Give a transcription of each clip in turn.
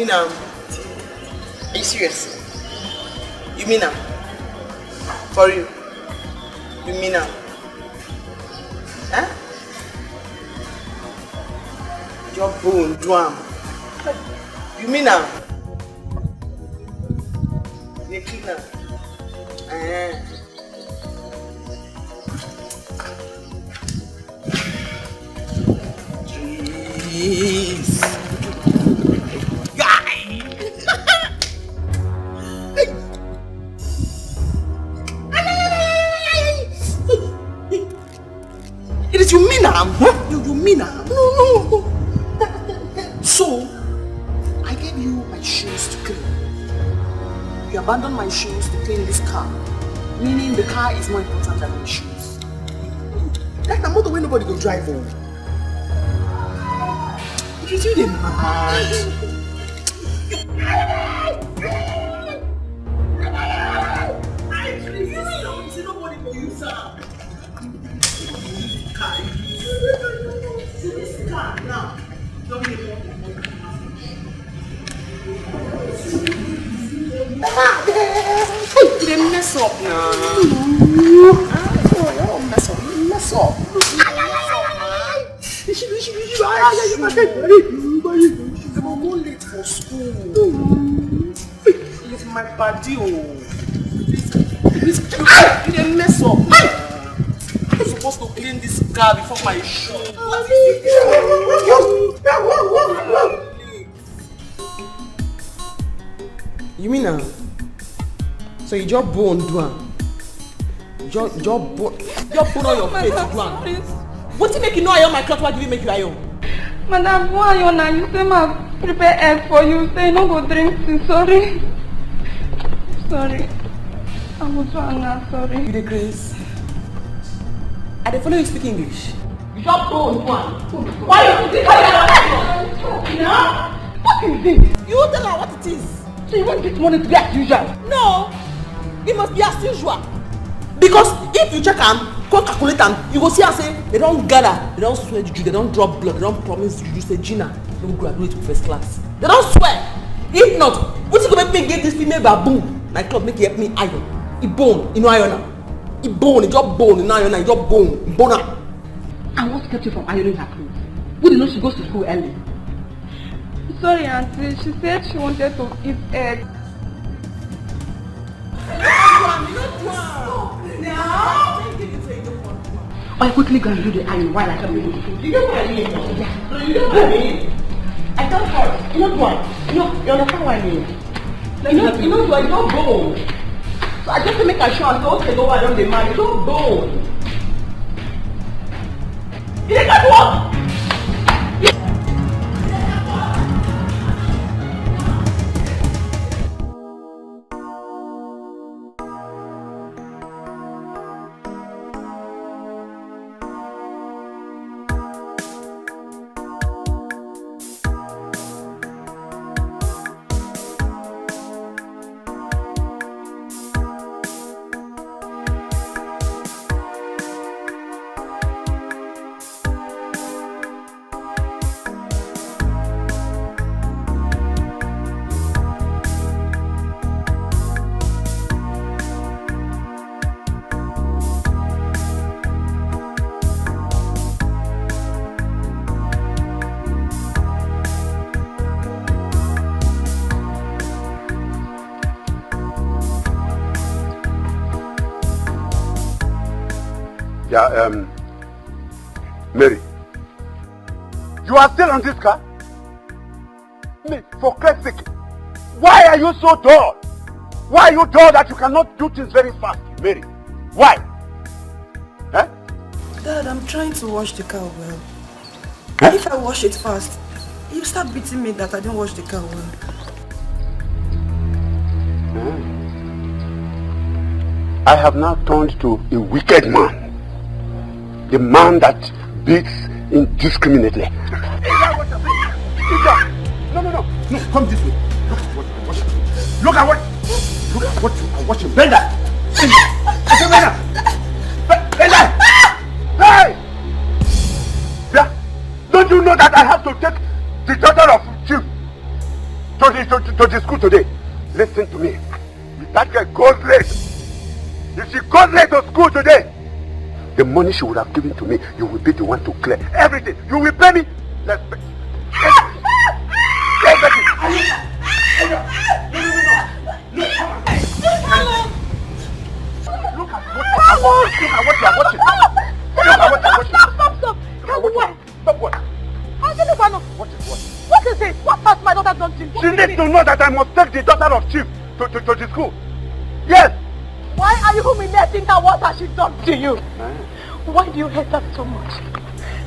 now? Are you serious? You mean now? For you? You mean now? Huh? Your bone, drum. You mean now? You clean now? Jeez. Guy. It is you mean now? Huh? You mean now? No. So, I gave you my shoes to clean. You abandoned my shoes to clean this car. Meaning the car is more important than my shoes. Like the motor where nobody go drive on. It is you the mad. Nobody for you, sir. This car now. Don't be they mess up now. Mess up. I'm going late for school. It's my body. You didn't mess up. I'm supposed to clean this car before my show. You mean now? So you just bone down. Just bone on your face down. What do you make you know I own my cloth? What do you make you iron? Madam, why you now? You say I prepare egg for you. Say no go drink tea. Sorry. I was wrong now. Sorry. You the grace. I dey follow you speak English. You just bone one. Why you think what is this? You tell her what it is. So you want this money to be as usual? No, it must be as usual. Because if you check them, come calculate them, you go see and say they don't gather, they don't swear juju, they don't drop blood, they don't promise juju, say Gina, don't graduate with first class. They don't swear. If not, what's it gonna make me get this female baboon? My club make it help me iron. It bone, you know iron now. It bone, it just bone, you iron now, it just bone, bone up. And what kept you from ironing her clothes? We didn't know she goes to school early. Sorry, Auntie. She said she wanted to eat egg. I quickly go and do the iron while I come with you. You know what I mean? Yeah. You know what I mean? I tell her, you know what? You understand what I mean? You know what? You don't go. So I just to make her sure, I said, okay, go I don't demand. You don't go. You didn't work. Yeah, Mary, you are still on this car? For Christ's sake, why are you so dull? Why are you dull that you cannot do things very fast, Mary? Why? Huh? Dad, I'm trying to wash the car well. Huh? If I wash it fast, you start beating me that I didn't wash the car well. I have now turned to a wicked man. The man that beats indiscriminately. No, come this way. Look at what you are watching. Bend that. Bend that. Hey! Yeah. Don't you know that I have to take the daughter of Chief to to the school today. Listen to me. If that girl goes late, if she goes late to school today, the money she would have given to me, you will be the one to clear everything. You will pay me. Let's pay. Let's pay. Look at what you are watching. Stop what? What is what? What is it? What has my daughter done to you? She needs to know that I must take the daughter of Chief to the school. Yes. Why are you humiliating her? What has she done to you? Why do you hate her so much?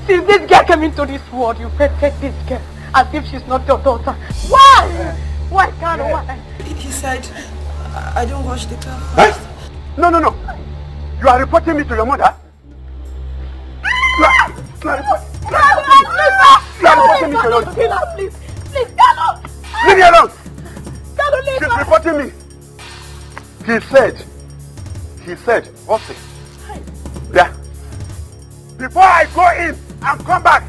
Since this girl came into this world, you protect this girl as if she's not your daughter. Why? Why can't why? He said, I don't wash the car first. No. You are reporting me to your mother? You are reporting me to your mother? Please, Carlo! Leave me alone! Carlo, leave She's her! reporting me. He said, what's it? Yeah. Before I go in and come back,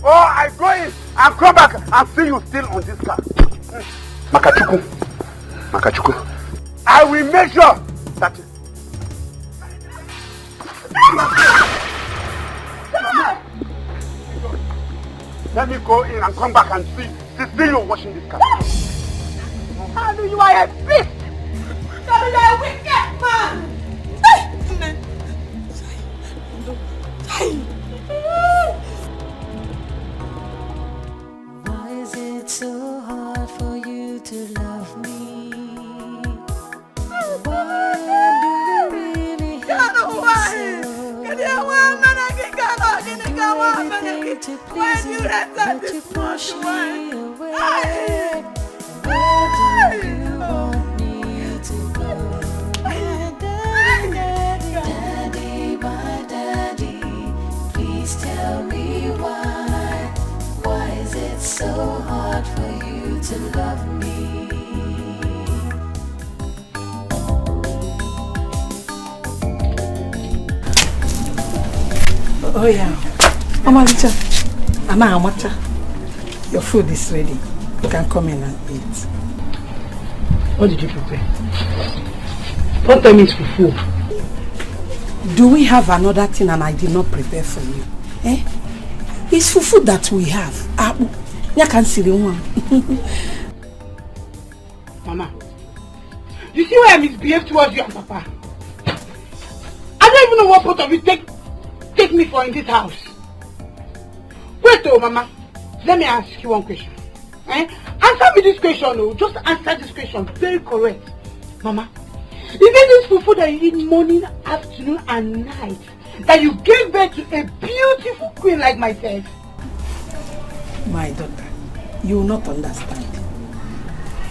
or I go in and come back and see you still on this car. Makachuku. I will make sure that... Let me go in and come back and see you washing this car. How do you are a beast? How you are a wicked man? Why is it so hard for you to love me? Why do you really hate me anything to please you, but you push me away? Where do you want me to go? My daddy, please tell me why. Why is it so hard for you to love me? Oh yeah. Alichi, Amacha, your food is ready. You can come in and eat. What did you prepare? What time is fufu? Do we have another thing and I did not prepare for you? Eh? It's fufu that we have. You can see the one. Mama, you see why I misbehave towards you and Papa? I don't even know what part of you take me for in this house. Wait though, Mama. Let me ask you one question. Answer me this question, oh. Just answer this question. Very correct. Mama, is it this fufu that you eat morning, afternoon and night that you gave birth to a beautiful queen like myself? My daughter, you will not understand.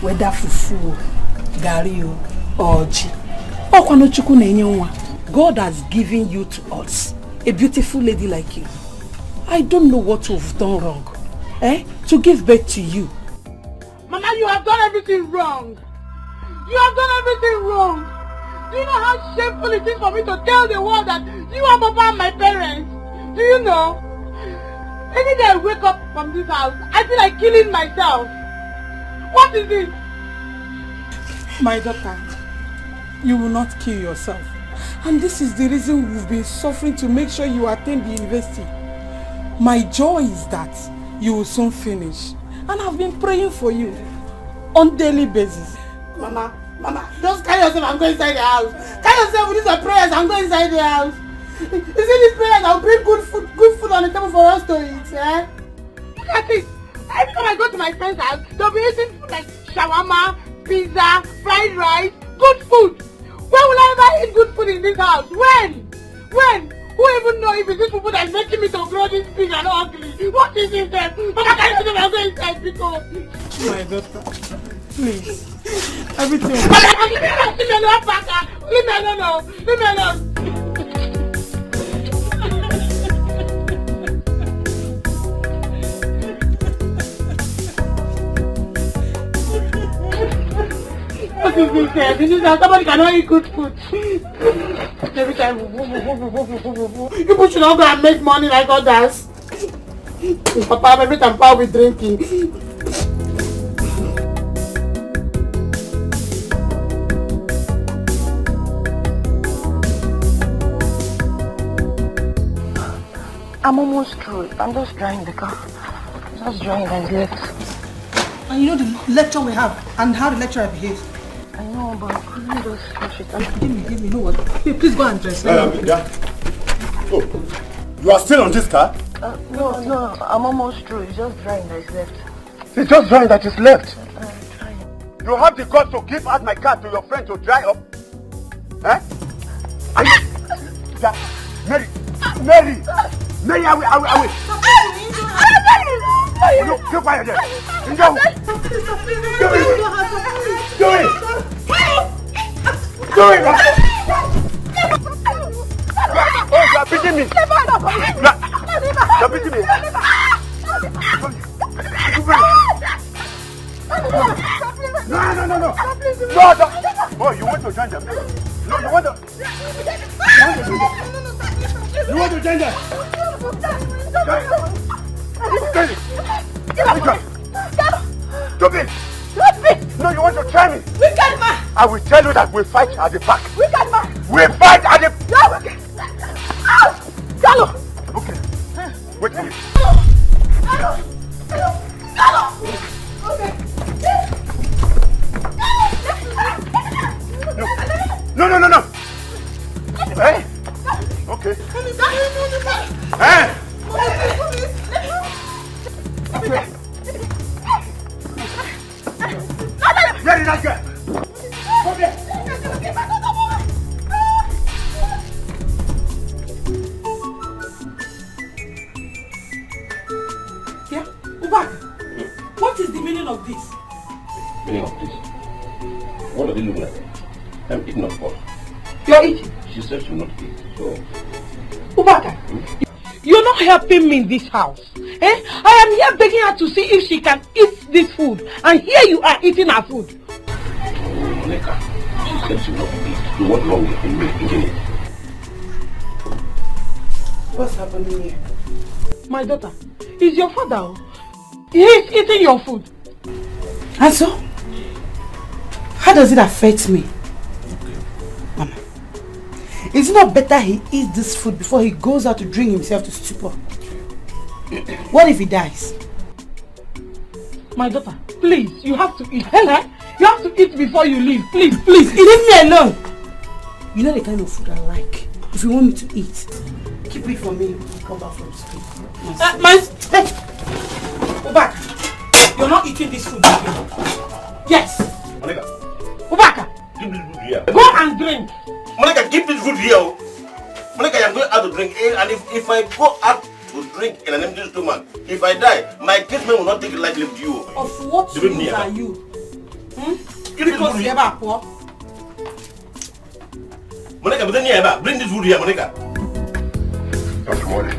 Whether fufu, gari or ji. God has given you to us, a beautiful lady like you. I don't know what you've done wrong, to give birth to you. Mama, you have done everything wrong. You have done everything wrong. Do you know how shameful it is for me to tell the world that you are Papa and my parents? Do you know? Any day I wake up from this house, I feel like killing myself. What is it? My daughter, you will not kill yourself. And this is the reason we've been suffering to make sure you attend the university. My joy is that you will soon finish. And I've been praying for you on daily basis. Mama, just carry yourself and go inside the house. Carry yourself with these prayers and go inside the house. You see these prayers, I'll bring good food on the table for us to eat, eh? Look at it. Every time I go to my friend's house, they'll be eating food like shawarma, pizza, fried rice, good food. When will I ever eat good food in this house? When? Who even know if it's this food that's making me to grow this big and ugly? What is it then? Mama, can you see them and go inside because... My daughter, please. Everything. Leave me alone. What is this here? This is how somebody cannot eat good food. Every time, people should not go and make money like others. Papa, every time Papa will be drinking. I'm almost through. I'm just drying the car. Just drying and left. And you know the lecture we have and how the lecturer behaves. I know, but I couldn't just touch it. Give me, you know what? Hey, please go and dress. Yeah. Oh, you are still on this car? No, I'm almost through. It's just drying that is left. It's just drying that is left. Drying. You have the guts to give out my car to your friend to dry up? Eh? Are you... Yeah. Mary, I will. Look, keep quiet there. Do it. Oh, you are beating me. You are beating me. No. Oh, you want to join them? No, you want to join them? Stop it! No, you want to try me? Wicked man! I will tell you that we fight at the park. Wicked man! We fight at the... Gallo! Okay. Wait a minute. Gallo! Okay. No. Hey? Okay. Hey? Okay. Where did I go? Come here. Yeah? Ubaka, what is the meaning of this? Meaning of this? What are they looking at? I'm eating, of course. You're eating? She said she will not eat, so... Ubaka, you're not helping me in this house. Eh? I am here begging her to see if she can eat this food. And here you are eating her food. Monica, she said she will not eat. So what's wrong with eating it? What's happening here? My daughter, is your father. He is eating your food. And so? How does it affect me? Mama, is it not better he eats this food before he goes out to drink himself to stupor? What if he dies? My daughter, please, you have to eat. Hella, you have to eat before you leave. Please, leave me alone. You know the kind of food I like. If you want me to eat, keep it for me when I come back from school. Hey! Go back. You're not eating this food again. Yes. Monica. Ubaka, Give this food here. go and drink. Monica, give this food here. Monica, I'm going out to drink. And if I go out to drink in an empty stomach, if I die, my kinsman will not take it lightly with you. Of what Give use me are a- you? Give this Because food you here. ever poor. Monica, bring this food here, Monica. Don't worry.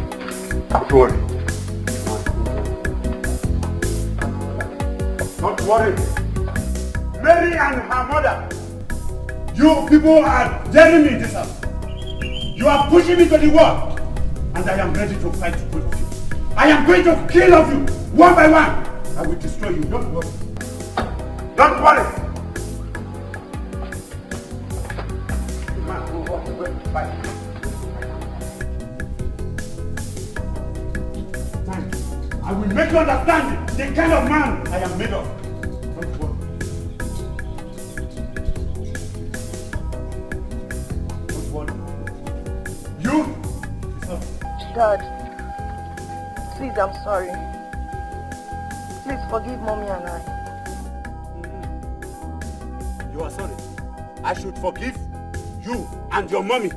Don't worry. Mary and her mother. You people are daring me in this house. You are pushing me to the wall. And I am ready to fight both of you. I am going to kill of you, one by one. I will destroy you. Don't worry. Don't worry. Man, who wants to fight? Man, I will make you understand the kind of man I am made of. Don't worry. Don't worry. You? Dad, please, I'm sorry. Please forgive Mommy and I. You are sorry. I should forgive you and your mommy.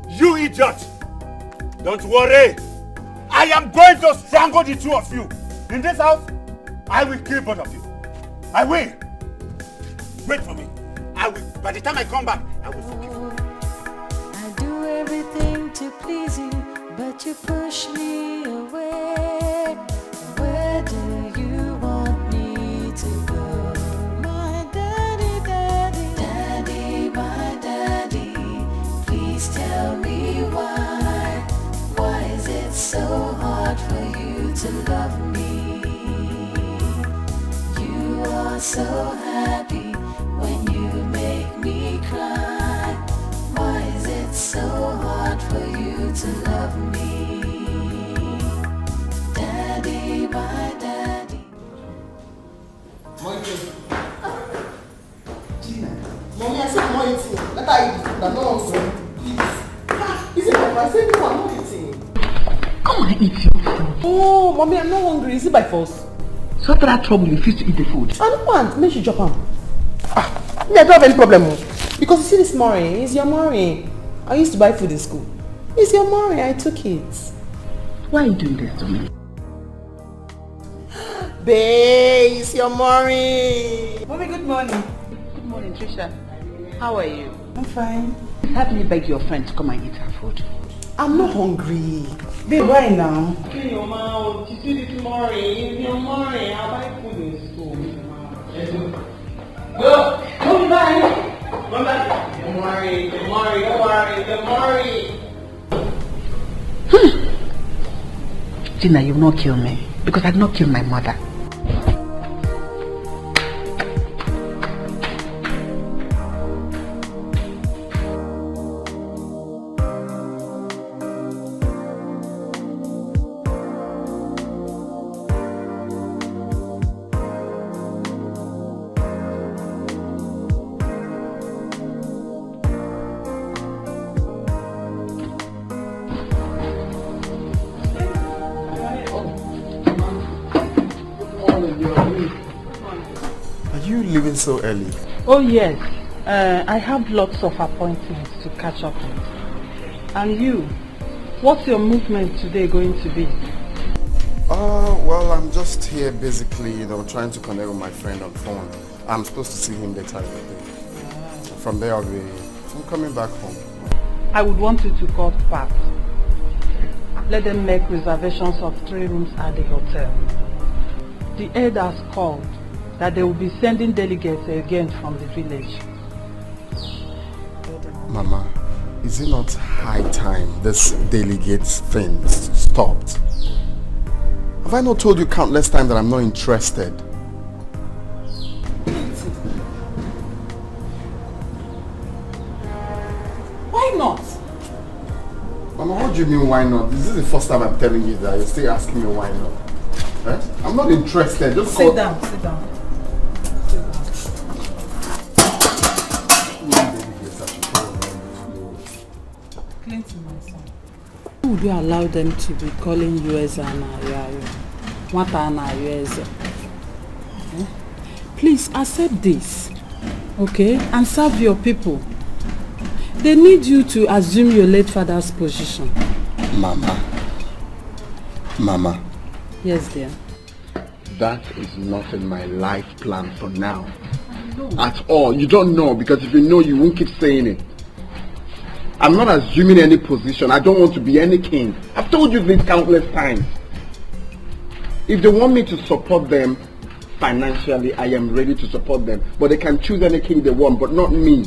You idiot! Don't worry. I am going to strangle the two of you. In this house, I will kill both of you. I will. Wait for me. I will. By the time I come back, I will forgive you. I do everything to please you, but you push me away. Where do you want me to go? My daddy, my daddy, please tell me why. Why is it so hard for you to love me? You are so happy when you make me cry. Why is it so hard for you to love me? eating. Let her eat the food. I'm not hungry. Please. Is it my fault? I said no, I'm not eating. Come and eat your food. Oh, mommy, I'm not hungry. Is it by force? So after that trouble, you refuse to eat the food. I don't want. Make sure you drop him. I don't have any problem. Because you see this morning, it's your morning. I used to buy food in school. It's your morning. I took it. Why are you doing this to me? Babe, it's your morning. Mommy, good morning. Good morning, Trisha. How are you? I'm fine. Help me beg your friend to come and eat her food. I'm not hungry. Babe, why now? Clean your mouth. You see this morning. It's your morning. I'll buy food in school. Let's go. Go. Come back. Come back. Don't worry. Don't worry. Don't worry. Don't worry. Gina, you will not kill me. Because I did not kill my mother. Leaving so early? Oh yes, I have lots of appointments to catch up with. And you, what's your movement today going to be? Well, I'm just here basically, trying to connect with my friend on phone. I'm supposed to see him later in the day. From there I'm coming back home. I would want you to call Pat. Let them make reservations of 3 rooms at the hotel. The head has called that they will be sending delegates again from the village. Mama, is it not high time this delegates thing stopped? Have I not told you countless times that I'm not interested? Why not? Mama, what do you mean why not? This is the first time I'm telling you that. You're still asking me why not. Eh? I'm not interested. Just sit down, sit down. Who would you allow them to be calling you as an Ayayo? What an Ayayo? Please accept this, okay? And serve your people. They need you to assume your late father's position. Mama. Yes, dear. That is not in my life plan for now. At all. You don't know, because if you know, you won't keep saying it. I'm not assuming any position. I don't want to be any king. I've told you this countless times. If they want me to support them financially, I am ready to support them. But they can choose any king they want, but not me.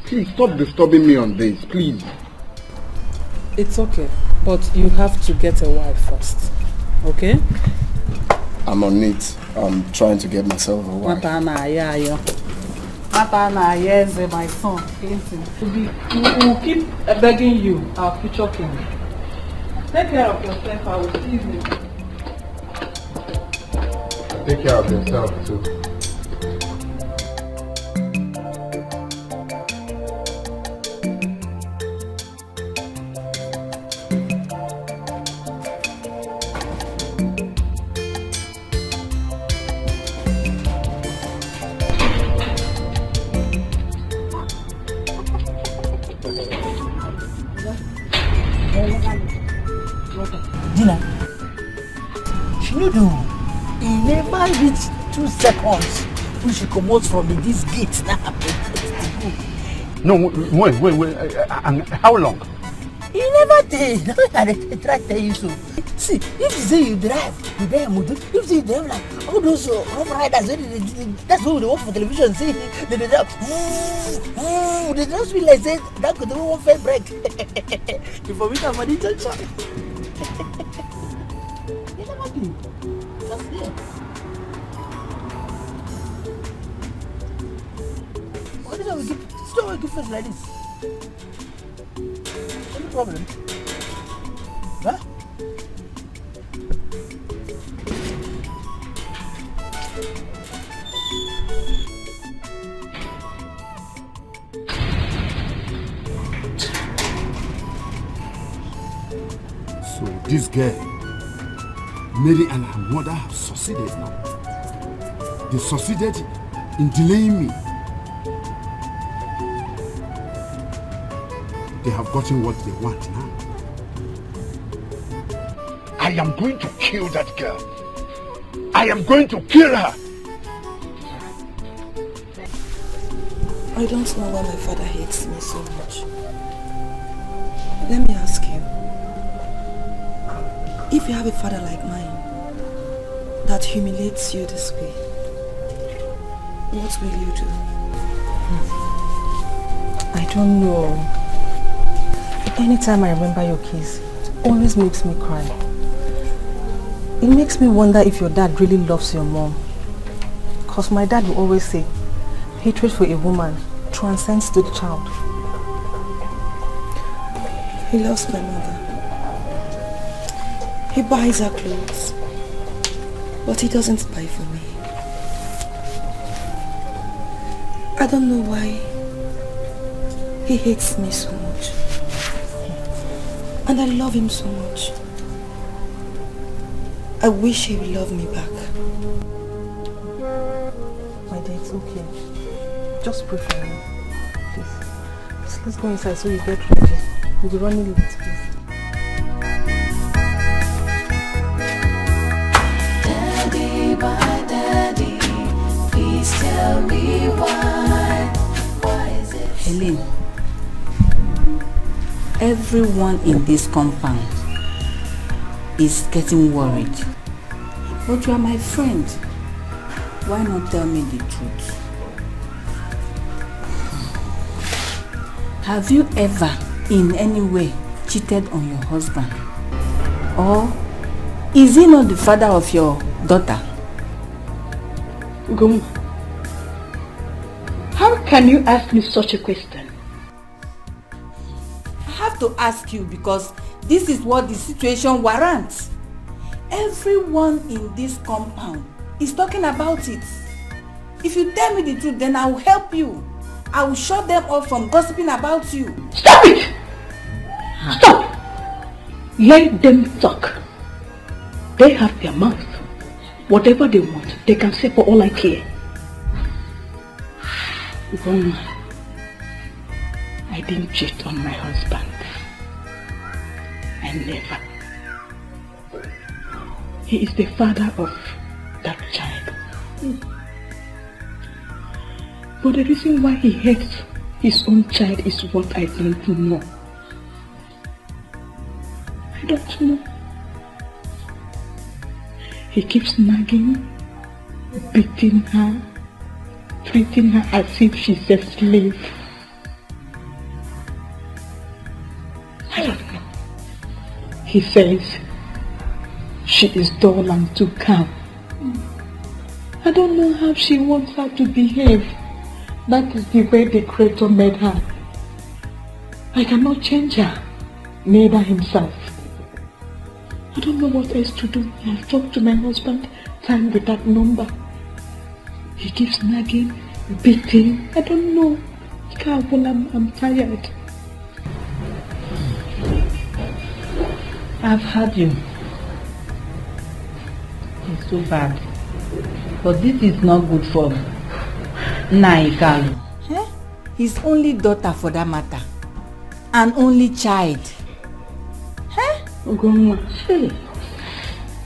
Please stop disturbing me on this, please. It's okay, but you have to get a wife first, okay? I'm on it. I'm trying to get myself a wife. Yes, my son, Clinton. We will keep begging you, our future king. Take care of yourself, I will see you. Take care of yourself too. Dina, she no do. He never reach 2 seconds when she comes from this gate now. No, wait. And how long? He never did. I try to tell you so. See, if you say you drive motor. If you drive like all those rough riders, that's what they want for television. See, they drive. They just feel like say that could do one fair break. Before we come on the junction. You never do. Just there. Why did I give face like this? Any problem? Huh? This girl, Mary and her mother have succeeded now. They succeeded in delaying me. They have gotten what they want now. I am going to kill that girl. I am going to kill her. I don't know why my father hates me so much. Let me ask you. If you have a father like mine that humiliates you this way, what will you do? I don't know. Anytime I remember your case, it always makes me cry. It makes me wonder if your dad really loves your mom. Because my dad will always say, hatred for a woman transcends to the child. He loves my mother. He buys her clothes, but he doesn't buy for me. I don't know why he hates me so much. And I love him so much. I wish he would love me back. My dear, it's okay. Just pray for me. Please. Just let's go inside so you get ready. We'll be running late, please. Daddy, my daddy, please tell me why. Why is it? Helen, everyone in this compound is getting worried. But you are my friend. Why not tell me the truth? Have you ever in any way cheated on your husband? Or is he not the father of your daughter? Gum, how can you ask me such a question? I have to ask you because this is what the situation warrants. Everyone in this compound is talking about it. If you tell me the truth, then I will help you. I will shut them off from gossiping about you. Stop it! Stop! Let them talk. They have their mouth. Whatever they want, they can say for all I care. Goma, I didn't cheat on my husband. I never. He is the father of that child. But the reason why he hates his own child is what I don't know. I don't know. He keeps nagging, beating her, treating her as if she's a slave. I don't know. He says she is dull and too calm. I don't know how she wants her to behave. That is the way the Creator made her. I cannot change her, neither himself. I don't know what else to do. I have talked to my husband time without number. He keeps nagging, beating. I don't know. I'm tired. I've heard you. It's so bad. But this is not good for Naikalu. His only daughter for that matter. An only child. Grandma,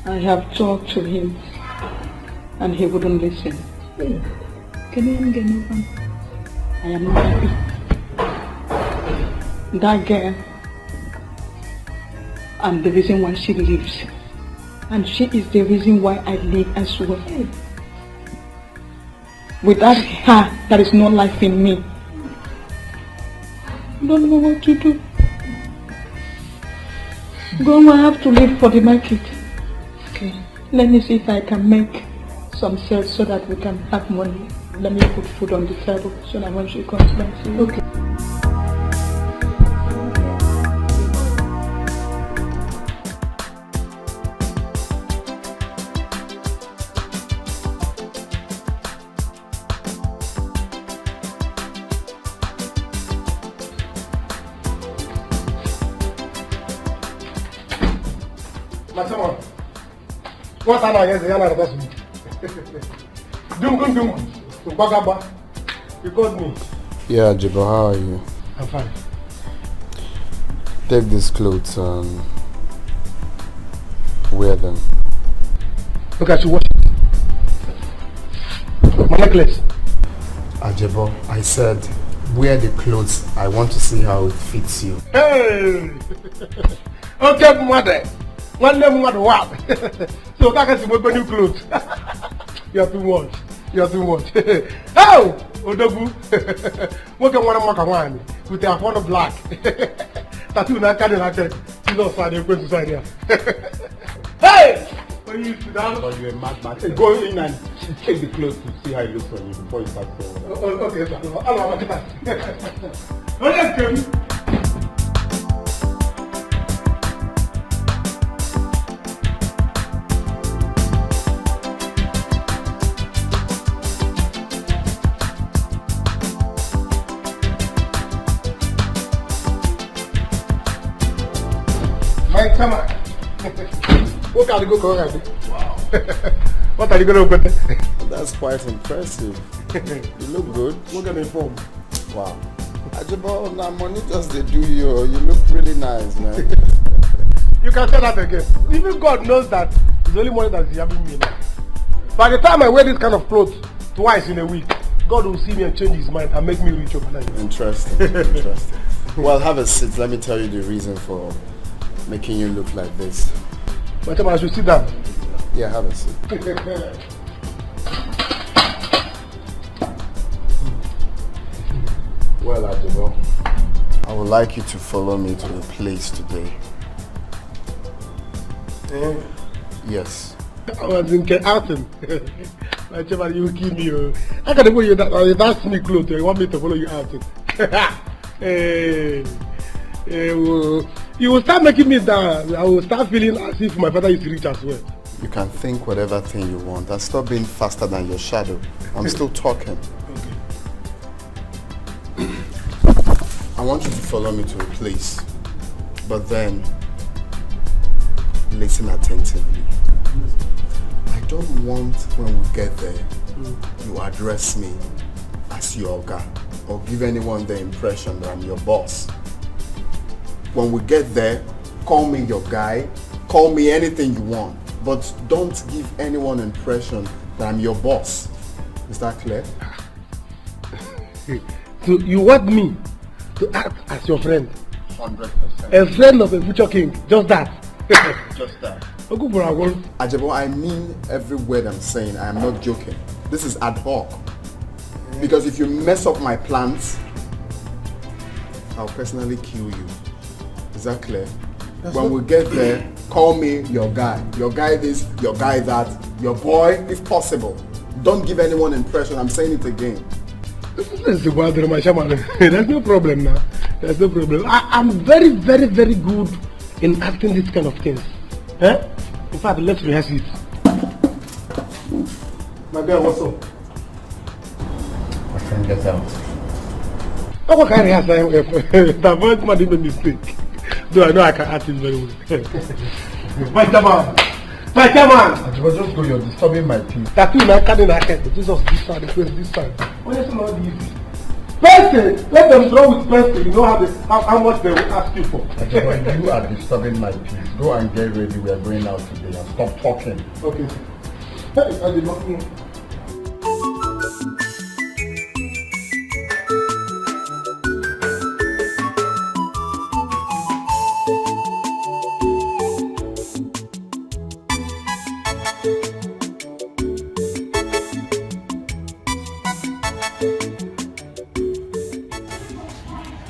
I have talked to him and he wouldn't listen. I am not happy. That girl, I'm the reason why she lives. And she is the reason why I live as well. Without her, there is no life in me. I don't know what to do. Grandma, I have to leave for the market. Okay. Let me see if I can make some sales so that we can have money. Let me put food on the table so that when she comes back, she will. Okay. Matama. What am I against the Yana Rabasu? Dungun. Bagaba. You called me. Yeah, Jibo, how are you? I'm fine. Take these clothes and wear them. Look at you, watch it. My necklace. Ajebo, I said, wear the clothes. I want to see how it fits you. Hey! Okay, mother. One name, mother, what? So that is what new clothes. You're too much. Oh! Odogu. What can one with a phone of black? Tattoo not carrying like that. You know, Sunday, going to sign here. Hey! But you're a madman. Go in and check the clothes to see how it looks on you before you start saying that. Okay, sir. I'll have a come on. What can you go already? Wow. What are you going to open? That's quite impressive. You look good. Look at the form. Wow. Ajabo, now money just they do you. You look really nice, man. You can say that again. Even God knows that it's only money that is having me now. By the time I wear this kind of clothes twice in a week, God will see me and change his mind and make me rich overnight. Interesting. Well, have a seat. Let me tell you the reason for making you look like this. But I should sit down. Yeah, have a seat. Well, Ajabo, I would like you to follow me to a place today. Yes. I was in outing. Like, you kill me. I can't put you that sneak clothes. You want me to follow you outing? You will start making me down. I will start feeling as if my father is rich as well. You can think whatever thing you want. And stop being faster than your shadow. I'm still talking. Okay. I want you to follow me to a place. But then, listen attentively. I don't want when we get there, you address me as your guy. Or give anyone the impression that I'm your boss. When we get there, call me your guy, call me anything you want, but don't give anyone impression that I'm your boss. Is that clear? So you want me to act as your friend? 100%. A friend of a future king, just that? Just that. Ajabo, I mean every word I'm saying. I am not joking. This is ad hoc. Because if you mess up my plans, I'll personally kill you. Is that clear? When we get there, call me your guy. Your guy this, your guy that, your boy, if possible. Don't give anyone impression. I'm saying it again. There's no problem now. There's no problem. I'm very, very, very good in acting this kind of things. Eh? In fact, let's rehearse it. My girl, what's up? My friend gets out. Oh, what can I rehearse? That voice man did a mistake. Though I know I can act it very well. My chairman! My chairman! Just go, you're disturbing my peace. Tattoo na carrying a head. Jesus this side, the place this side. What is not easy? Person! Let them draw with person. You know how much they will ask you for. You are disturbing my peace. Go and get ready. We are going out today and stop talking. Okay. Hey, I did not know.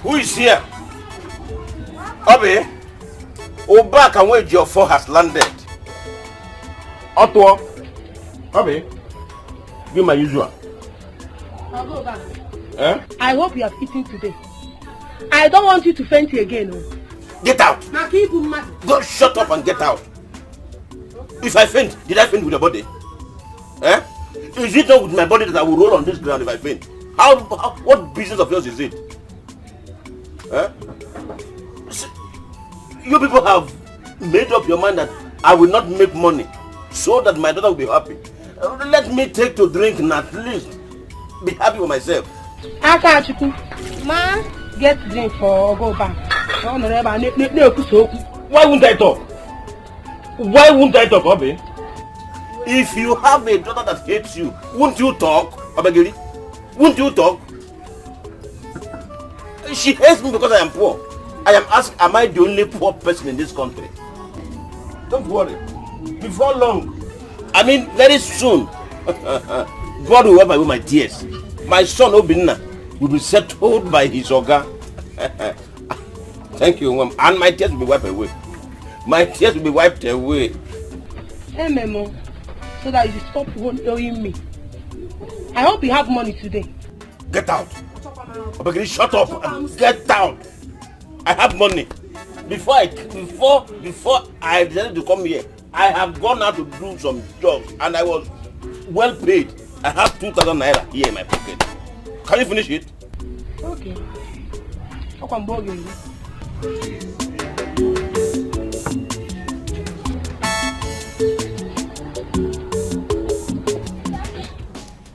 Who is here? Obi, Oba and wage your four has landed. Otto, Obi, give my usual. I'll go back. Eh? I hope you have eaten today. I don't want you to faint again. Oh. Get out! Go shut up and get out. If I faint, did I faint with your body? Eh? Is it not with my body that I will roll on this ground if I faint? What business of yours is it? Eh? You people have made up your mind that I will not make money so that my daughter will be happy. Let me take to drink and at least be happy with myself. Akachuku, ma, get drink for go back. Why won't I talk? Why won't I talk, Obi? If you have a daughter that hates you, won't you talk, Obagiri? Won't you talk? She hates me because I am poor. I am asked, am I the only poor person in this country? Don't worry. Before long, I mean very soon, God will wipe away my tears. My son Obinna will be settled by his Oga. Thank you, Mom. And my tears will be wiped away. My tears will be wiped away. Hey, Memo, so that you stop owing me. I hope you have money today. Get out. Obagiri, shut up and get out. I have money. Before I decided to come here, I have gone out to do some jobs and I was well paid. I have 2,000 naira here in my pocket. Can you finish it? Okay. How come bugging you?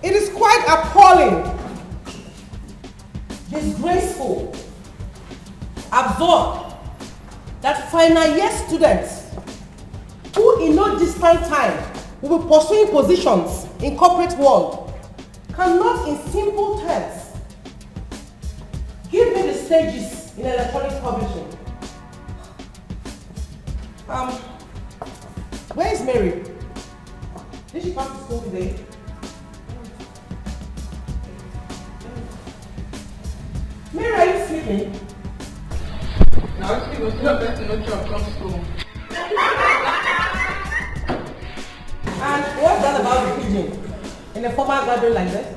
It is quite appalling, disgraceful, absurd that final year students who in no distant time will be pursuing positions in corporate world cannot in simple terms give me the stages in electronic publishing. Where is Mary? Did she come to school today? Mary, are you sleeping? Now she was not better no job from school. And what's that about the pigeon? In a formal gathering like this?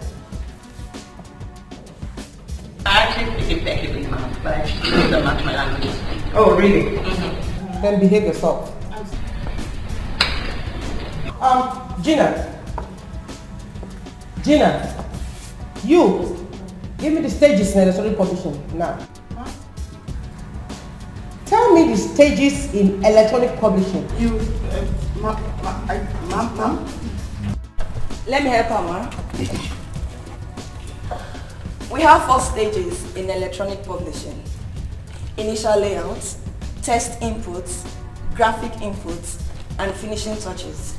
I actually speak a big mouth, but I still don't match my language. Oh, really? Then behave yourself. Gina, you give me the stages in electronic publishing now. Tell me the stages in electronic publishing. Ma'am? Let me help her, ma. We have 4 stages in electronic publishing. Initial layouts, test inputs, graphic inputs, and finishing touches.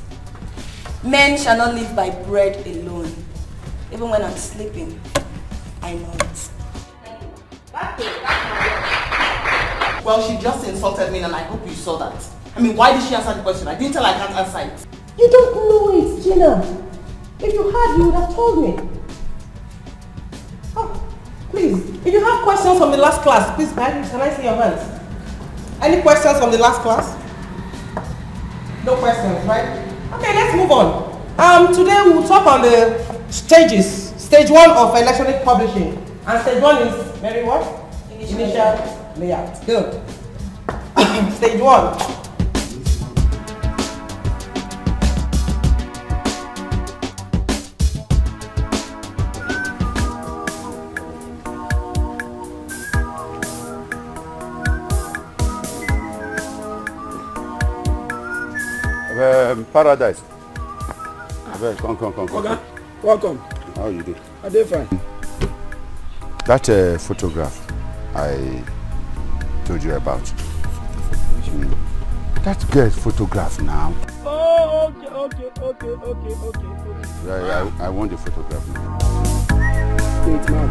Men shall not live by bread alone. Even when I'm sleeping, I know it. Well, she just insulted me and I hope you saw that. I mean, why did she answer the question? I didn't tell her I can't answer it. You don't know it, Gina. If you had, you would have told me. Oh, please, if you have questions from the last class, please, can I see your hands? Any questions from the last class? No questions, right? Okay, let's move on. Today we will talk on the stages. Stage 1 of electronic publishing. And stage 1 is very what? Initial layout. Good. Stage 1. Paradise. Come. Okay. Welcome. How you do? I did fine. That photograph I told you about. That girl's photograph now. Oh, okay. Yeah, I want the photograph now. Wait, now,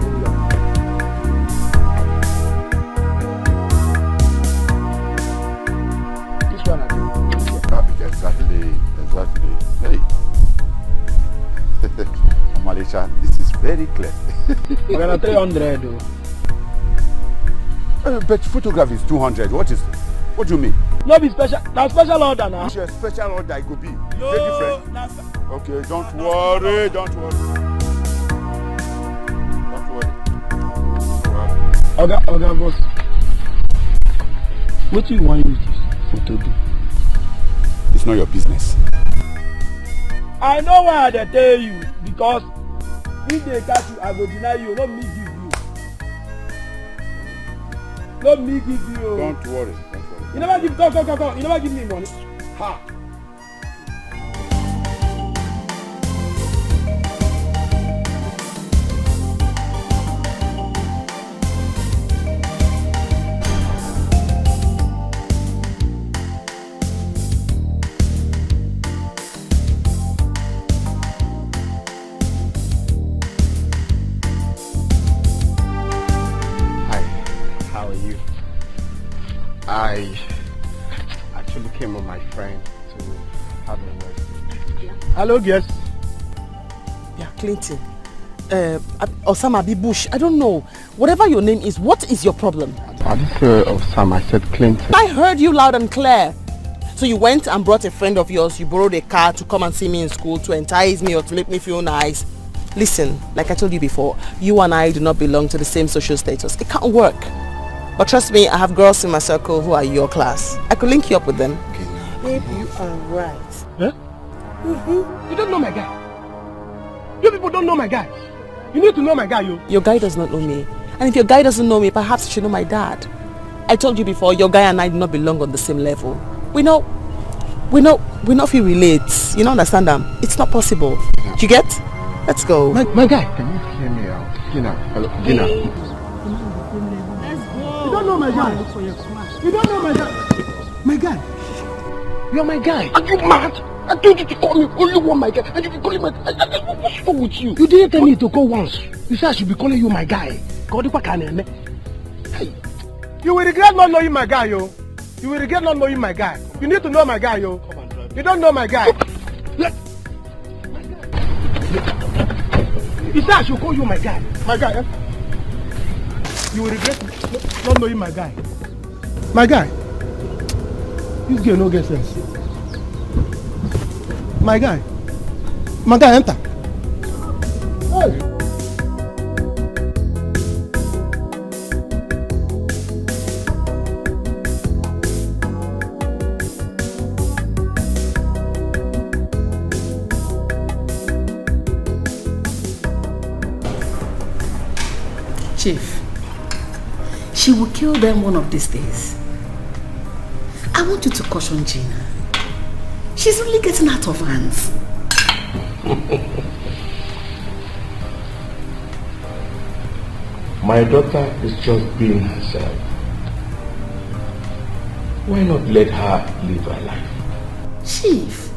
this one, Exactly. Hey. Malisha, this is very clear. I'm gonna 300 though. But photograph is 200. What do you mean? No be special. Now special order now. It's a special order. It could be. No, different. Okay, don't worry. Okay, boss. What do you want you to do? It's not your business. I know why they tell you, because if they catch you, I will deny you. Not me give you. Don't worry. You never give. Come. You never give me money. Ha! I actually came with my friend to have a word. Yeah. Hello, guest. Yeah, Clinton. Osama B. Bush, I don't know. Whatever your name is, what is your problem? I didn't say Osama, I said Clinton. I heard you loud and clear. So you went and brought a friend of yours, you borrowed a car to come and see me in school to entice me or to make me feel nice. Listen, like I told you before, you and I do not belong to the same social status. It can't work. But trust me, I have girls in my circle who are your class. I could link you up with them. Babe, you are right. Huh? You don't know my guy. You people don't know my guy. You need to know my guy, you. Your guy does not know me. And if your guy doesn't know me, perhaps you should know my dad. I told you before, your guy and I do not belong on the same level. We not feel relate. You don't understand them? It's not possible. You get? Let's go. My guy. Can you hear me out? Gina, hello, Gina. Let's go. You don't know my guy. You don't know my guy. My guy. You're my guy. Are you mad? I told you to call me only one my guy. And you be calling my guy. What's wrong with you? You didn't tell me to go once. You said I should be calling you my guy. Hey. You will regret not knowing my guy, yo. You will regret not knowing my guy. You need to know my guy, yo. Come on, drive. You don't know my guy. You said I should call you my guy. My guy, eh? You will regret not knowing my guy. My guy. This girl no get sense. My guy. My guy, enter. Hey. Chief, she will kill them one of these days. I want you to caution Gina. She's really getting out of hands. My daughter is just being herself. Why not let her live her life? Chief,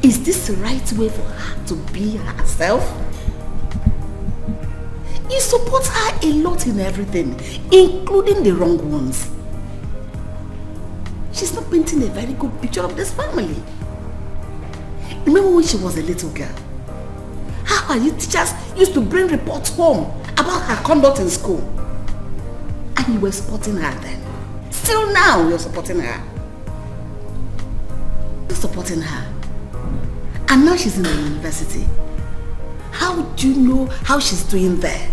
is this the right way for her to be herself? You support her a lot in everything, including the wrong ones. She's not painting a very good picture of this family. Remember when she was a little girl? How her teachers used to bring reports home about her conduct in school. And you were supporting her then. Still now you're supporting her. You're supporting her. And now she's in the university. How do you know how she's doing there?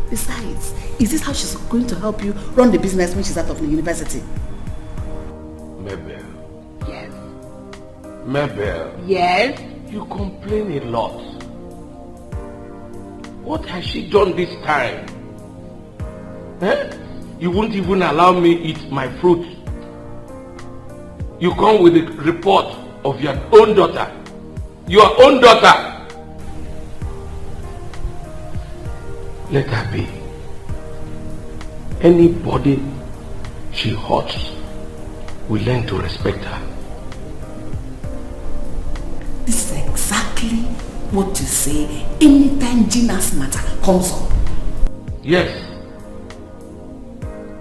Besides, is this how she's going to help you run the business when she's out of the university? Mabel. Yes. Mabel. Yes? You complain a lot. What has she done this time? Eh? You won't even allow me eat my fruit. You come with a report of your own daughter. Your own daughter. Let her be. Anybody she hurts will learn to respect her. This is exactly what you say anytime Gina's matter comes up. Yes.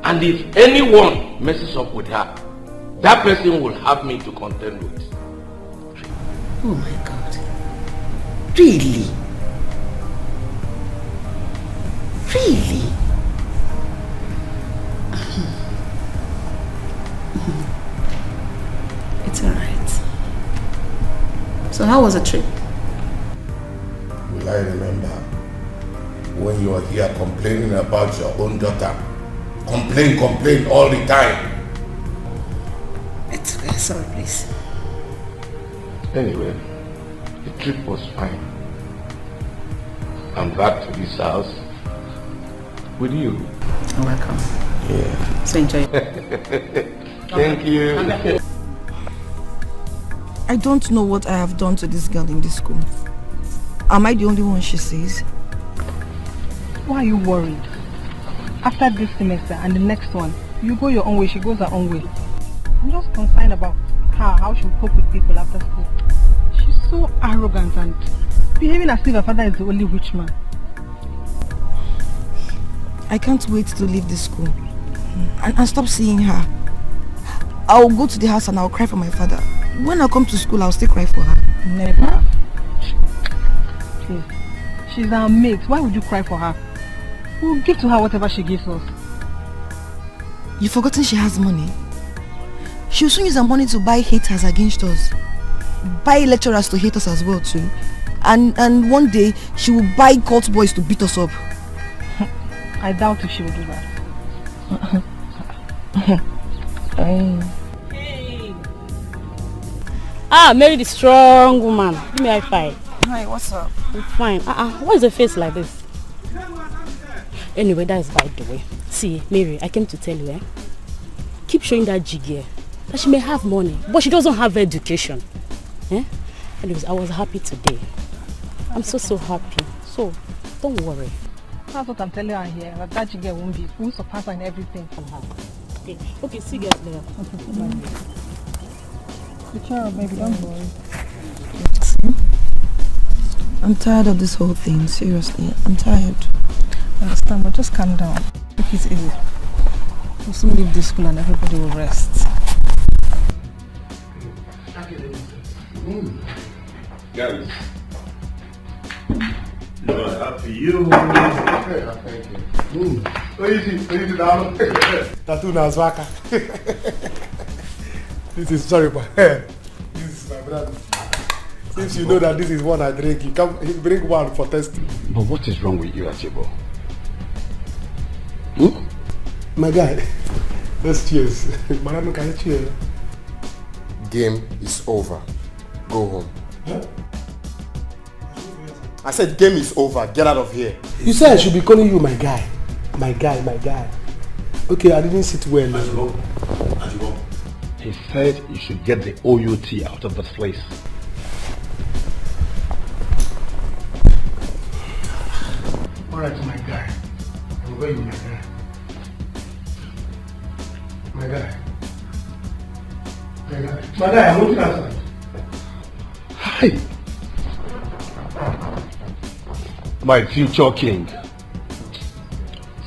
And if anyone messes up with her, that person will have me to contend with. Oh my God. Really? Really? It's alright. So how was the trip? Will I remember when you were here complaining about your own daughter? Complain all the time. It's okay, sorry please. Anyway, the trip was fine. I'm back to this house with you. You're welcome. Yeah. So enjoy. Thank you. I don't know what I have done to this girl in this school. Am I the only one she sees? Why are you worried? After this semester and the next one, you go your own way, she goes her own way. I'm just concerned about her, how she will cope with people after school. She's so arrogant and behaving as if her father is the only rich man. I can't wait to leave this school. and stop seeing her. I'll go to the house and I'll cry for my father. When I come to school, I'll still cry for her. Never. Please. She's our mate. Why would you cry for her? We'll give to her whatever she gives us. You've forgotten she has money? She'll soon use her money to buy haters against us. Buy lecturers to hate us as well too. And one day, she will buy cult boys to beat us up. I doubt if she will do that. Hey. Ah, Mary the strong woman. Give me a high five. Hi, what's up? I'm fine. Why is the face like this? Anyway, that is by the way. See, Mary, I came to tell you, keep showing that jiggy, that she may have money, but she doesn't have education. Anyways, I was happy today. I'm so happy. So, don't worry. That's what I'm telling her here. That jiggy won't be. We'll surpass her in everything from her. Okay, see you guys later. Good job, baby. Don't worry. I'm tired of this whole thing. Seriously, I'm tired. I understand, but just calm down. Take it easy. We'll soon leave this school and everybody will rest. Guys. Lord, happy you. Thank you. Easy down. Tattoo na zwaka. This is sorry, but this is my brother. Since you know that this is one I drink, you come bring one for testing. But what is wrong with you, Achibo? My guy, let's cheers. Madam, can you cheer? Game is over. Go home. Huh? I said game is over. Get out of here. You said I should be calling you my guy. My guy. Okay, I didn't sit well. Ajibo. He said you should get the OUT out of this place. Alright, my guy. I'm going with my guy. My guy, I'm looking outside. Hi. My future king.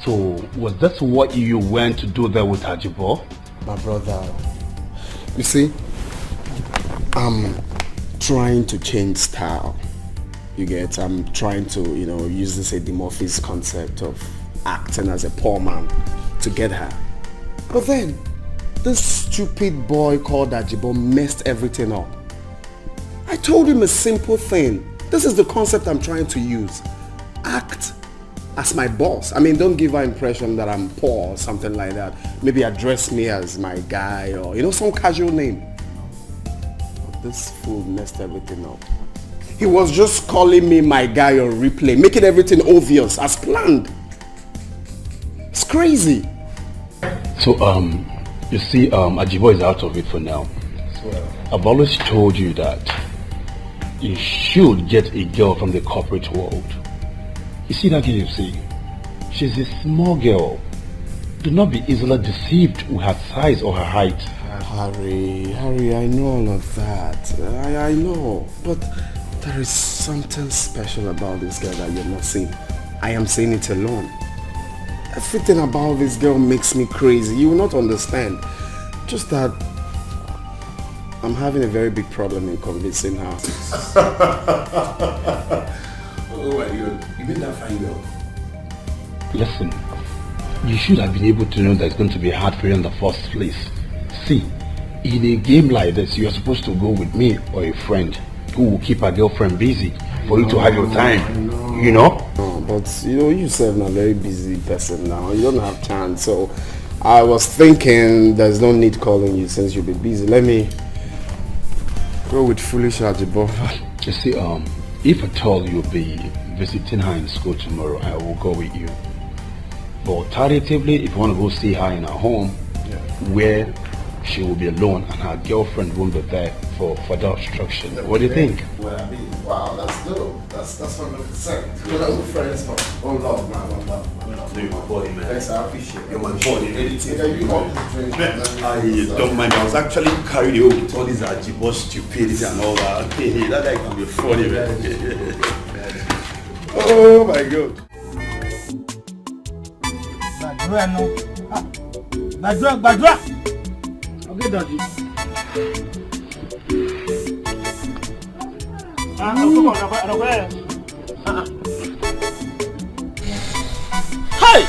So, was that what you went to do there with Ajibo? My brother, you see, I'm trying to change style. You get, I'm trying to, use this Eddie Murphy's concept of acting as a poor man to get her. But then, this stupid boy called Ajibo messed everything up. I told him a simple thing. This is the concept I'm trying to use. Act as my boss. I mean, don't give her impression that I'm poor or something like that. Maybe address me as my guy or, some casual name. But this fool messed everything up. He was just calling me my guy on replay, making everything obvious as planned. It's crazy. So, you see, Ajibo is out of it for now. I've always told you that you should get a girl from the corporate world. You see that girl you see? She's a small girl. Do not be easily deceived with her size or her height. Harry, I know all of that. I know. But there is something special about this girl that you're not seeing. I am saying it alone. Everything about this girl makes me crazy. You will not understand. Just that I'm having a very big problem in convincing her. Oh my God, you made that fine girl. Listen, you should have been able to know that it's going to be hard for you in the first place. See, in a game like this, you're supposed to go with me or a friend who will keep a girlfriend busy for you to have your time. No, but you yourself are a very busy person now. You don't have chance. So I was thinking there's no need calling you since you'll be busy. Let me go with foolish Ajibo. You see, if at all you'll be visiting her in school tomorrow, I will go with you. But alternatively, if you want to go see her in her home, where she will be alone and her girlfriend won't be there for further obstruction. What do you think? Well, I mean, wow, that's dope. That's 100%. We're not good friends, but one love, man, one love. No, you're my boy, man. Thanks, I appreciate it. You're my boy. Anything. Yeah, you want to drink. I don't mind. I was actually carried away with all these Ajibo stupidity and all that. Hey, that guy can be funny, man. Oh my God. Badra. Okay, Daddy. Hey!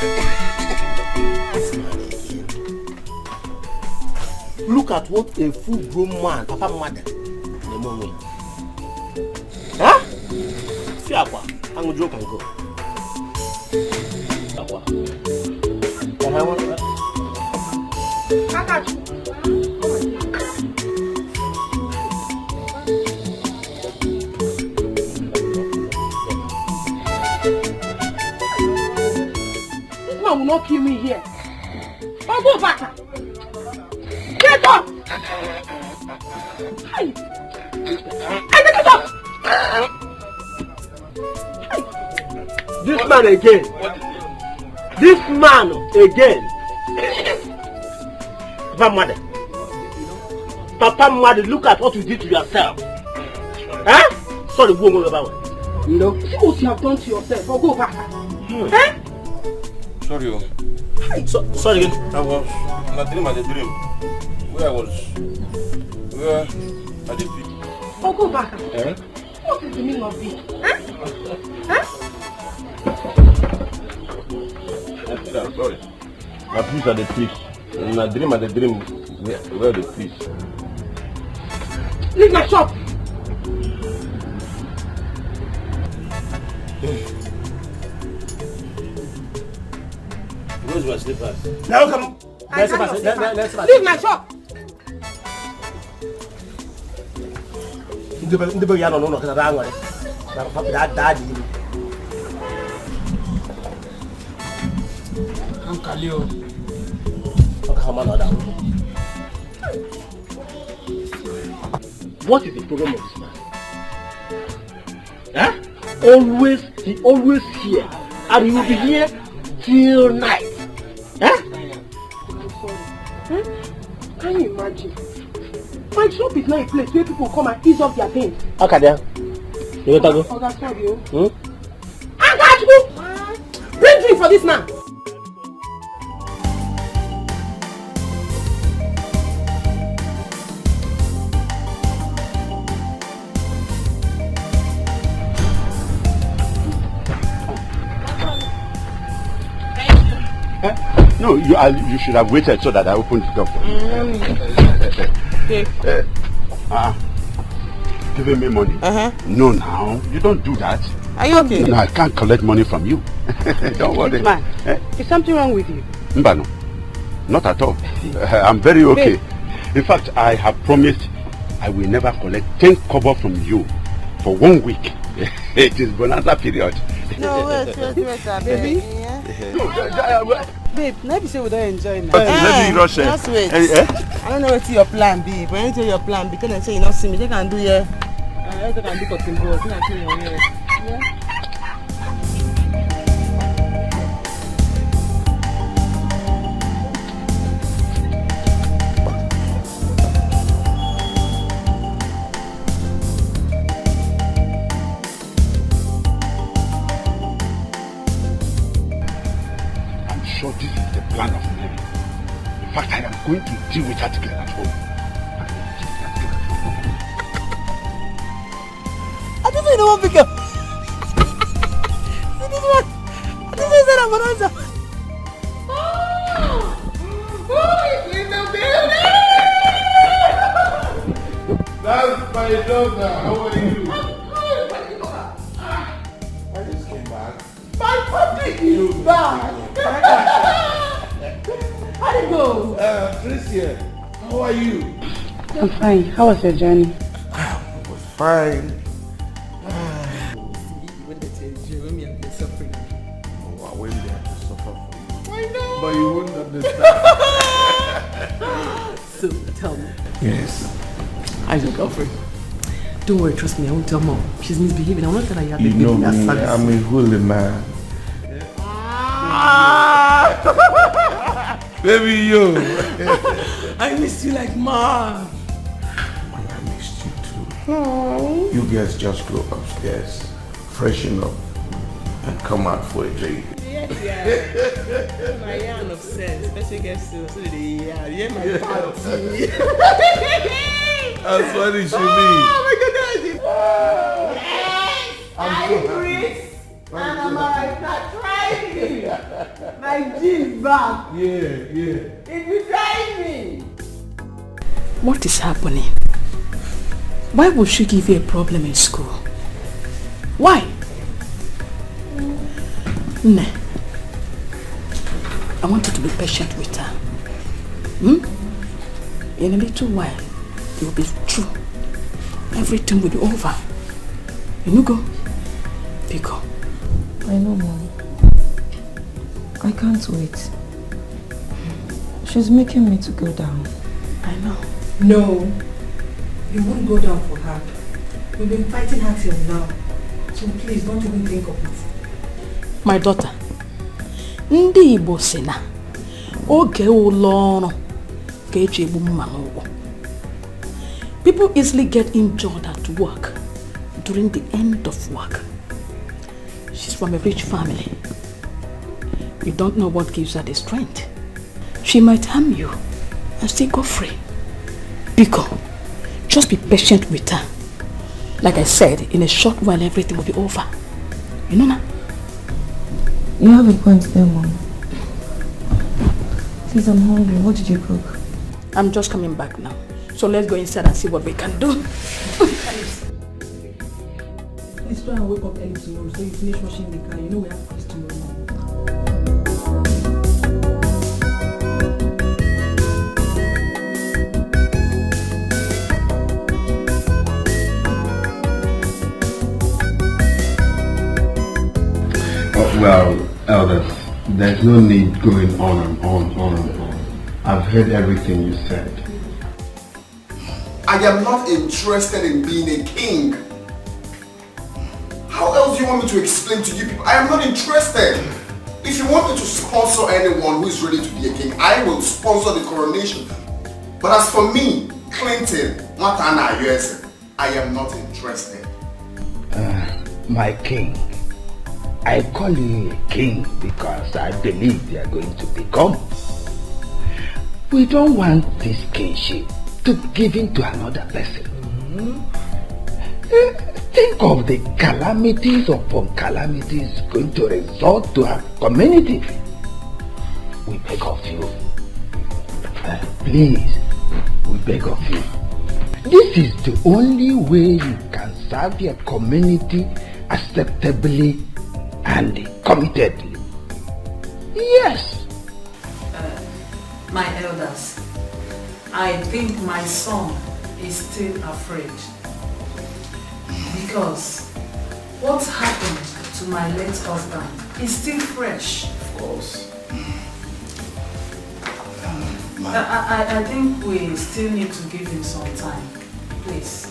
Look at what a full-grown man, Papa Mother, the moment. Huh? Fiapa, I'm going to joke and go. Fiapa. This man will not kill me here. I'll go back. Get up! Hey! Get up! This man again. This man again. Papa Mother. Papa Mother, look at what you did to yourself. Huh? Sorry, go on about it. No. See what you have done to yourself. I'll go back. Eh? Sorry. Sorry again. I was in a dream. Where I was at the beach. I'll go back. Eh? What is the meaning of this? Huh? I'm sorry. My police are the police. In a dream, where the police? Leave my shop. Where's my slippers? Now come. Leave my shop. Ndebe ya no kana da nwere. Na papa da di. Kalio. What is the problem of this man? Huh? He always here, and he will be here till night. Huh? Huh? Can you imagine? My shop is not a place where people come and ease off their pain. Okay, then. You want to go? Oh, that's sorry, you. I got you. Bring drink for this man. No, you should have waited so that I opened the door for you. Giving me money? No, now. You don't do that. Are you okay? No, I can't collect money from you. Don't worry. Man, is something wrong with you? Mbano, not at all. I'm very okay. In fact, I have promised I will never collect 10 kobo from you for 1 week. It is bonanza period. No, wait, baby. Babe, let me say we don't enjoy now. Let me rush. Just wait. I don't know what's your plan, babe. But anything your plan, because I say you not see me, they can do here. I can do cotton balls. You can see your hair. Yeah. Sure, this is the plan of Mary. In fact, I am going to deal with that girl at home. I didn't say no one pick up. This one. I didn't say that bonanza. Who is in the building? That's my daughter. How are you? I just came back. My puppy is back. How'd it go? Tricia, how are you? I'm fine. How was your journey? It was fine. When they tell you, when you're suffering. Oh, I went there to suffer for you. I know. But you won't understand. So, tell me. Yes. How's your girlfriend? Don't worry, trust me, I won't tell mom. She's misbehaving. I won't tell her you have You a know baby. me, I'm a holy man. Baby, yo. I miss you like mom. I missed you too. You guys just go upstairs, freshen up, and come out for a drink. Yeah. Yeah. My yarn of sense. Special guest so the yeah, my party. That's funny, Shumi. Oh my goodness. I'm Chris. And I'm not trying. My jeans back. Yeah. If you try me. What is happening? Why would she give you a problem in school? Why? Nah. I want you to be patient with her. In a little while, it will be true. Everything will be over. You go. Pick up. I know, Mom. I can't wait. She's making me to go down. I know. No. You won't go down for her. We've been fighting her till now. So please, don't even think of it. My daughter, ndị Igbo sị na oge ụlọ ọrụ ka eji egbu mma n'ụkwụ. People easily get injured at work during the end of work. She's from a rich family. You don't know what gives her the strength. She might harm you and still go free. Biko, just be patient with her. Like I said, in a short while everything will be over. You know now? You have a point there, Mom. Please, I'm hungry. What did you cook? I'm just coming back now. So let's go inside and see what we can do. Please try and wake up early tomorrow so you finish washing the car. You know we have class tomorrow morning. Well, elders, there's no need going on and on. I've heard everything you said. I am not interested in being a king. How else do you want me to explain to you people? I am not interested. If you want me to sponsor anyone who is ready to be a king, I will sponsor the coronation. But as for me, Clinton, Matana, US, I am not interested. My king, I call you a king because I believe you are going to become. We don't want this kingship to be given to another person. Think of the calamities upon calamities going to result to our community. We beg of you, please, we beg of you. This is the only way you can serve your community acceptably and committedly. Yes. My elders, I think my son is still afraid. Because what happened to my late husband is still fresh. Of course. I think we still need to give him some time. Please.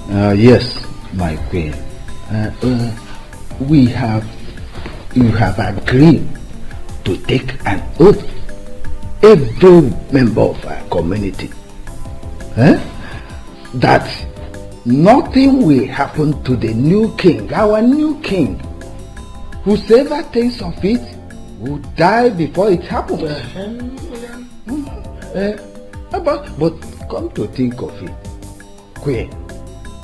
Yes, my queen. You have agreed to take an oath, every member of our community, that nothing will happen to the new king, our new king. Whosoever thinks of it will die before it happens. But come to think of it, queen,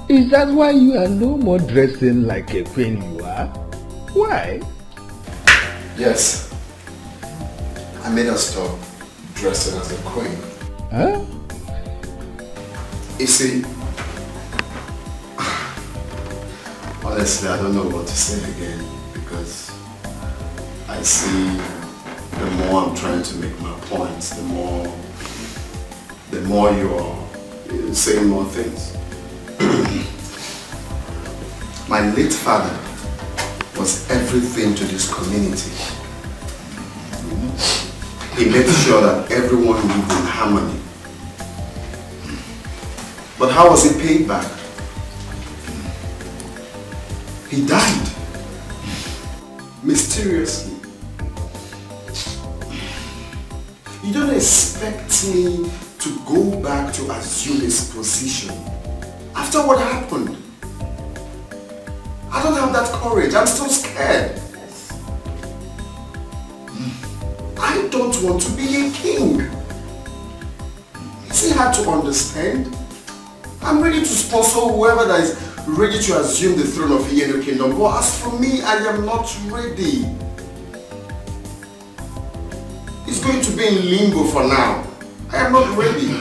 is that why you are no more dressing like a queen you are? Why? Yes. I made her stop dressing as a queen. Huh? You see, honestly, I don't know what to say again because I see the more I'm trying to make my points, the more you're saying more things. My late father was everything to this community. He made sure that everyone lived in harmony. But how was he paid back? He died. Mysteriously. You don't expect me to go back to assume his position after what happened. I don't have that courage. I'm still scared. I don't want to be a king. Is it hard to understand? I'm ready to sponsor whoever that is ready to assume the throne of the Yeno kingdom. But as for me, I am not ready. It's going to be in limbo for now. I am not ready.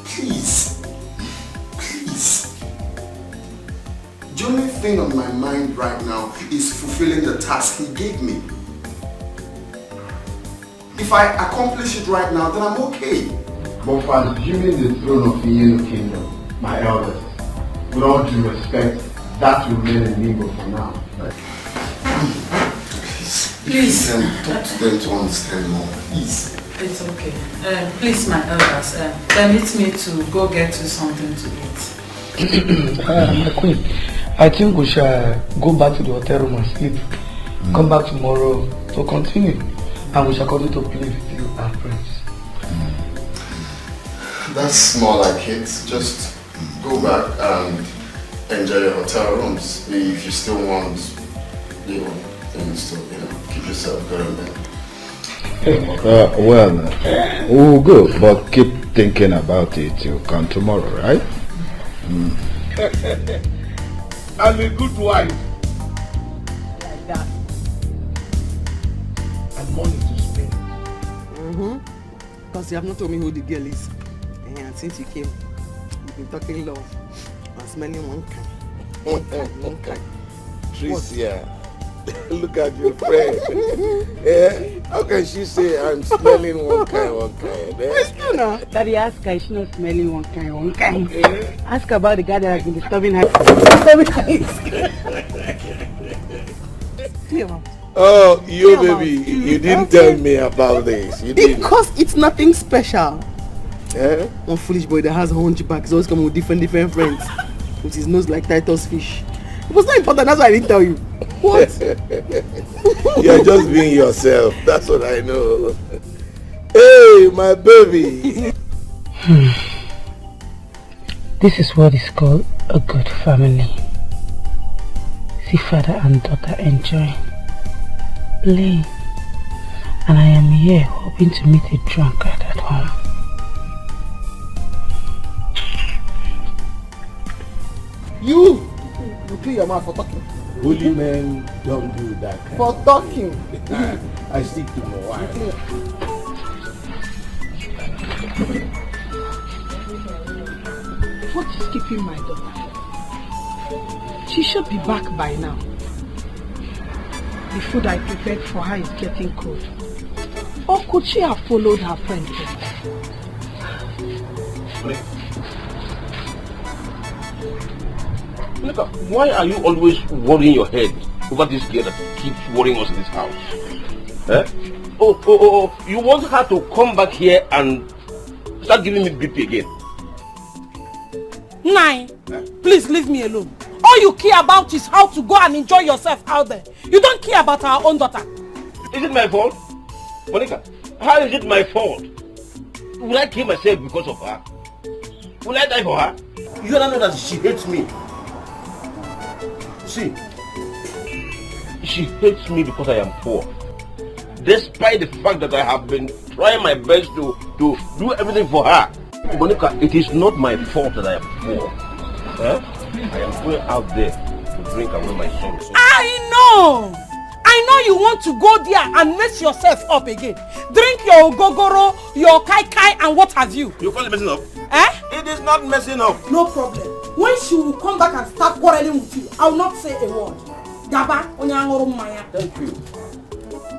Please. Please. The only thing on my mind right now is fulfilling the task he gave me. If I accomplish it right now, then I'm okay. But for assuming the throne of the Yeno kingdom, my elders, with all due respect, that will remain in limbo for now. Please. Talk to them to understand more. Please. It's okay. Please, my elders, permit me to go get you something to eat. My queen, I think we shall go back to the hotel room and sleep. Come back tomorrow to continue. And we shall continue to play with you, our friends. That's more like it. Just go back and enjoy your hotel rooms. If you still want little things to, keep yourself going then. We'll go, but keep thinking about it. You'll come tomorrow, right? I'm a good wife. Like that. And money to spend. Because you have not told me who the girl is. And since you came, you've been talking love and smelling one kind. One kind. Tricia, look at your friend. How can she say I'm smelling one kind? It's true now. Daddy, ask her, she's not smelling one kind. Ask her about the guy that has been disturbing her. Oh, you baby, you didn't tell me about this. You didn't. Because it's nothing special. One foolish boy that has a hunchback is always coming with different friends. With his nose like Titus fish. It was not important, that's why I didn't tell you. What? You're just being yourself, that's what I know. Hey, my baby. This is what is called a good family. See father and daughter enjoying, playing, and I am here hoping to meet a drunkard at home. You clear your mouth for talking. Holy men don't do that kind For talking. I stick to my wife. What is keeping my daughter? She should be back by now. The food I prepared for her is getting cold. Or could she have followed her friend home? Look, why are you always worrying your head over this girl that keeps worrying us in this house? Oh, you want her to come back here and start giving me BP again? Nine, please leave me alone. All you care about is how to go and enjoy yourself out there. You don't care about our own daughter. Is it my fault? Monica, how is it my fault? Will I kill myself because of her? Will I die for her? You don't know that she hates me. See, she hates me because I am poor. Despite the fact that I have been trying my best to do everything for her. Monica, it is not my fault that I am poor. I am going out there to drink away my sorrow. I know you want to go there and mess yourself up again. Drink your gogoro, your kai kai and what have you. You call it messing up? It is not messing up. No problem. When she will come back and start quarreling with you, I will not say a word. Gaba, maya. Thank you.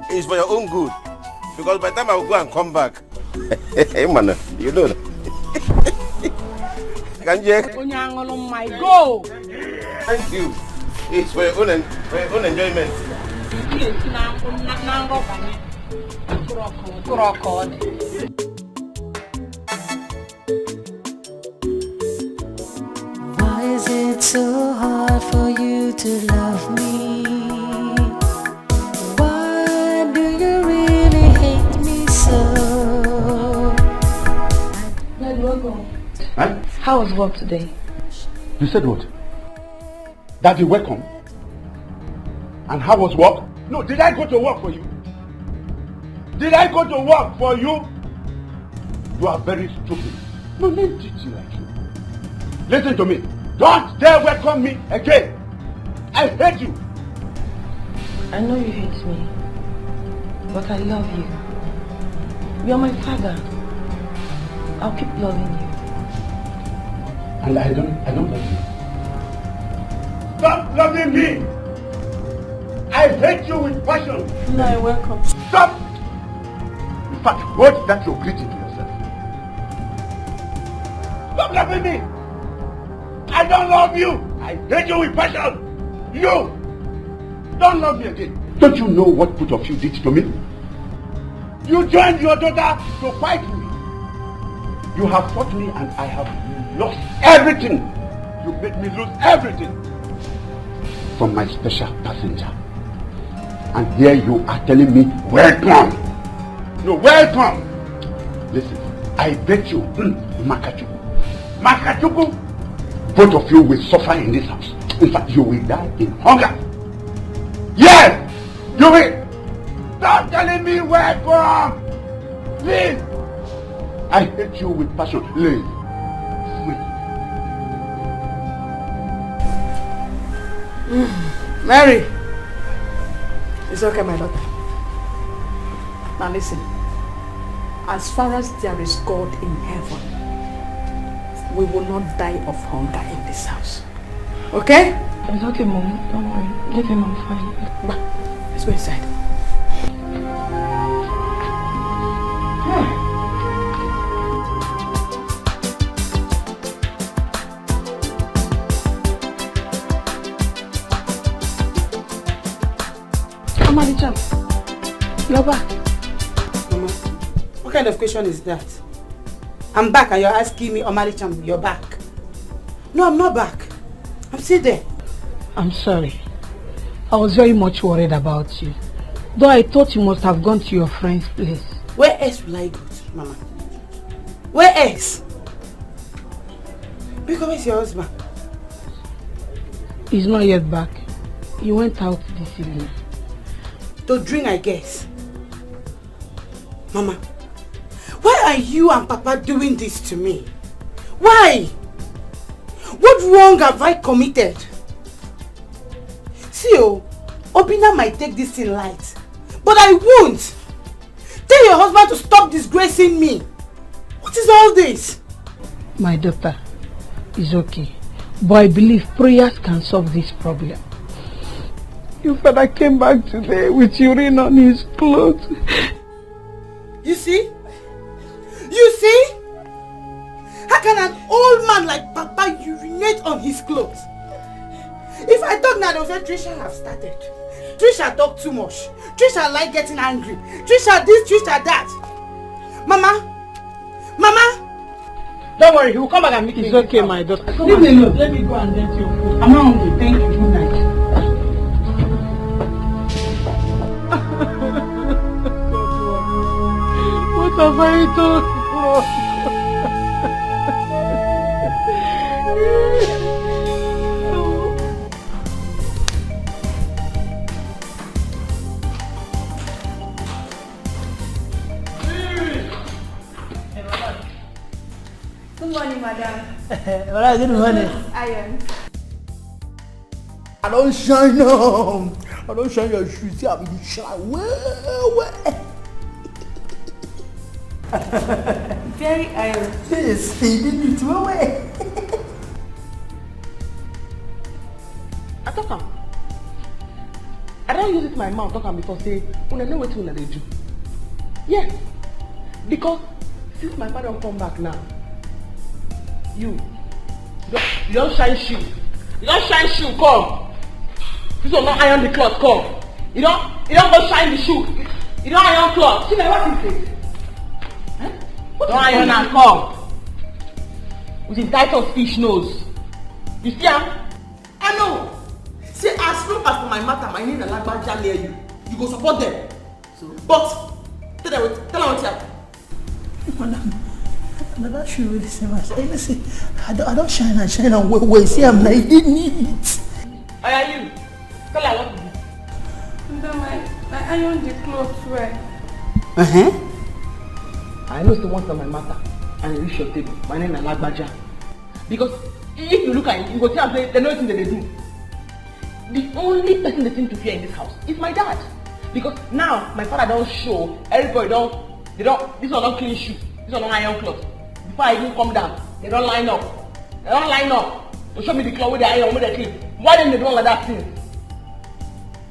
It's for your own good. Because by the time I will go and come back, hey man, you know. Can you? Go. Thank you. It's for your own enjoyment. Why is it so hard for you to love me? Why do you really hate me so? How was work today? You said what? Daddy, welcome. And how was work? No, did I go to work for you? Did I go to work for you? You are very stupid. No, let me teach you like you. Listen to me. Don't dare welcome me again. I hate you. I know you hate me, but I love you. You are my father. I'll keep loving you. And I don't love you. Stop loving me! I hate you with passion. No, you're welcome. Stop! In fact, what's that you're greeting to yourself? Stop loving me! I don't love you! I hate you with passion! You! Don't love me again. Don't you know what both of you did to me? You joined your daughter to fight me. You have fought me and I have lost everything. You made me lose everything. From my special passenger. And here you are telling me, welcome. No, welcome. Listen, I bet you, Makachuku, both of you will suffer in this house. In fact, you will die in hunger. Yes, you will. Stop telling me welcome. Please. I hate you with passion. Please. Mary. It's okay, my daughter. Now listen. As far as there is God in heaven, we will not die of hunger in this house. Okay? It's okay, Mom. Don't worry. Leave him, I'm fine. Let's go inside. Alichi, you're back. Mama, what kind of question is that? I'm back and you're asking me, Omalicham, you're back. No, I'm not back. I'm still there. I'm sorry. I was very much worried about you. Though I thought you must have gone to your friend's place. Where else will I go to, Mama? Where else? Because where's your husband? He's not yet back. He went out this evening. To drink, I guess. Mama, why are you and Papa doing this to me? Why? What wrong have I committed? See, Obina might take this in light, but I won't. Tell your husband to stop disgracing me. What is all this? My daughter, it's okay. But I believe prayers can solve this problem. Your father came back today with urine on his clothes. You see? You see? How can an old man like Papa urinate on his clothes? If I talk now, they'll say Trisha have started. Trisha talk too much. Trisha like getting angry. Trisha this, Trisha that. Mama! Mama! Don't worry, he will come back and meet me. It's okay, my daughter. Leave me alone. Let me go and get your food. I'm not hungry. Thank you. Good night. What have I done? Good morning, madam. Well, good morning. Iron. I don't shine on. I don't shine your shoes. See, I'm in shine. Well. Very iron. Yes, he did it well. I talk am. I don't use it in my mouth talk am because say, una know wetin una dey do. Yes, because since my father don't come back now, you don't shine shoe. You don't shine shoe, come. This will not iron the cloth, come. You don't go shine the shoe. You don't iron cloth. See, what is it? Huh? Don't iron and come. With his title fish nose. You see him? I know. See, as long as for my matter, my name is Lagbaja near you, you go support them. So, but tell them what you have. Madam, that shoe really same as listen, I don't shine and wait. See, I'm not eating it. Are you? Tell her what to do. Don't mind. iron the clothes well. I know the ones on my matter and you reach your table. My name is Lagbaja. Because if you look at it, you go see and say, they know anything they do. The only person they seem to fear in this house is my dad. Because now my father don't show, everybody this one don't clean shoes, this one don't iron clothes. Before I even come down, they don't line up. They don't line up to show me the clothes with the iron, with the clean. Why didn't they do all of that thing?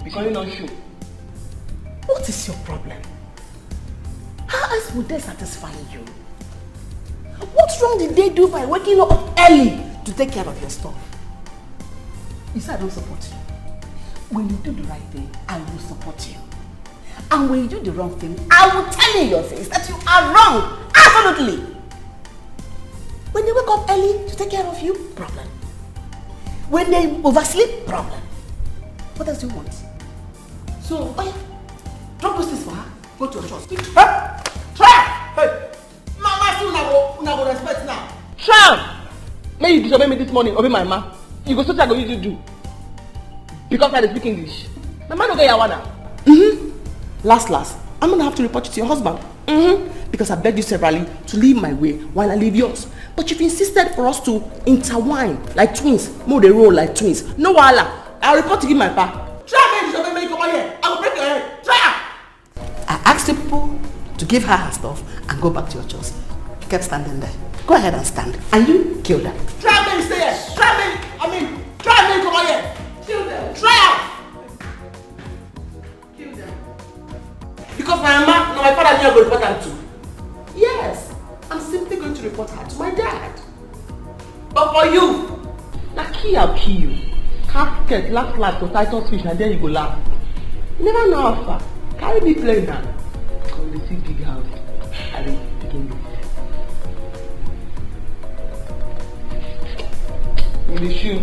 Because you don't show. What is your problem? How else would they satisfy you? What's wrong did they do by waking up early to take care of your stuff? You say I don't support you. When you do the right thing, I will support you. And when you do the wrong thing, I will tell you in your face that you are wrong. Absolutely. When they wake up early to take care of you, problem. When they oversleep, problem. What else do you want? So, drop those things for her. Go to your church. Huh? Try! Hey! Mama still not respect now. Try! May you disobey me this morning, obey my ma. You go so I go use you do. Because I speak English. My man don't get your now. Last. I'm gonna have to report you to your husband. Because I begged you severally to leave my way while I leave yours. But you've insisted for us to intertwine like twins. More they roll like twins. No wala. I'll report to you my pa. Try me, disobey me, come on here. I will break your head. Try! I asked the people to give her her stuff and go back to your church. You kept standing there. Go ahead and stand. And you kill them. Try me, stay here. Try me, come on here. Kill them. Try out. Kill them. Because my mama, no, my father didn't go report her to. Yes, I'm simply going to report her to my dad. But for you, I'll kill you. Casket, laugh for Titus fish, and then you go laugh. You never know how far. Carry me play now. Come to see big house. I will begin with. In the shoe.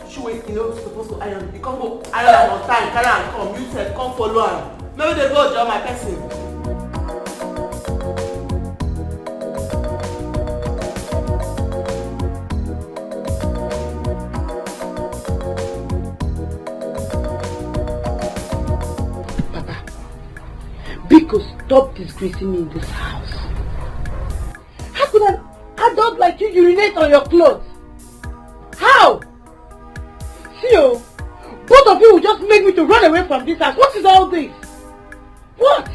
Shoe, you know, supposed to iron. You come go iron on time, carry and come. You said come follow her. Maybe they go join my person. Papa, because stop disgracing me in this house. How could an adult like you urinate on your clothes? How? See, both of you will just make me to run away from this house. What is all this? What?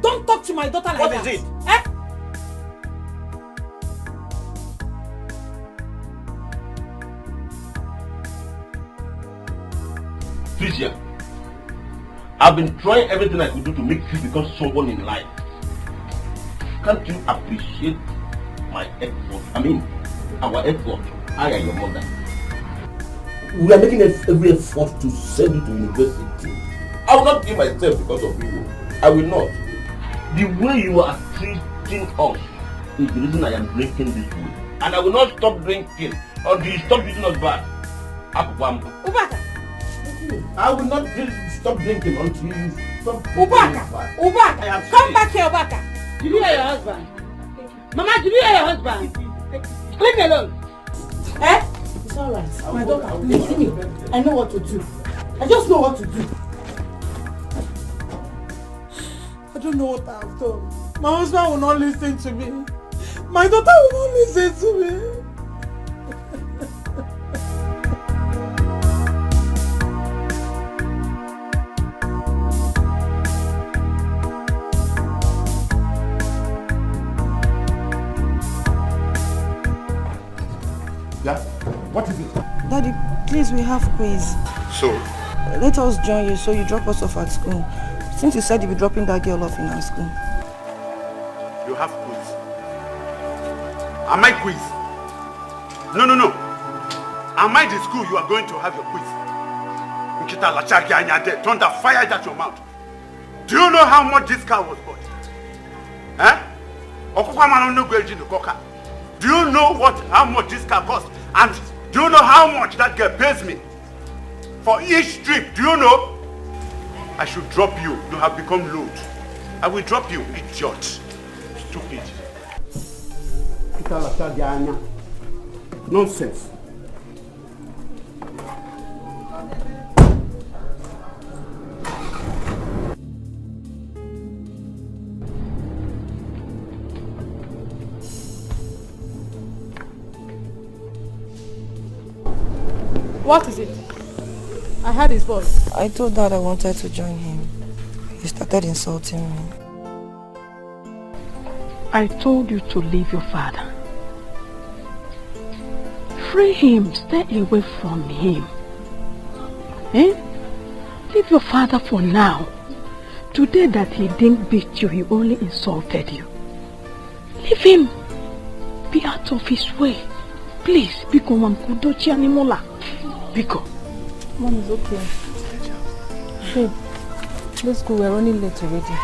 Don't talk to my daughter like that. What is it? Please, yeah. I've been trying everything I could do to make you become someone in life. Can't you appreciate my effort? I mean, our effort. I and your mother. We are making every effort to send you to university. I will not give myself because of you. I will not. The way you are treating us is the reason I am drinking this way. And I will not stop drinking until you stop treating us bad. Ubaka! I will not stop drinking until you stop Ubaka! Ubaka! Come back here, Ubaka! Did you hear your husband? Mama, did you hear your husband? Leave me alone. It's alright. My daughter, listen me. I know what to do. I just know what to do. I don't know what I've done. My husband will not listen to me. My daughter will not listen to me. Yeah? What is it? Daddy, please, we have quiz. So? Let us join you so you drop us off at school. Since you said you'll be dropping that girl off in our school. You have quiz. Am I quiz? No. Am I the school you are going to have your quiz? Alachi there, thunder fired at your mouth. Do you know how much this car was bought? Eh? Do you know how much this car cost? And do you know how much that girl pays me for each trip? Do you know? I should drop you. You have become load. I will drop you, idiot. Stupid. Nonsense. What is it? I heard his voice. I told Dad I wanted to join him. He started insulting me. I told you to leave your father. Free him. Stay away from him. Eh? Leave your father for now. Today that he didn't beat you, he only insulted you. Leave him. Be out of his way. Please, Biko Edochie Animola. Biko. Mom is okay. Babe, let's go. We're running late already.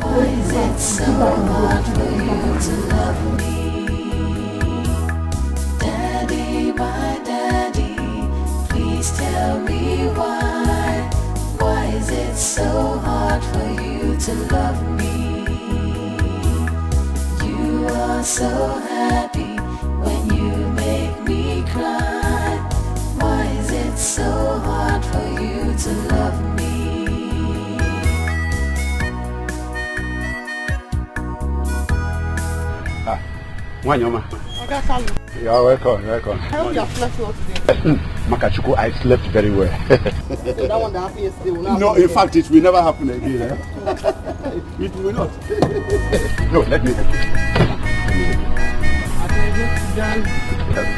Why is it so hard for you to love me? Daddy, my daddy, please tell me why. Why is it so hard for you to love me? You are so happy when you make me cry. Why is it so hard for you to love me? Wanyoma. You are welcome, welcome. I hope you have slept well today. Makachuku, I slept very well. So that one that happened yesterday will not No, happen in fact, it will never happen again. Eh? It will not. No, let me help you.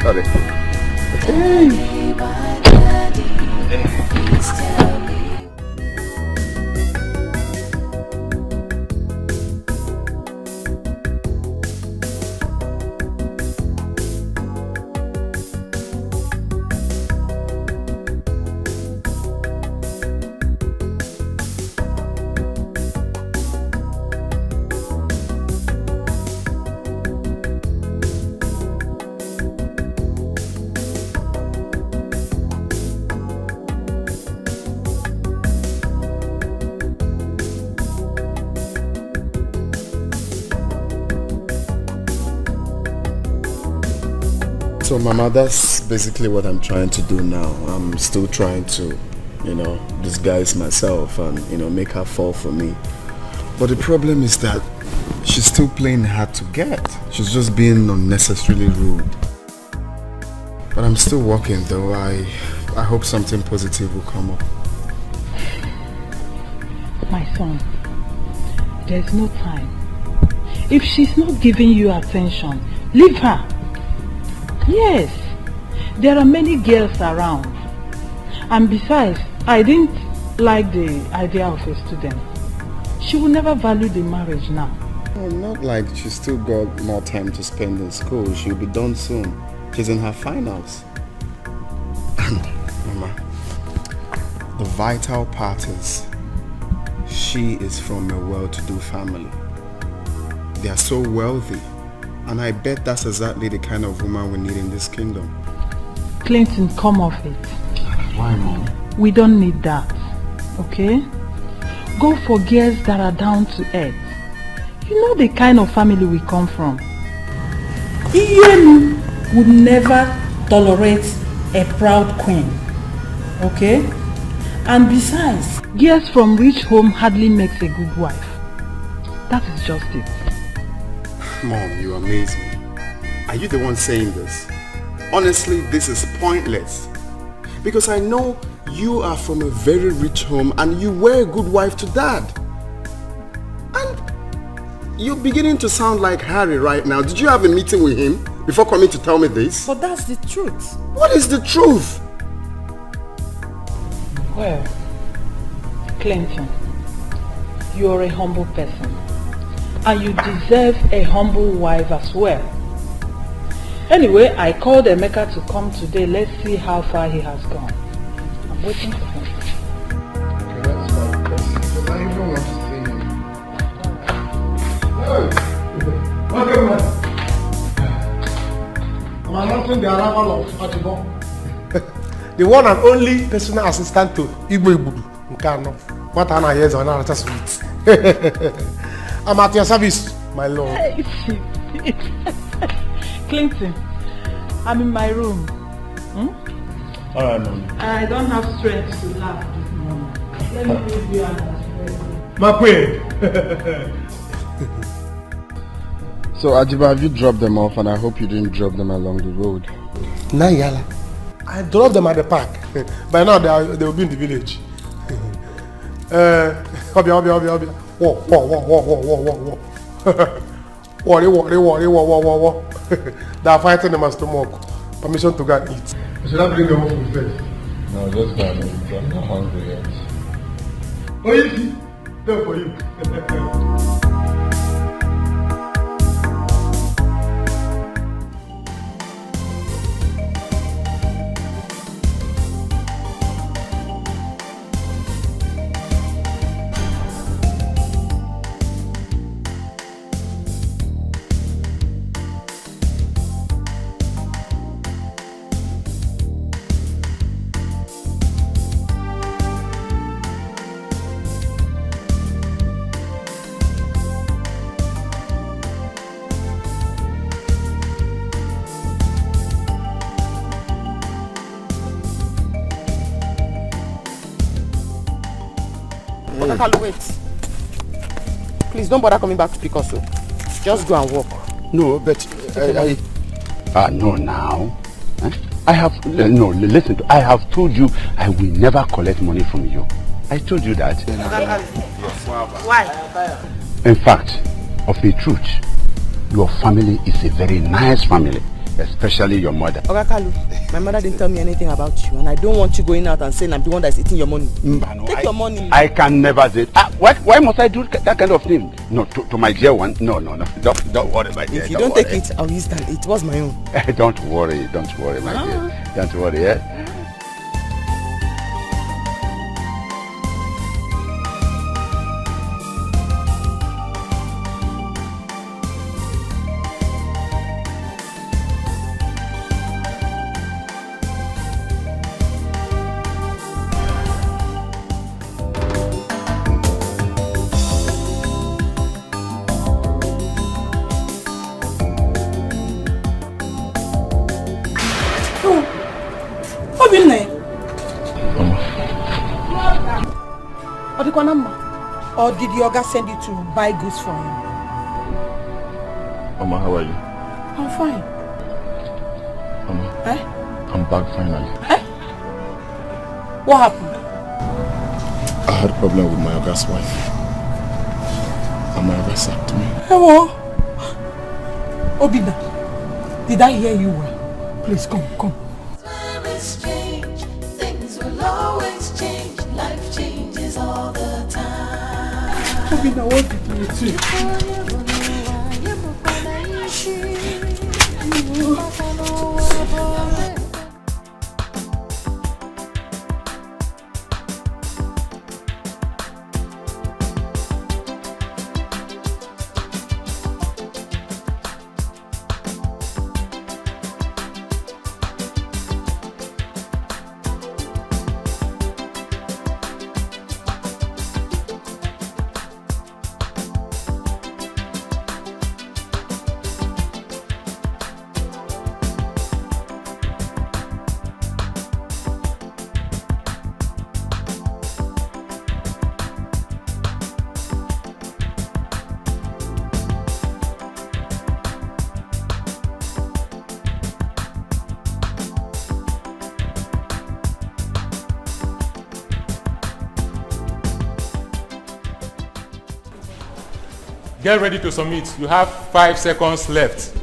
Sorry. Hey. Please tell me. So Mama, that's basically what I'm trying to do now. I'm still trying to, disguise myself and, make her fall for me. But the problem is that she's still playing hard to get. She's just being unnecessarily rude. But I'm still working though. I hope something positive will come up. My son, there's no time. If she's not giving you attention, leave her. Yes, there are many girls around. And besides, I didn't like the idea of a student. She will never value the marriage now. Oh, not like she's still got more time to spend in school. She'll be done soon. She's in her finals. And, Mama, the vital part is she is from a well-to-do family. They are so wealthy. And I bet that's exactly the kind of woman we need in this kingdom. Clinton, come off it. Why, Mom? We don't need that, okay? Go for girls that are down to earth. You know the kind of family we come from. Iyenu would never tolerate a proud queen, okay? And besides, girls from rich home hardly makes a good wife. That is just it. Mom, you amaze me. Are you the one saying this? Honestly, this is pointless. Because I know you are from a very rich home and you were a good wife to Dad. And you're beginning to sound like Harry right now. Did you have a meeting with him before coming to tell me this? But that's the truth. What is the truth? Well, Clinton, you're a humble person. And you deserve a humble wife as well. Anyway, I called Emeka to come today. Let's see how far he has gone. I'm waiting for him. Okay, that's fine. Because I even want to see him. Hey! Okay, man. I'm announcing the arrival of Atibo. The one and only personal assistant to Igbo Ibudu. Nkano. What Anna hears on our sweet. I'm at your service, my lord. Clinton, I'm in my room. All right, Mommy. I don't have strength to laugh this morning. Let me leave you and My queen. So, Ajiba, have you dropped them off? And I hope you didn't drop them along the road. Nayala. I dropped them at the park. By now, they will be in the village. Obia. Whoa. Worry. They are fighting them as stomach. Permission to go and eat. Should I bring them food first? No, just go and eat. I'm not hungry yet. Oh, you see? There for you. Kalu, wait. Please don't bother coming back to pick us up. Just go and walk. No, but no now. I have no. Listen, I have told you I will never collect money from you. I told you that. Why? In fact, of a truth, your family is a very nice family, especially your mother. Kalu, my mother didn't tell me anything about you, and I don't want you going out and saying I'm the one that's eating your money. Take your money. I can never say. Why must I do that kind of thing? No, to my dear one. No. Don't worry, my dear. If you don't take it, I'll use that. It was my own. Don't worry, my dear. Don't worry, eh? Or did your guy send you to buy goods for him? Mama, how are you? I'm fine. Mama, I'm back finally. What happened? I had a problem with my Oga's wife. And my Oga sacked me. Hello? Obina, did I hear you well? Please come. Time is change, things will always change, life changes all the time. Obina, what did you do? Get ready to submit. You have 5 seconds left.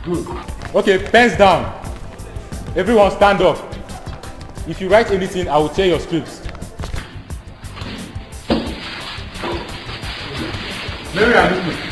Good. Okay, pens down. Everyone stand up. If you write anything, I will tear your scripts. Mary and Lucy.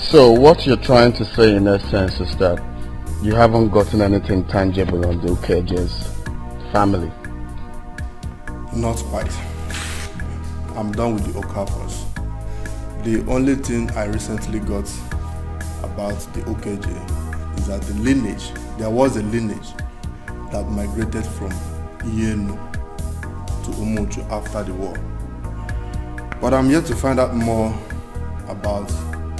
So what you're trying to say in essence is that you haven't gotten anything tangible on the Okeje's family? Not quite. I'm done with the Okafors. The only thing I recently got about the Okeje is that there was a lineage that migrated from Iyenu to Umuchu after the war. But I'm yet to find out more about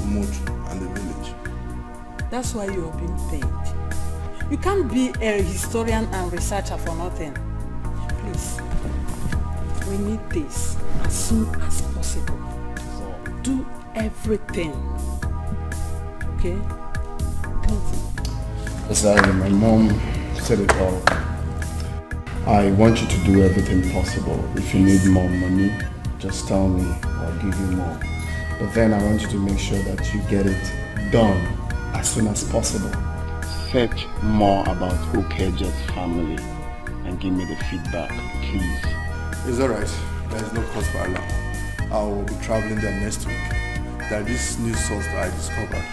Umuchu and the village. That's why you are being paid. You can't be a historian and researcher for nothing. Please, we need this as soon as possible. Do everything. Okay? Sorry, my mom said it all. I want you to do everything possible. If you need more money, just tell me, I'll give you more. But then I want you to make sure that you get it done as soon as possible. Search more about Okeje's family and give me the feedback, please. It's alright. There is no cause for alarm. I will be traveling there next week. There is this new source that I discovered.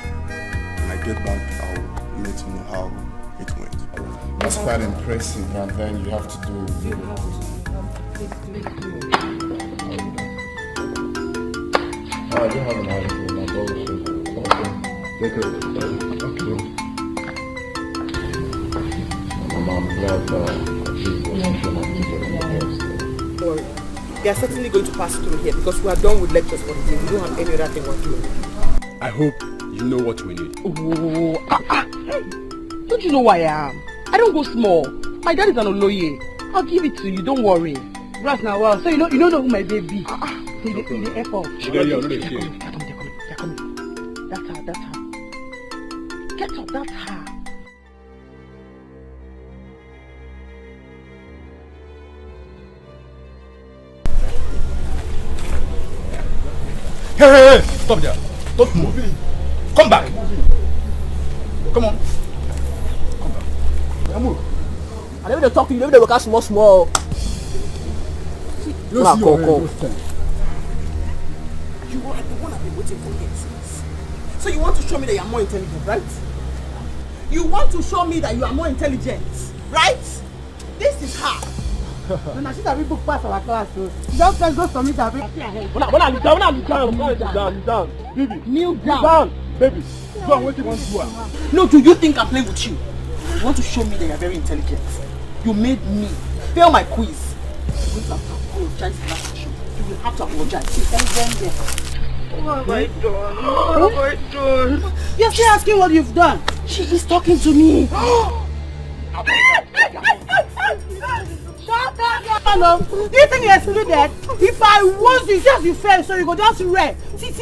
When I get back, I will let you know how it went. That's quite impressive, and then you have to do I don't have an idea. My bullshit. Okay. I'm glad Don't worry. They are certainly going to pass through here because we are done with lectures for the day. We don't have any other thing we're doing. I hope you know what we need. Don't you know who I am? I don't go small. My dad is an Oloye. I'll give it to you, don't worry. Right now, well, so you don't know who my baby is. In the airport. They're coming. That's her. Get up, that's her. Hey! Stop there. Don't move. Come back. Come on. Come back. Come move. I never talk to you, never work small. You see your You are the one I've been waiting for here since. So you want to show me that you are more intelligent, right? You want to show me that you are more intelligent, right? This is her. When I see that we book pass our class, just go to meet her. down. Baby. Kneel down. Down. Baby. Go on, what you want to do? No, do you think I'm playing with you? You want to show me that you are very intelligent. You made me fail my quiz. You're going to have to apologize for that issue. You will have to apologize. What have I done? What have I done? You're still asking what you've done. She is talking to me. Shut up! Do you think you're excluded? If I was you, just you fail, so you go just red. See,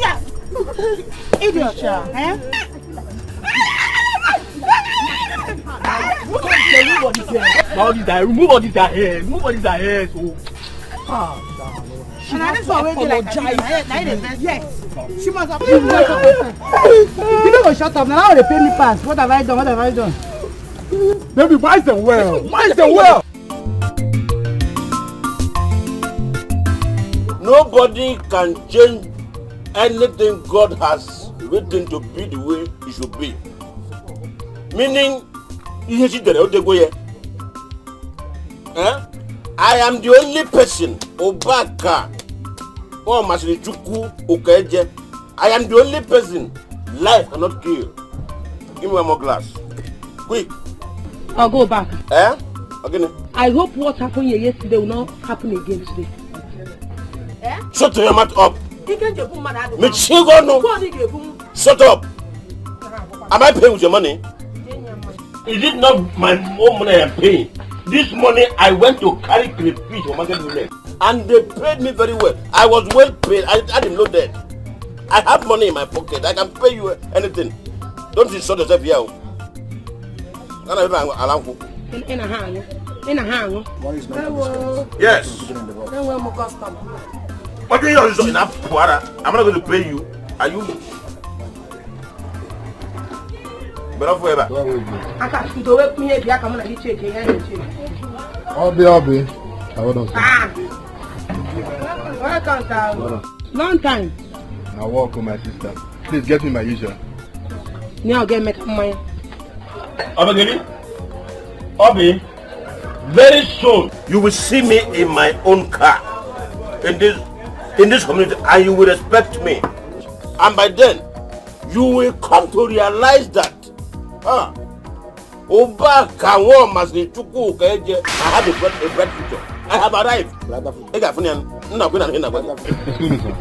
idiot, eh? Remove all these hair. And I just apologize. Yes. She must have. You don't go shut up. Now how they pay me pass? What have I done? Baby, why is them well? Nobody can change anything God has written to be the way it should be. Meaning, I am the only person, Obaka, or Masrichuku, Okeje. I am the only person life cannot kill. Give me one more glass. Quick. I'll go back. Again. I hope what happened here yesterday will not happen again today. Shut your mouth up. Shut up. Am I paying with your money? Is it not my own money I am paying? This money I went to carry crayfish for market women. And they paid me very well. I was well paid. I didn't know that. I have money in my pocket. I can pay you anything. Don't insult yourself here. Yes. What do you know is enough, Puara? I'm not going to pay you. Are you? But not forever. Obi. I want to Long time. Now welcome my sister. Please get me my usual. Now get me money. Obi, very soon you will see me in my own car in this community, and you will respect me. And by then, you will come to realize that Oba Kawo Masnituku Keje, I have a bright future. I have arrived. Excuse me, sir.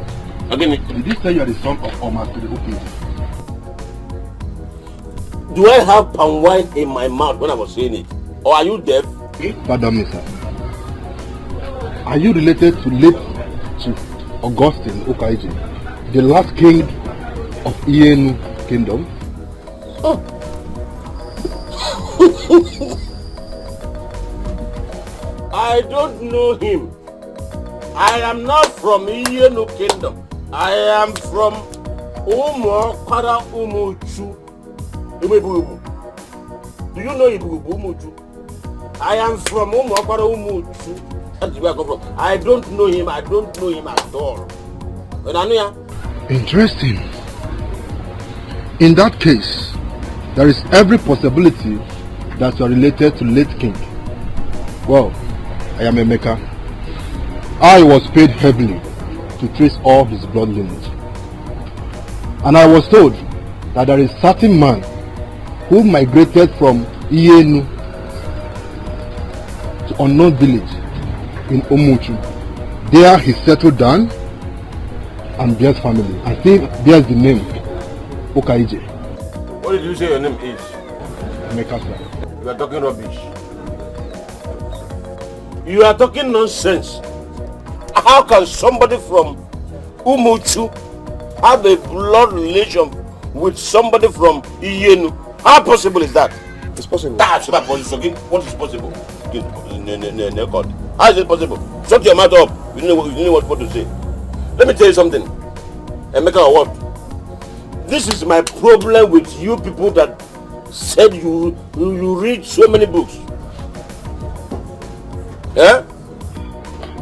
Again, did you say you are the son of Omar to the OKG? Do I have palm wine in my mouth when I was saying it? Or are you deaf? Pardon me, sir. Are you related to late Chief Augustine Okaiji, the last king of Ienu Kingdom? Oh. I don't know him. I am not from Ienu Kingdom. I am from Umo Kwara Umuchu. Do you know Umuchu? I am from Umo Kwara Umuchu. That's where I come from. I don't know him. I don't know him at all. Interesting. In that case, there is every possibility that you are related to late king. Well, I am a maker. I was paid heavily to trace all his blood lineage. And I was told that there is a certain man who migrated from Ienu to unknown village in Omuchu. There he settled down and bears family. I think bears the name Okaije. What did you say your name is? Emeka, sir. You are talking rubbish. You are talking nonsense. How can somebody from Umuchu have a blood relation with somebody from Iyenu? How possible is that? It's possible. That's not possible. What is possible? How is it possible? Shut your mouth up. You know what to say. Let me tell you something. Emeka, or what? This is my problem with you people that said you read so many books. Yeah?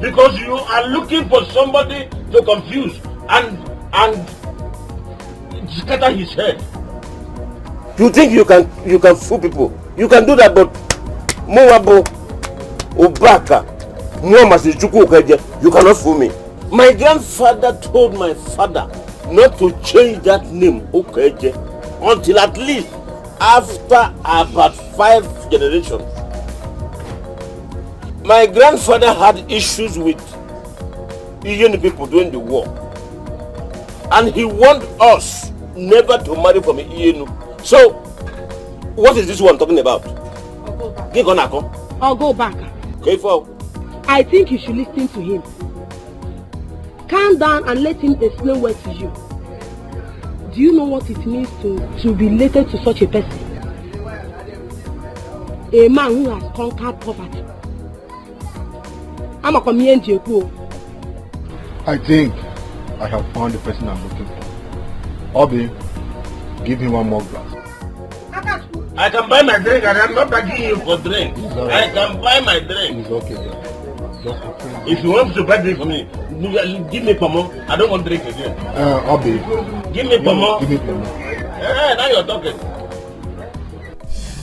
Because you are looking for somebody to confuse and scatter his head. You think you can fool people? You can do that, but Moabo, Obaka, you cannot fool me. My grandfather told my father not to change that name Okeje until at least after about 5 generations. My grandfather had issues with Indian people during the war, and he warned us never to marry from Iyenu. So, what is this one talking about? I'll go back. Okay, for. I think you should listen to him. Calm down and let him explain what to you. Do you know what it means to be related to such a person? A man who has conquered poverty. I'm a community. I think I have found the person I'm looking for. Obi, give him one more glass. I can buy my drink and I'm not begging you for drink. I can buy my drink. It's okay, just if you want to buy drink for me, give me pomo. I don't want drink again. Obi. Give me pomo. Give me pomo. Now you're talking.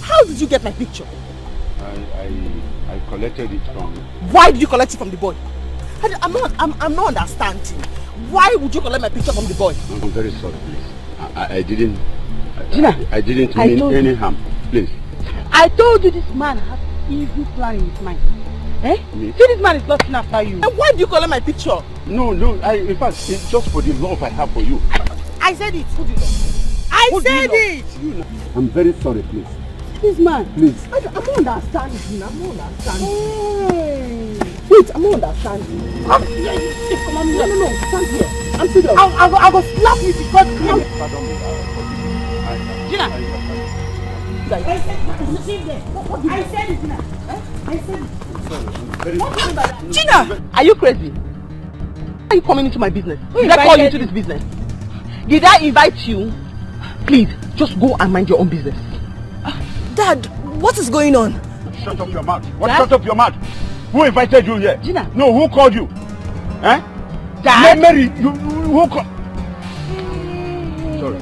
How did you get my picture? I collected it from. Why did you collect it from the boy? I'm not understanding. Why would you collect my picture from the boy? I'm very sorry, please. I didn't mean any harm. Please. I told you this man has evil plan in his mind. Eh? See, this man is lusting after you. And why do you collect my picture? No. In fact, it's just for the love I have for you. I said it. Who do you know? I said it. I'm very sorry, please. This man. Please. I'm not understanding. I'm not understanding. Wait, I'm not understanding. Come on, no, stand here. I'm serious. I go slap you because. Pardon me. Gina. I said it now. I said it. Gina, are you crazy? Why are you coming into my business? Did I call you into this business? Did I invite you? Please, just go and mind your own business. Dad, what is going on? Shut up your mouth. What? Shut up your mouth. Who invited you here? Gina. No, who called you? Eh? Dad. Mary, who called? Sorry.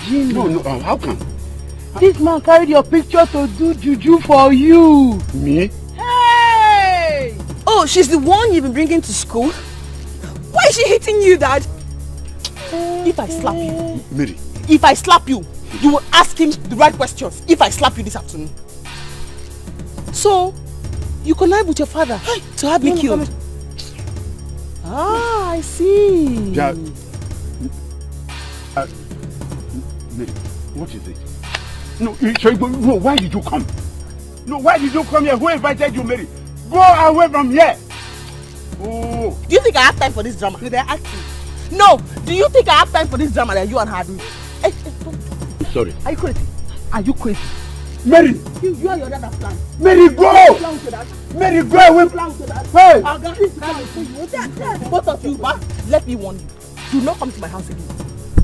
Gina. No, how come? This man carried your picture to do juju for you. Me? Hey! Oh, she's the one you've been bringing to school? Why is she hitting you, Dad? If I slap you, Mary. If I slap you, you will ask him the right questions. If I slap you this afternoon. So, you connive with your father to have me killed. Ah, I see. Yeah. Mary, what is it? No, why did you come? No, why did you come here? Who invited you, Mary? Go away from here. Oh. Do you think I have time for this drama? Did I ask you? No. Do you think I have time for this drama that you and her do? I'm sorry. Are you crazy? Are you crazy? Mary! You and your dad have planned. Mary, go! Mary, go away! Hey! Both of you, let me warn you. Do not come to my house again.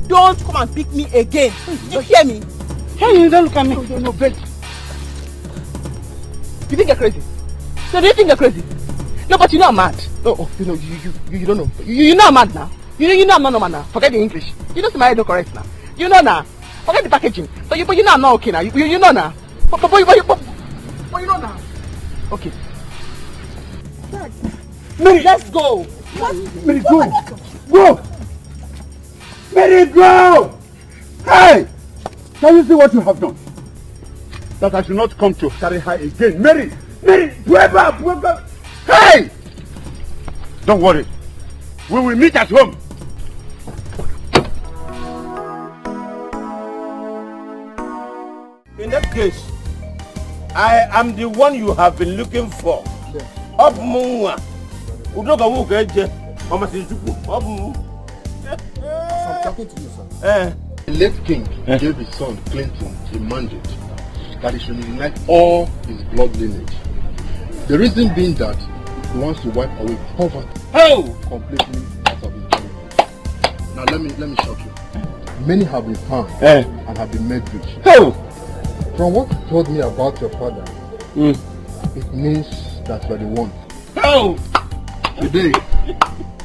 Don't come and pick me again. You hear me? Hey, you don't look at me. No, wait. You think you're crazy? No, do you think you're crazy? No, but you know I'm mad. Oh, you know, you don't know. You know I'm mad now. You know I'm not normal now. Forget the English. You know my head correct now. You know now. Forget the packaging. But you know I'm not okay now. You know now. But you know now. Okay. Mary, let's go. Mary, go. Go. Mary, go. Hey! Can you see what you have done? That I should not come to carry her again. Mary! Wake up! Hey! Don't worry. We will meet at home. In that case, I am the one you have been looking for. Up Munga. Udoga Wukeje. Mama Sizuku. Up Munga. I'm talking to you, sir. The late king gave his son Clinton a mandate that he should unite all his blood lineage. The reason being that he wants to wipe away poverty completely out of his lineage. Now let me shock you. Many have been found and have been made rich. From what you told me about your father, it means that you are the one. Today,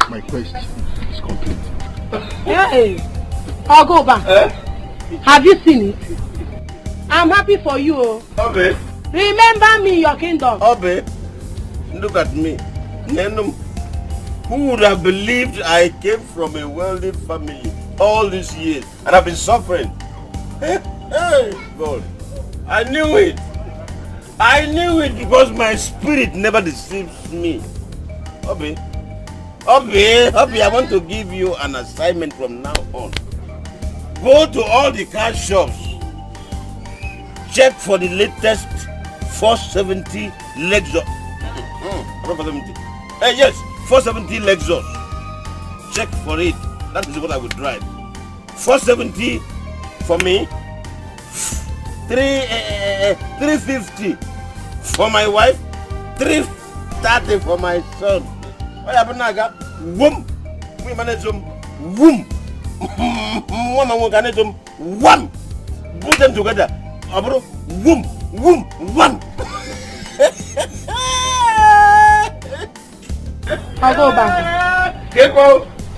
my quest is complete. Hey, I'll go back. Have you seen it? I'm happy for you. Obe. Remember me in your kingdom. Obe, look at me. Who would have believed I came from a wealthy family all these years and I've been suffering? Hey, God. I knew it because my spirit never deceives me. Obe, I want to give you an assignment from now on. Go to all the car shops. Check for the latest 470 Lexus. 470. Yes, 470 Lexus. Check for it. That is what I would drive. 470 for me. 350 for my wife. 330 for my son. What happened now? Whoom. We manage them. Whoom. Wham. Put them together. Abro. Whoom. One. I'll go back.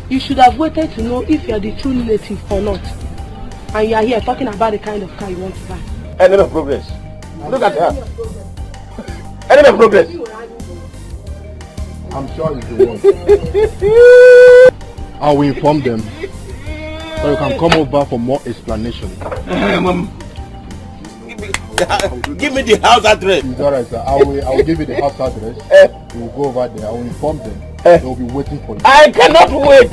You should have waited to know if you are the true native or not. And you are here talking about the kind of car you want to buy. Enemy of progress. Look at her. Enemy of progress. I'm sure it's the one. I will inform them so you can come over for more explanation. Give me the house address. It's alright, sir. I will give you the house address. We will go over there. I will inform them. They will be waiting for you. I cannot wait.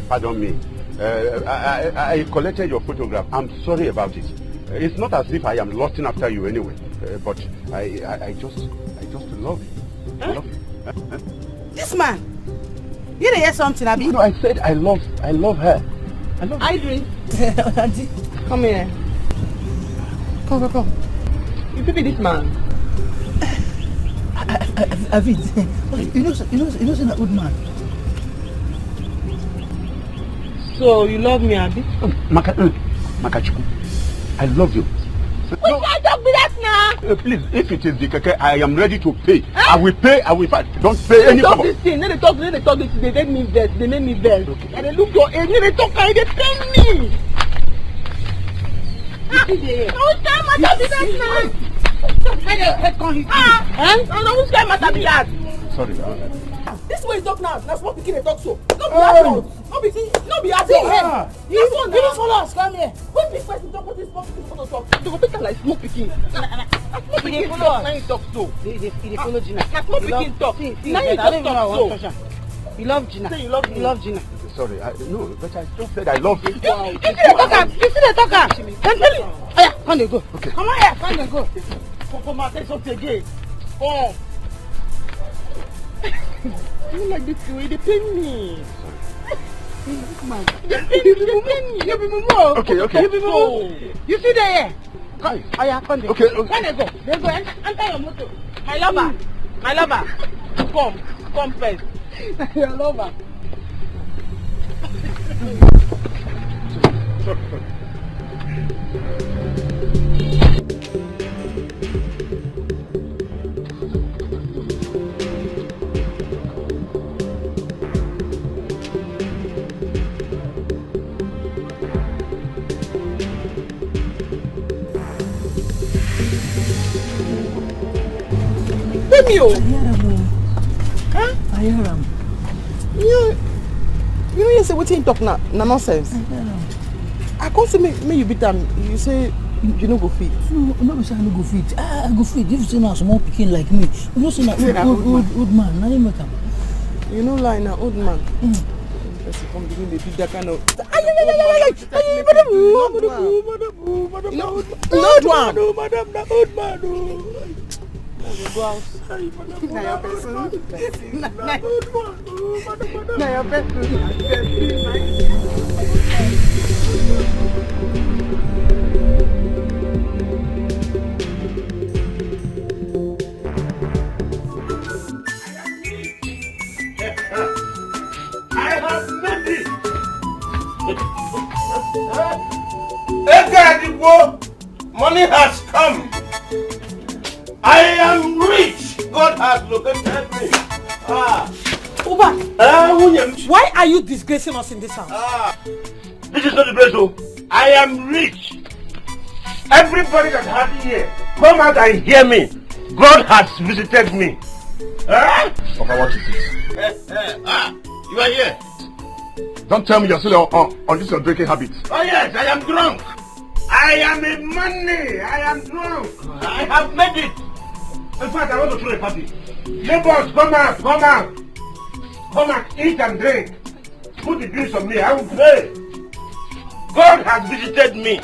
Pardon me. I collected your photograph. I'm sorry about it. It's not as if I am lusting after you anyway. But I just love you. Huh? I love you. This man, you didn't hear something, Abi? No, I said I love her. I love her. I do. Auntie, come here. Come. You feel this man? Avid, you know, that good man. So you love me, Abi? Makachuku, I love you. We can't talk with that now. Please, if it is the keke, I am ready to pay. I will pay. Don't pay any talk this thing. They talk this thing. They make me vex. Okay. And they look your age. They talk and they pay me. Who's time matter be that now? Head con hit me. No, who's time matter be that? Sorry. This way is talk now. That's what we talk so. No be that one. No be as your head. You don't follow us. Come here. When big person talk, what is smoke photo talk? You go better like smoke pikin. Smoke pikin talk. Now you talk so. They follow Gina. Smoke pikin talk. Now you just talk so. You love Gina. Say you love Gina. Sorry, no, but I just said I love you. You see the talker. Then tell you. Oh yeah, come and go. Okay. Come on here, come and go. Come on, take something again. Come. You like this way, they pay me. Man. They pay me more. Okay. You see there? Hi. Oh yeah, come there. Okay. Come there, go. Enter your motor. My lover. Come first. Your lover. Sorry. I hear him. You know you say what you talk na nonsense. I can't say me you beat them. You say you no go fit. No, say I no go fit. I go fit. If you say na small pikin like me, you know say na old man. Na him make am. You know lie na old man. Person come begin dey do that kind of. Madam, na old man. Go out. Now your person. Now your person. I have made it. Edgar, money has come. I am rich. God has located me. Uba, why are you disgracing us in this house? This is not the place, though. I am rich. Everybody that has here, come out and hear me. God has visited me. Okay, what is this? You are here. Don't tell me you're still on this your drinking habit. Oh yes, I am drunk. I am in money. I am drunk. I have made it. In fact, I want to throw a party. Neighbors, come out. Come out, eat and drink. Put the drinks on me. I will pay. God has visited me.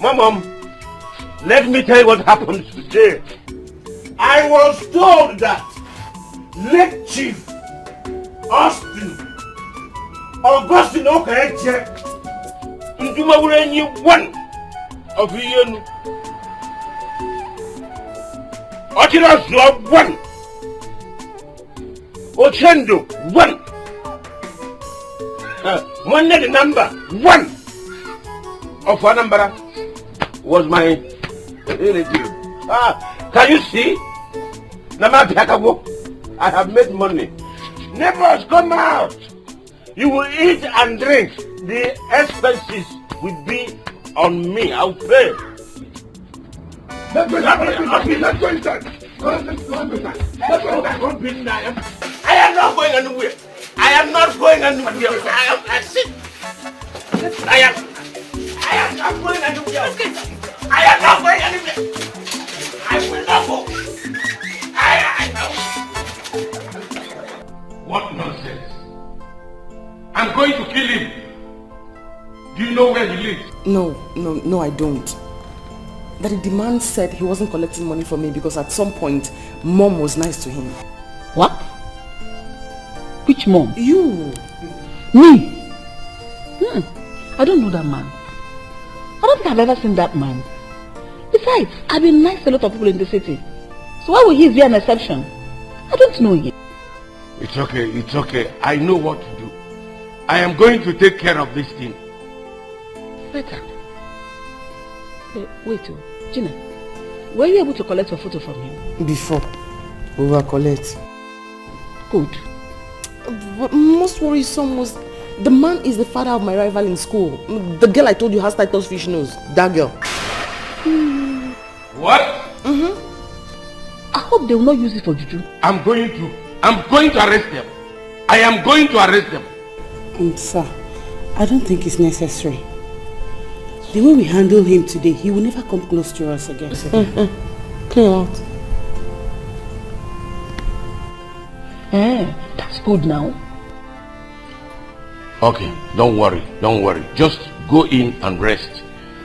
Mom, let me tell you what happened today. I was told that late Chief Augustine Okaeche Ndumawurenyi one of Iyenu Ochirazua one Ochendo one One the number one of Anambra was my relative. Can you see? I have made money. Neighbors, come out. You will eat and drink. The expenses will be on me. I'll pay. Let's go inside. I am not going anywhere. I am not going anywhere. I sit. I am not going anywhere. I am not going anywhere. I will not go. What nonsense. I'm going to kill him. Do you know where he lives? No, I don't. Daddy, the man said he wasn't collecting money from me because at some point, Mom was nice to him. What? Which mom? You. Me? I don't know that man. I don't think I've ever seen that man. Besides, I've been nice to a lot of people in the city. So why would he be an exception? I don't know him. It's okay. I know what to do. I am going to take care of this thing. Better. Wait, Gina, were you able to collect a photo from him? Before, we will collect. Good. But most worrisome was the man is the father of my rival in school. The girl I told you has Titus fish nose. That girl. What? I hope they will not use it for juju. I'm going to arrest them. I am going to arrest them. Sir, I don't think it's necessary. The way we handle him today, he will never come close to us again. Clear out. That's good now. Okay, don't worry. Just go in and rest.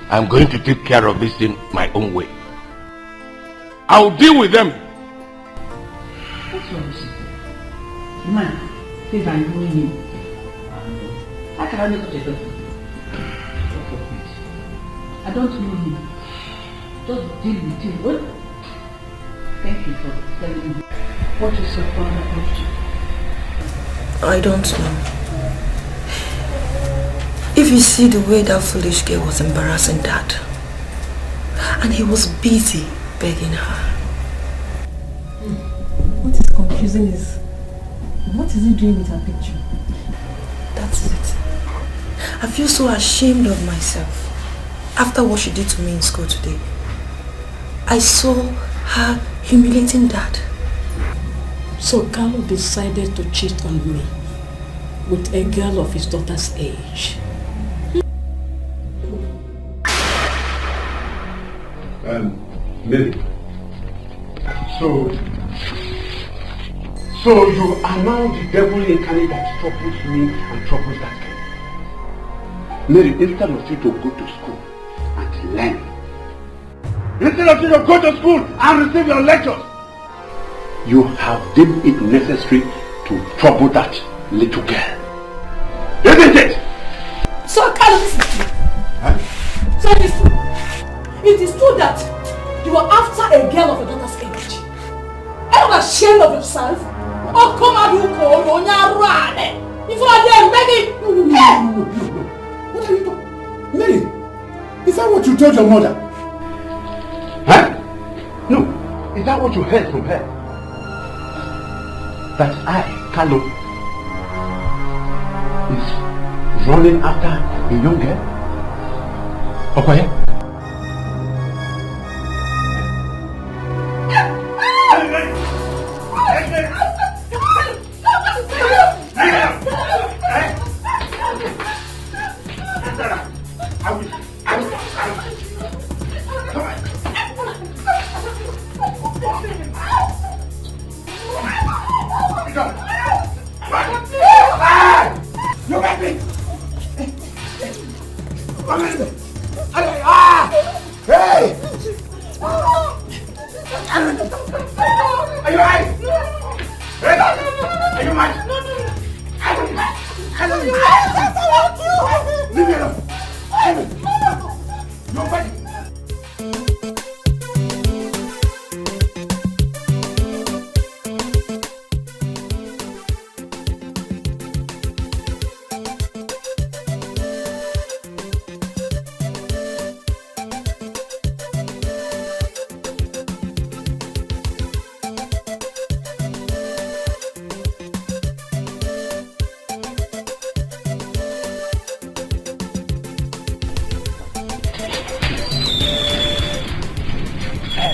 I'm going to take care of this thing my own way. I'll deal with them. What's wrong with you? Man, please, I'm doing him. How can I make such a person? I don't know him. Just deal with him. What? Thank you for telling me. What is your father about you? I don't know. If you see the way that foolish girl was embarrassing Dad, and he was busy begging her. What is confusing is, what is he doing with her picture? That's it. I feel so ashamed of myself after what she did to me in school today. I saw her humiliating Dad. So Carlo decided to cheat on me with a girl of his daughter's age. Mary. So you are now the devil incarnate that troubles me and troubles that girl. Mary, instead of you to go to school and learn, instead of you to go to school and receive your lectures, you have deemed it necessary to trouble that little girl. Isn't it? So I can't listen to you. Huh? So it is true that you are after a girl of your daughter's age. Are you not ashamed of yourself? Oh, come on, you call on your run. If you are there begging. No. What are you talking? Mary, is that what you told your mother? Huh? No. Is that what you heard from her? That I, Carlo, is running after a young girl? Okay?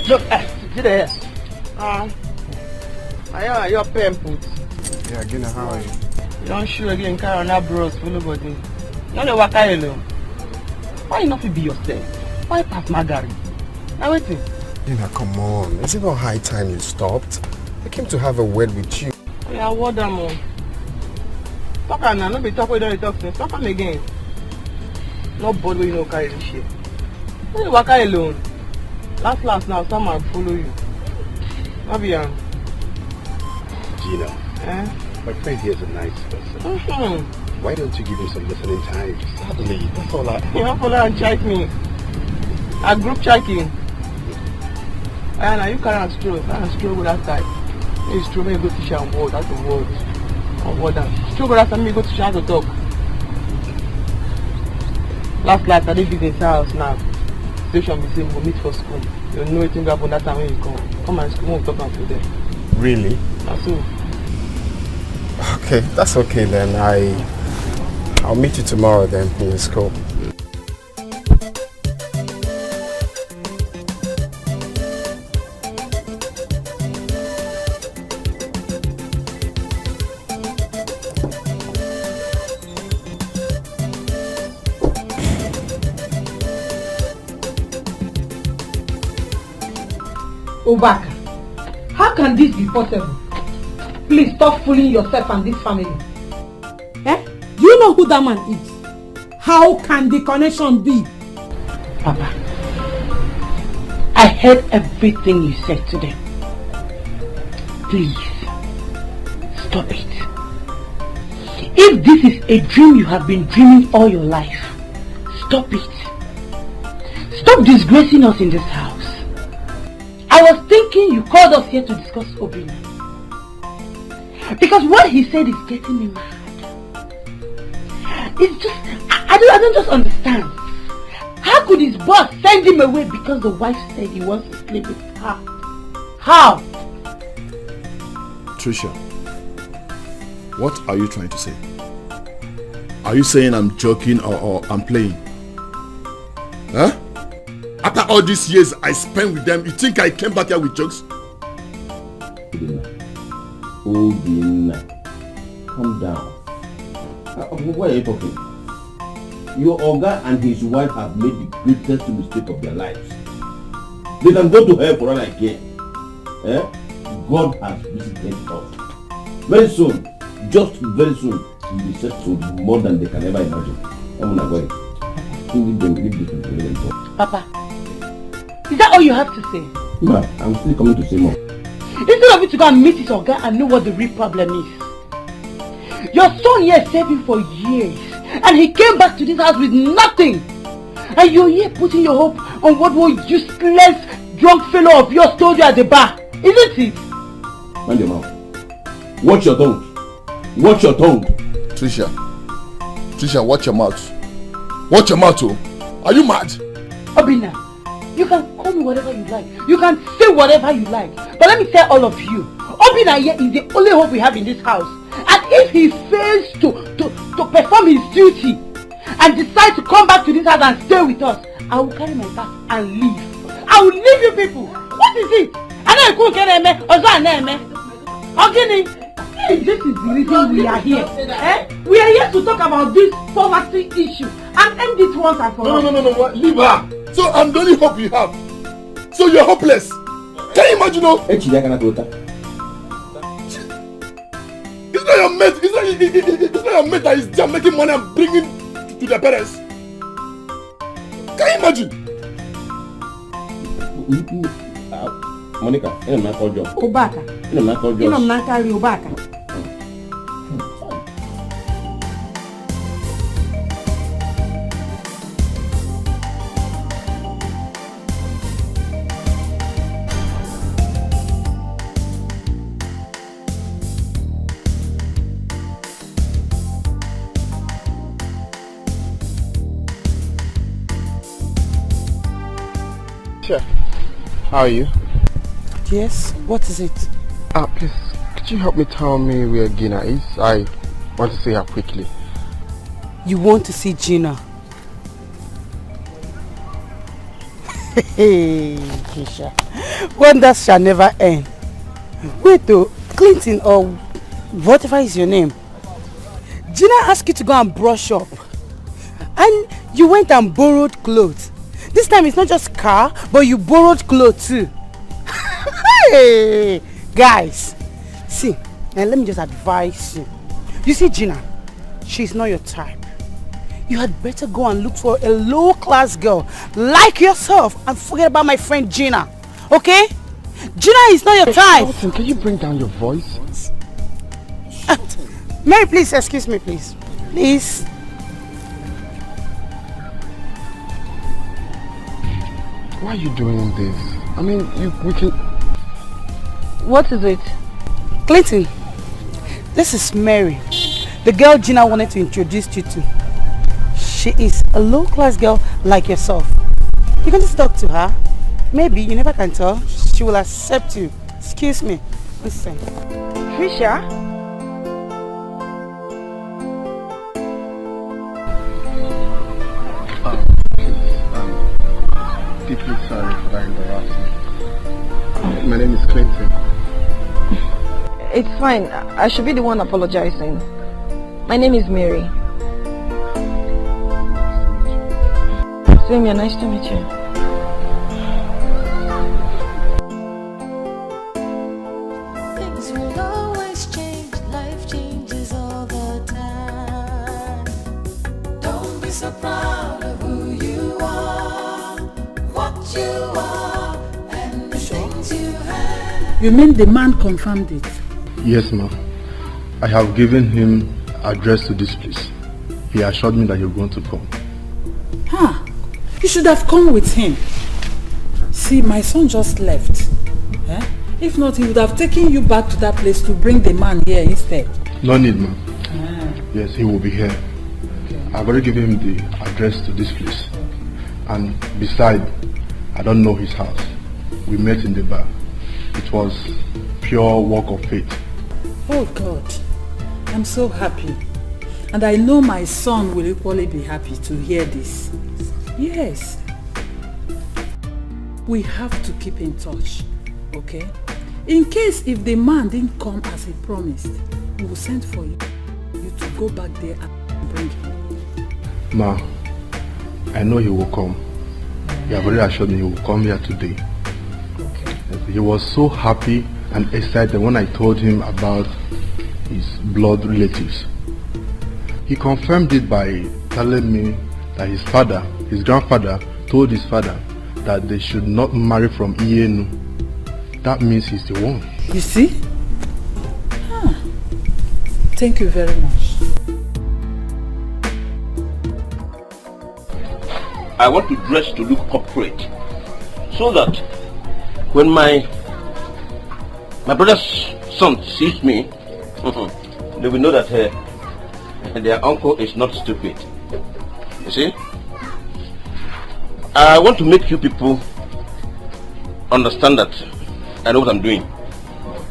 Look, see there. I your pen put. Yeah, Gina, how are you? You don't show again, carry on that bros, full body. You know what I alone. Why not be yourself? Why pass Margaret? Now waiting. Gina, come on. Is it not high time you stopped? I came to have a word with you. Yeah, what them on? Talk on now, not be talk with you talk since. Talk on again. No body you know carry this shit. Why you walk alone? Last now, someone follow you. Not be Gina, my friend here is a nice person. Why don't you give him some listening time? Sadly, that's all I... You don't follow and check me. A group checking. And now you can't stroll. Can't stroll go that side. You stroll me go to share on board. That's the word. On board that. Stroll go that side, me go to share to talk. Last night I did business house now. Station be saying we'll meet for school. You know anything happen that time when you come. Come and school, we'll talk about today. Really? That's all. Okay, that's okay then. I'll meet you tomorrow then in the school. Obaka, how can this be possible? Please stop fooling yourself and this family. Do you know who that man is? How can the connection be? Papa, I heard everything you said today. Please, stop it. If this is a dream you have been dreaming all your life, stop it. Stop disgracing us in this house. I was thinking you called us here to discuss Obina. Because what he said is getting me mad. It's just, I don't just understand. How could his boss send him away because the wife said he wants to sleep with her? How? Trisha, what are you trying to say? Are you saying I'm joking or I'm playing? Huh? After all these years I spent with them, you think I came back here with jokes? Obina, calm down. Why are you talking? Your Oga and his wife have made the greatest mistake of their lives. They can go to hell for all I care. God has visited us. Very soon, just very soon, we'll be settled more than they can ever imagine. I'm not going. Leave this to them. Papa, is that all you have to say? Ma, I'm still coming to say more. Instead of you to go and meet his Oga and know what the real problem is. Your son here is saving for years and he came back to this house with nothing. And you're here putting your hope on what one useless drunk fellow of yours told you at the bar. Isn't it? Mind your mouth. Watch your tongue. Watch your tongue. Trisha, watch your mouth. Watch your mouth, oh. Are you mad? Obina, you can call me whatever you like. You can say whatever you like. But let me tell all of you, Obina here is the only hope we have in this house. And if he fails to perform his duty and decide to come back to this house and stay with us, I will carry my bag and leave. I will leave you people. What is it? I know this is the reason we are here. We are here to talk about this poverty issue and end it once and for all. No, leave her. So I'm the only hope you have. So you're hopeless. Can you imagine? It's not your mate. It's not your mate that is just making money and bringing to their parents. Can you imagine? Monica, I'm not called John. Obaka. I'm not called John. I'm not carry Obaka. How are you? Yes, what is it? Please, could you help me tell me where Gina is? I want to see her quickly. You want to see Gina? Hey. Fisher. Wonders shall never end. Wait though, Clinton or whatever is your name. Gina asked you to go and brush up. And you went and borrowed clothes. This time it's not just car, but you borrowed clothes too. Hey, guys, see, and let me just advise you. You see Gina, she's not your type. You had better go and look for a low-class girl like yourself and forget about my friend Gina. Okay? Gina is not your type. Listen, can you bring down your voice? Mary, please, excuse me, please. Please. Why are you doing this? I mean, we can... What is it? Clinton, this is Mary, the girl Gina wanted to introduce you to. She is a low-class girl like yourself. You can just talk to her. Maybe, you never can tell. She will accept you. Excuse me. Listen. Trisha? Deeply sorry for that embarrassment. My name is Clinton. It's fine. I should be the one apologizing. My name is Mary. Same here. Nice to meet you. Things will always change. Life changes all the time. Don't be so proud of who you are, what you are, and the things you have. You mean the man confirmed it? Yes, ma'am. I have given him address to this place. He assured me that you're going to come. Huh? You should have come with him. See, my son just left. Eh? If not, he would have taken you back to that place to bring the man here instead. No need, ma'am. Yes, he will be here. I've already given him the address to this place. And besides, I don't know his house. We met in the bar. It was pure work of faith. Oh God, I'm so happy. And I know my son will equally be happy to hear this. Yes. We have to keep in touch, okay? In case if the man didn't come as he promised, we will send for you to go back there and bring him. Ma, I know he will come. He have already assured me he will come here today. Okay. He was so happy and excited when I told him about his blood relatives. He confirmed it by telling me that his father, his grandfather, told his father that they should not marry from Ienu. That means he's the one. You see? Huh. Thank you very much. I want to dress to look corporate, so that when my brother's son sees me, they will know that their uncle is not stupid. You see? I want to make you people understand that I know what I'm doing.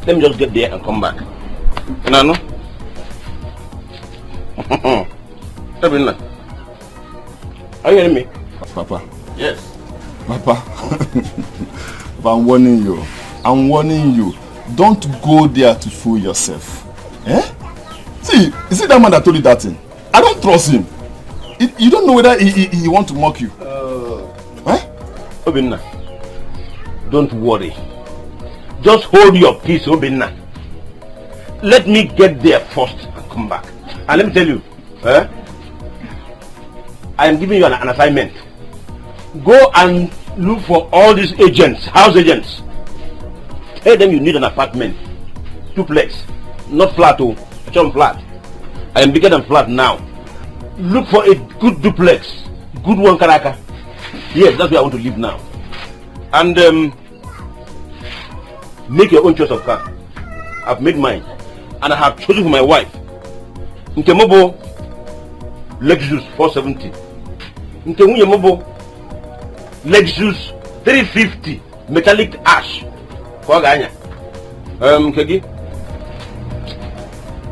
Let me just get there and come back. Nano? Are you hearing me? Papa. Yes. Papa. But I'm warning you. I'm warning you. Don't go there to fool yourself. Eh? See, is it that man that told you that thing? I don't trust him. You don't know whether he want to mock you. Obinna, don't worry. Just hold your peace, Obinna. Let me get there first and come back. And let me tell you, I am giving you an assignment. Go and look for all these agents, house agents. Tell them you need an apartment, duplex, not flat, flat. I am bigger than flat now. Look for a good duplex, good one, Karaka. Yes, that's where I want to live now. And make your own choice of car. I've made mine, and I have chosen for my wife. Nkemobo Lexus 470. Nkemobo Lexus 350 metallic ash. Koganya.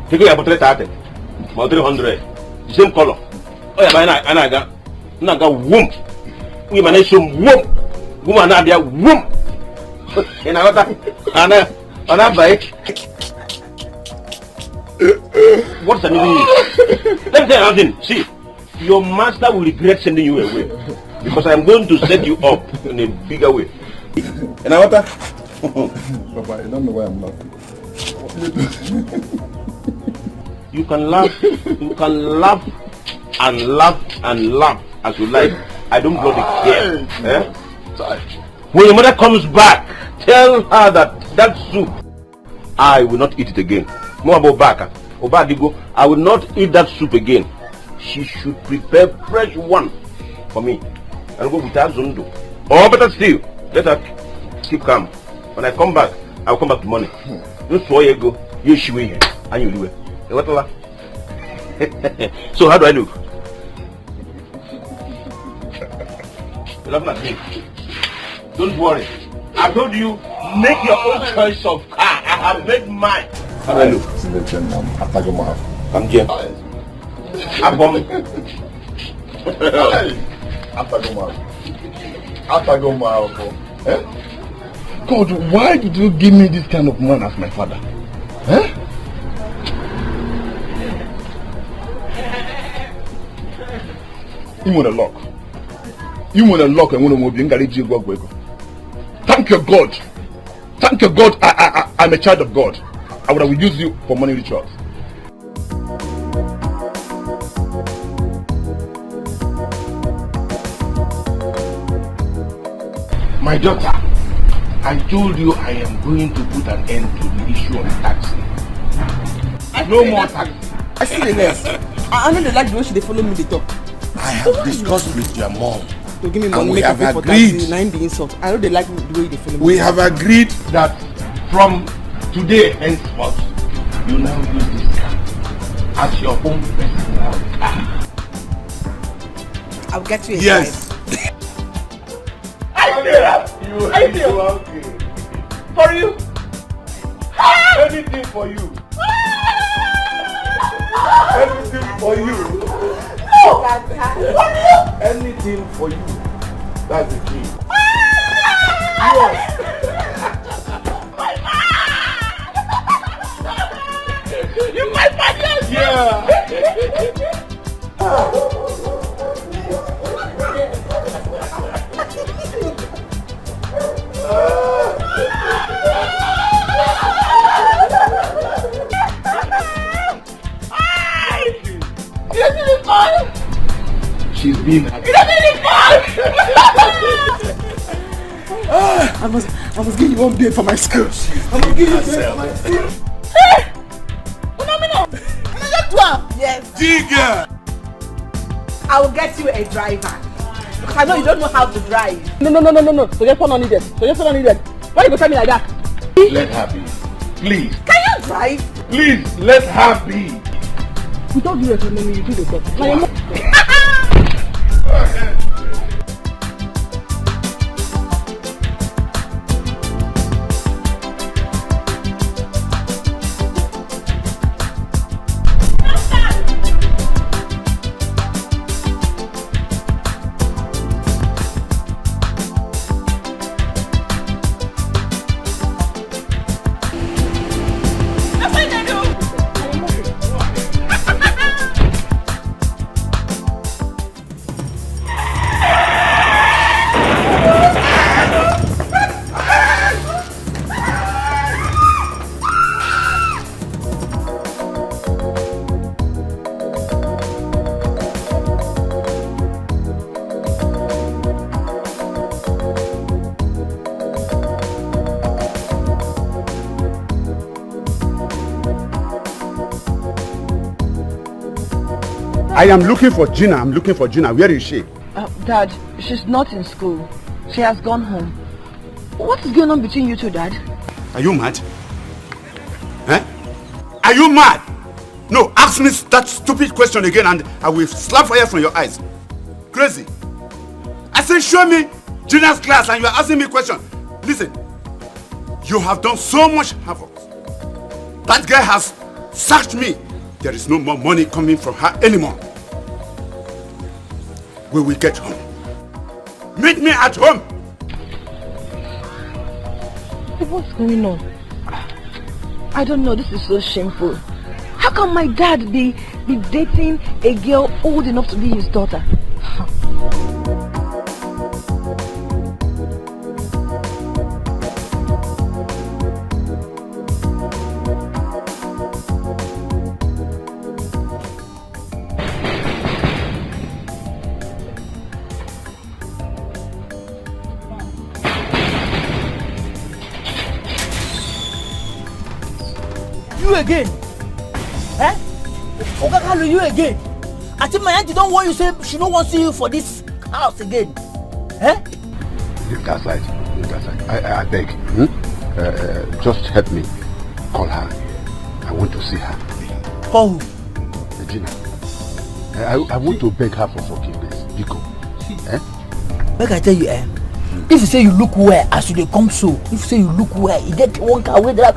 Kegi about 330. 300. The same color. Oh yeah, anaga womb. We manage some womb. Woman are there womb. In on a bike. What's the meaning? Let me tell you something. See, your master will regret sending you away because I'm going to set you up in a bigger way. And I Papa, I don't know why I'm laughing. You can laugh and laugh as you like. I don't bloody care. Eh? When your mother comes back, tell her that soup, I will not eat it again. More about Baka. Obadigo, I will not eat that soup again. She should prepare fresh one for me. I'll go with that Zundo. Or better still, let her keep calm. When I come back, I'll come back to money. You saw you go, you she will, and you do it. So how do I look? You laughing at me? Don't worry. I told you, make your own choice of car. I have made mine. How do I look? Come here. God, why did you give me this kind of man as my father? Eh? You want a lock. You want a lock and want to move. Thank your God. Thank your God. I'm a child of God. I would have used you for money rituals. My daughter, I told you I am going to put an end to the issue of taxi. No more taxi. I see the less. I know they like the way they follow me the talk. I have discussed with your mom. To give me and money, we make have me for agreed. taxi, 9 the insult. I know they like the way they follow me. We have agreed that from today henceforth, you now use this car as your own personal car. I'll get you a Yes. I feel okay. for you. Anything for you. Anything for you. No. Anything for you. That's the key. Yes. You my father. Yeah. She's been happy. I must give you one day for my skills. I must give you one day for my skills. Yes. Digger. I will get you a driver. Because I know you don't know how to drive. No. So just not needed. Why you go tell me like that? Let her be. Please. Can you drive? Please, let her be. We don't do it, you do the talk. Now your mom. I am looking for Gina. I'm looking for Gina. Where is she? Dad, she's not in school. She has gone home. What is going on between you two, Dad? Are you mad? Eh? Are you mad? No, ask me that stupid question again and I will slap fire from your eyes. Crazy. I said show me Gina's class and you are asking me question. Listen, you have done so much havoc. That guy has sacked me. There is no more money coming from her anymore. We will get home. Meet me at home. What's going on? I don't know, this is so shameful. How can my dad be dating a girl old enough to be his daughter? You again? Eh? Okakalu, you again? I think my auntie don't want you say she don't want to see you for this house again. Eh? Leave that side. Leave that side. I beg. Just help me. Call her. I want to see her. Call who? Regina. I want to beg her for forgiveness. Biko. Eh? Make I tell you, if you say you look well as you dey come so, if you say you look well, you get one car with that.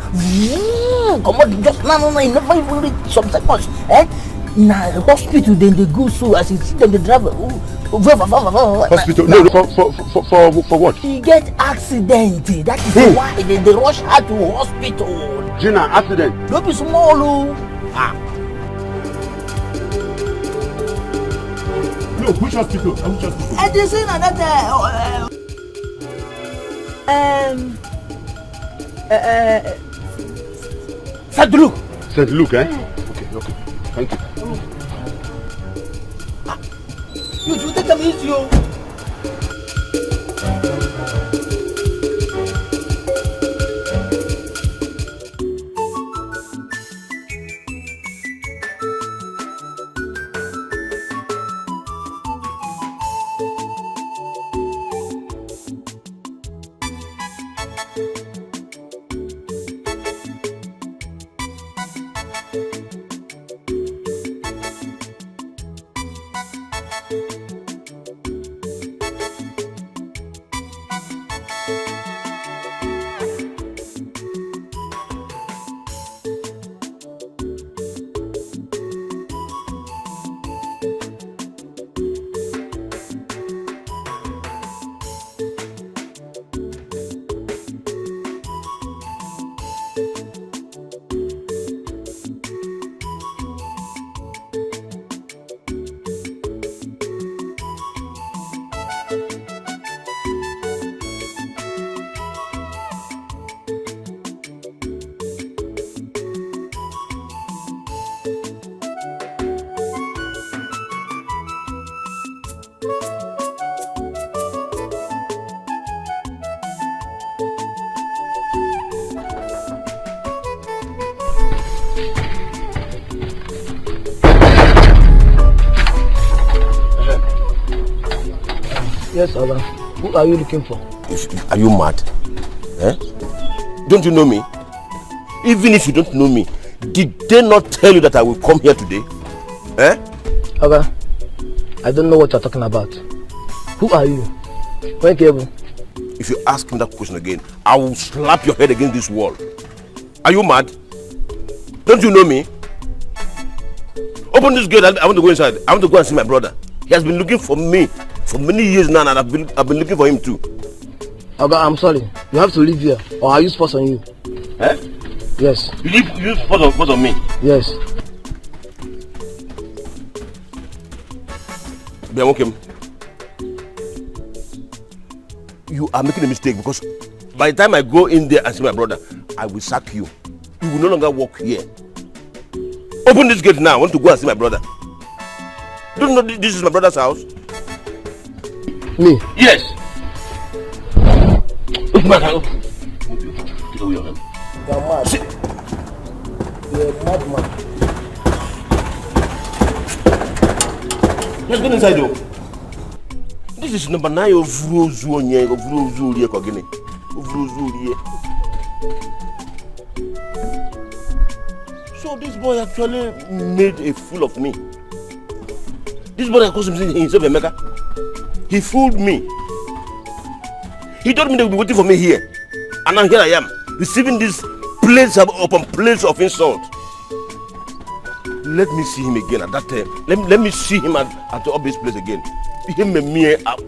Come on, just no, you never even reach some seconds. Eh? Nah, hospital then they go so as you see them they drive. Hospital? No, for what? He get accident. That is why they rush her to hospital. Gina, accident? Don't be small, No, which hospital? Which hospital? And they say that St. Luke. St. Luke, eh? Okay. Thank you. You should take them easy, yo. Yes, Oga. Who are you looking for? Are you mad? Eh? Don't you know me? Even if you don't know me, did they not tell you that I will come here today? Eh? Oga, I don't know what you're talking about. Who are you? Where cable? If you ask me that question again, I will slap your head against this wall. Are you mad? Don't you know me? Open this gate. I want to go inside. I want to go and see my brother. He has been looking for me for many years now, and I've been looking for him too. Oga, I'm sorry. You have to leave here, or I use force on you. Eh? Yes. You use force on me? Yes. Biamokem, you are making a mistake, because by the time I go in there and see my brother, I will sack you. You will no longer walk here. Open this gate now. I want to go and see my brother. Don't you know this is my brother's house? Me? Yes. Open my house. Get away your hand. You're mad. You're a madman. Let's go inside though. This is number 9 of Vrozuonye, of Vrozurie Kogini. Of Vrozurie. So this boy actually made a fool of me. This boy calls himself a maker. He fooled me. He told me they would be waiting for me here. And now here I am, receiving this plates upon plates of insult. Let me see him again at that time. Let me see him at the obvious place again. Him and me up.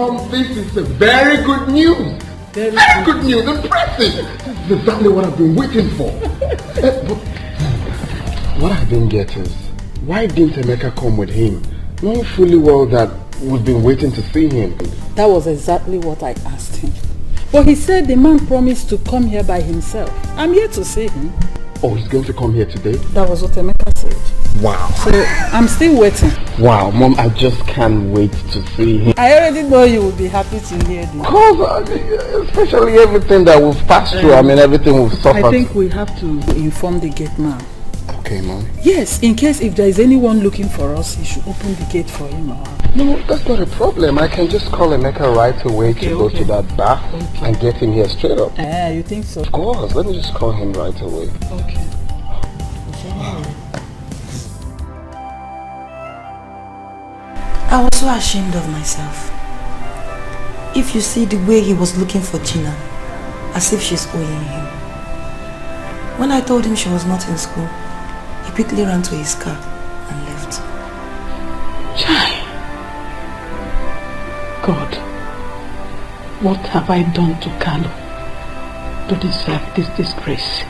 Mom, this is a very good news. Very good news. Impressive. This is exactly what I've been waiting for. But what I didn't get is, why didn't Emeka come with him? Knowing fully well that we've been waiting to see him. That was exactly what I asked him. But he said the man promised to come here by himself. I'm here to see him. Oh, he's going to come here today? That was what Emeka said. Wow. So I'm still waiting. Wow, Mom, I just can't wait to see him. I already know you will be happy to hear this. Of course, especially everything that we've passed through. I mean, everything we've suffered. I think we have to inform the gate man. Okay, Mom. Yes, in case if there is anyone looking for us, he should open the gate for him. No, that's not a problem. I can just call Emeka right away to go to that bar and get him here straight up. You think so? Of course. Let me just call him right away. Okay. I was so ashamed of myself. If you see the way he was looking for Gina, as if she's owing him. When I told him she was not in school, he quickly ran to his car and left. Chai. God, what have I done to Carlo to deserve this disgrace?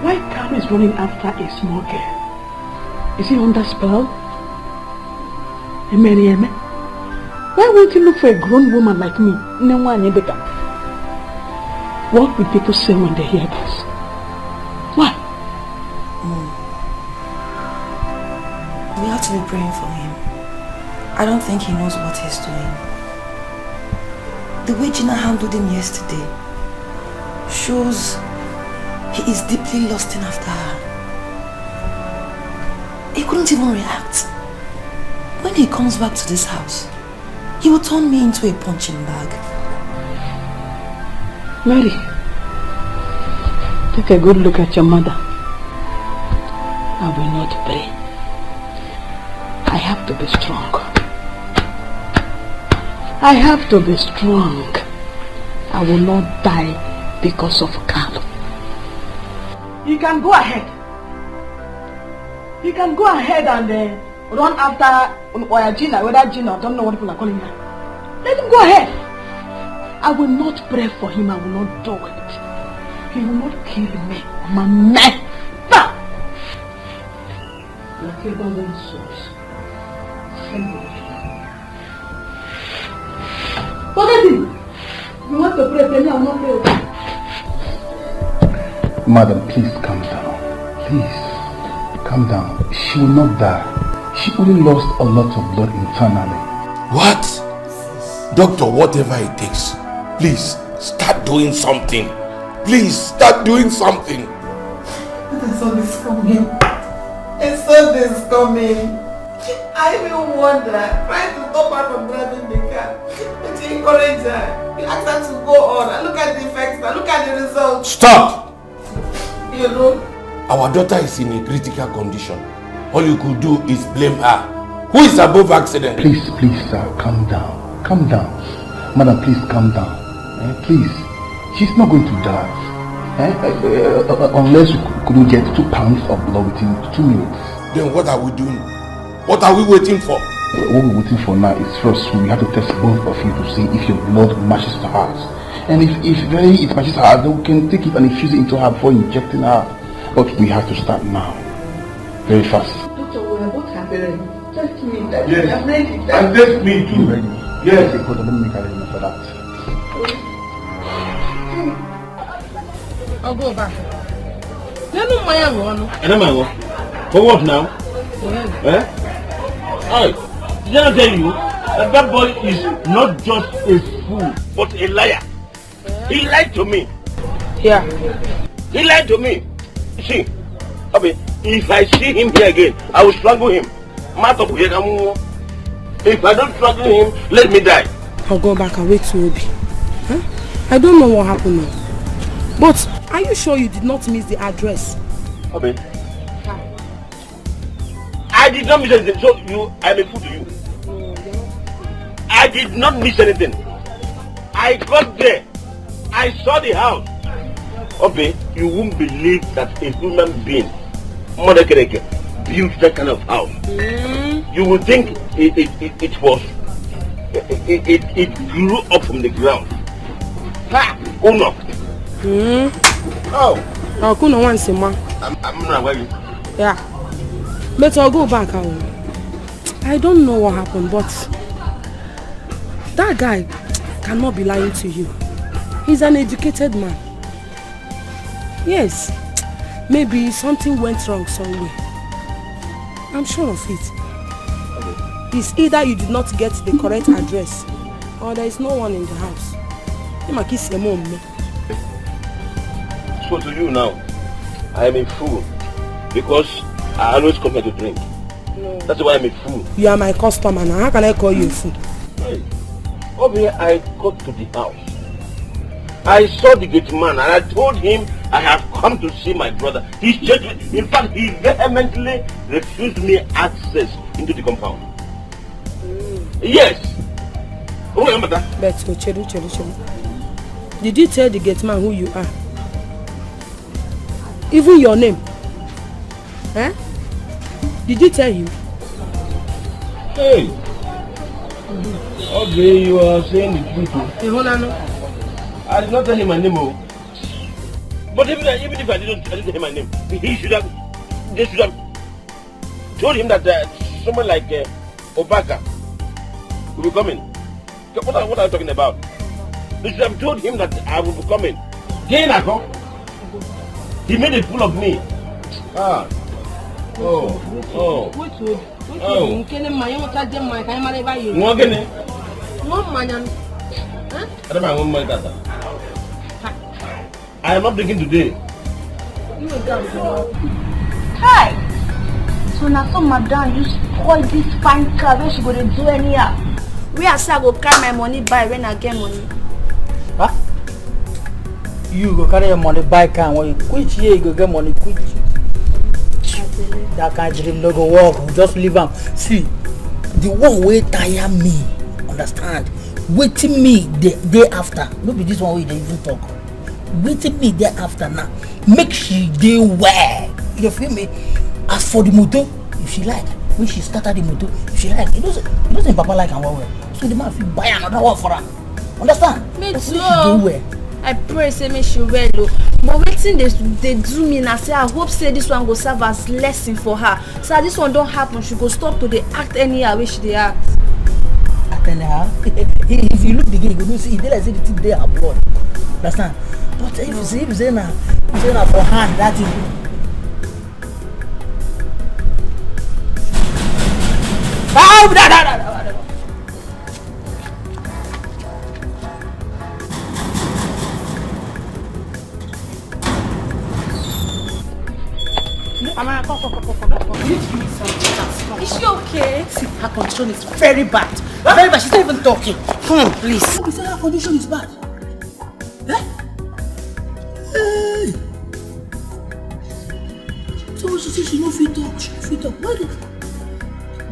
Why Carlo is running after a small girl? Is he under spell? Why won't he look for a grown woman like me? What will people say when they hear this? Why? We have to be praying for him. I don't think he knows what he's doing. The way Gina handled him yesterday shows he is deeply lusting after her. He couldn't even react. When he comes back to this house, he will turn me into a punching bag. Mary, take a good look at your mother. I will not pray. I have to be strong. I have to be strong. I will not die because of Carlo. You can go ahead. You can go ahead and run after Gina, whether Gina, I don't know what people are calling her. Let him go ahead. I will not pray for him. I will not do it. He will not kill me. I'm a man. Whatever one source. Forget him. You want to pray, then I will not pray. Madam, please calm down. Please, calm down. She will not die. She only lost a lot of blood internally. What? Doctor, whatever it takes, please start doing something. Please start doing something. I saw this coming. I saw this coming. I even wonder, trying to stop her from driving the car. But you encourage her. You ask her to go on. And look at the effects. And look at the results. Stop! You know? Our daughter is in a critical condition. All you could do is blame her. Who is above accident? Please, sir, calm down. Calm down. Madam, please calm down. Please. She's not going to die. Unless we couldn't get 2 pounds of blood within 2 minutes. Then what are we doing? What are we waiting for? What we're waiting for now is first we have to test both of you to see if your blood matches to hers. And if it matches her, then we can take it and infuse it into her before injecting her. But we have to start now. Very fast. Doctor, we're about to happen. Just me. Yes. I'm ready. And just me too. Ready? Yes. Okay, hold on, let me make arrangement for that. I'll go back. No, my own. For what now? Eh? Hey, did I tell you that boy is not just a fool, but a liar? He lied to me. Yeah. He lied to me. See, if I see him here again, I will strangle him. If I don't strangle him, let me die. I'll go back and wait to Obi. Huh? I don't know what happened now. But are you sure you did not miss the address? Obi. I did not miss anything, so I'm a fool to you. I did not miss anything. I got there. I saw the house. Obi, you won't believe that a human being, Mother Kereke, built that kind of house. You would think it was it grew up from the ground. Ha! Uno. Oh. I'll go once a month. I'm not worried. Yeah. But I'll go back. I don't know what happened, but that guy cannot be lying to you. He's an educated man. Yes. Maybe something went wrong somewhere. I'm sure of it. It's either you did not get the correct address or there is no one in the house. So to you now, I am a fool because I always come here to drink. No. That's why I'm a fool. You are my customer now. How can I call you a fool? Hey, over here I got to the house. I saw the gate man and I told him I have come to see my brother. He changed me. In fact, he vehemently refused me access into the compound. Yes. Oh, remember that? But did you tell the gate man who you are? Even your name? Eh? Did you tell him? Hey. Okay, you are saying the truth. Hey, hold on. I did not tell him my name. But even if I didn't tell him my name, they should have told him that someone like Obaka will be coming. What are you talking about? They should have told him that I will be coming. He made a fool of me. Ah. Oh. I am not drinking today. Hi. So now some madam you spoil this fine car where she go to do anyhow. Where I say I go carry my money buy when I get money. Huh? You go carry your money buy car when you quit here, you go get money quick. That kind of dream no go work. Just leave them. See, the one way tire me. Understand? Waiting me the day after. No be this one way they even talk. Waiting me there after now. Make she dey well. You feel me? As for the motor, if she like, when she started the motor, if she like, it doesn't Papa like and well. So the man feel buy another one for her. Understand? Me but too. Well. I pray say make she well though. But waiting they do me now say I hope say this one go serve as lesson for her. So this one don't happen, she go stop to dey act anyhow wey she dey act. Act anyhow? If you look the game, you go see it like say the thing dey her blood. Understand? But if you say na for hand that is. Come. You need to give me some distance. Is she okay? See, her condition is very bad. Very bad. She's not even talking. Come on, please. You say her condition is bad. Eh? Hey. So she says she no fit talk. She no fit talk. Why the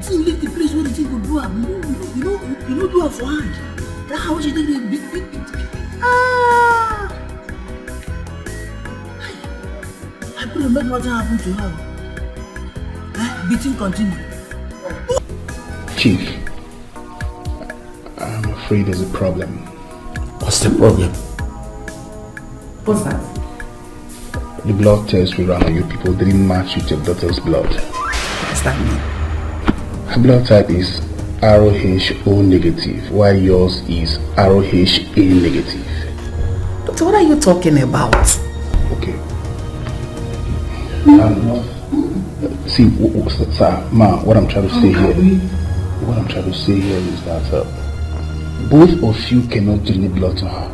thing leave the place where the thing will do her? You know do her for hand. That's how she take the big. Ah. I pray make nothing happen to her. Beating continue. Chief, I'm afraid there's a problem. What's the problem? What's that? The blood test we ran on you people didn't match with your daughter's blood. What does that mean? Her blood type is ROH-O negative, while yours is ROH-A negative. Doctor, what are you talking about? Okay. See, sir, ma, what I'm trying to say here is that both of you cannot donate blood to her.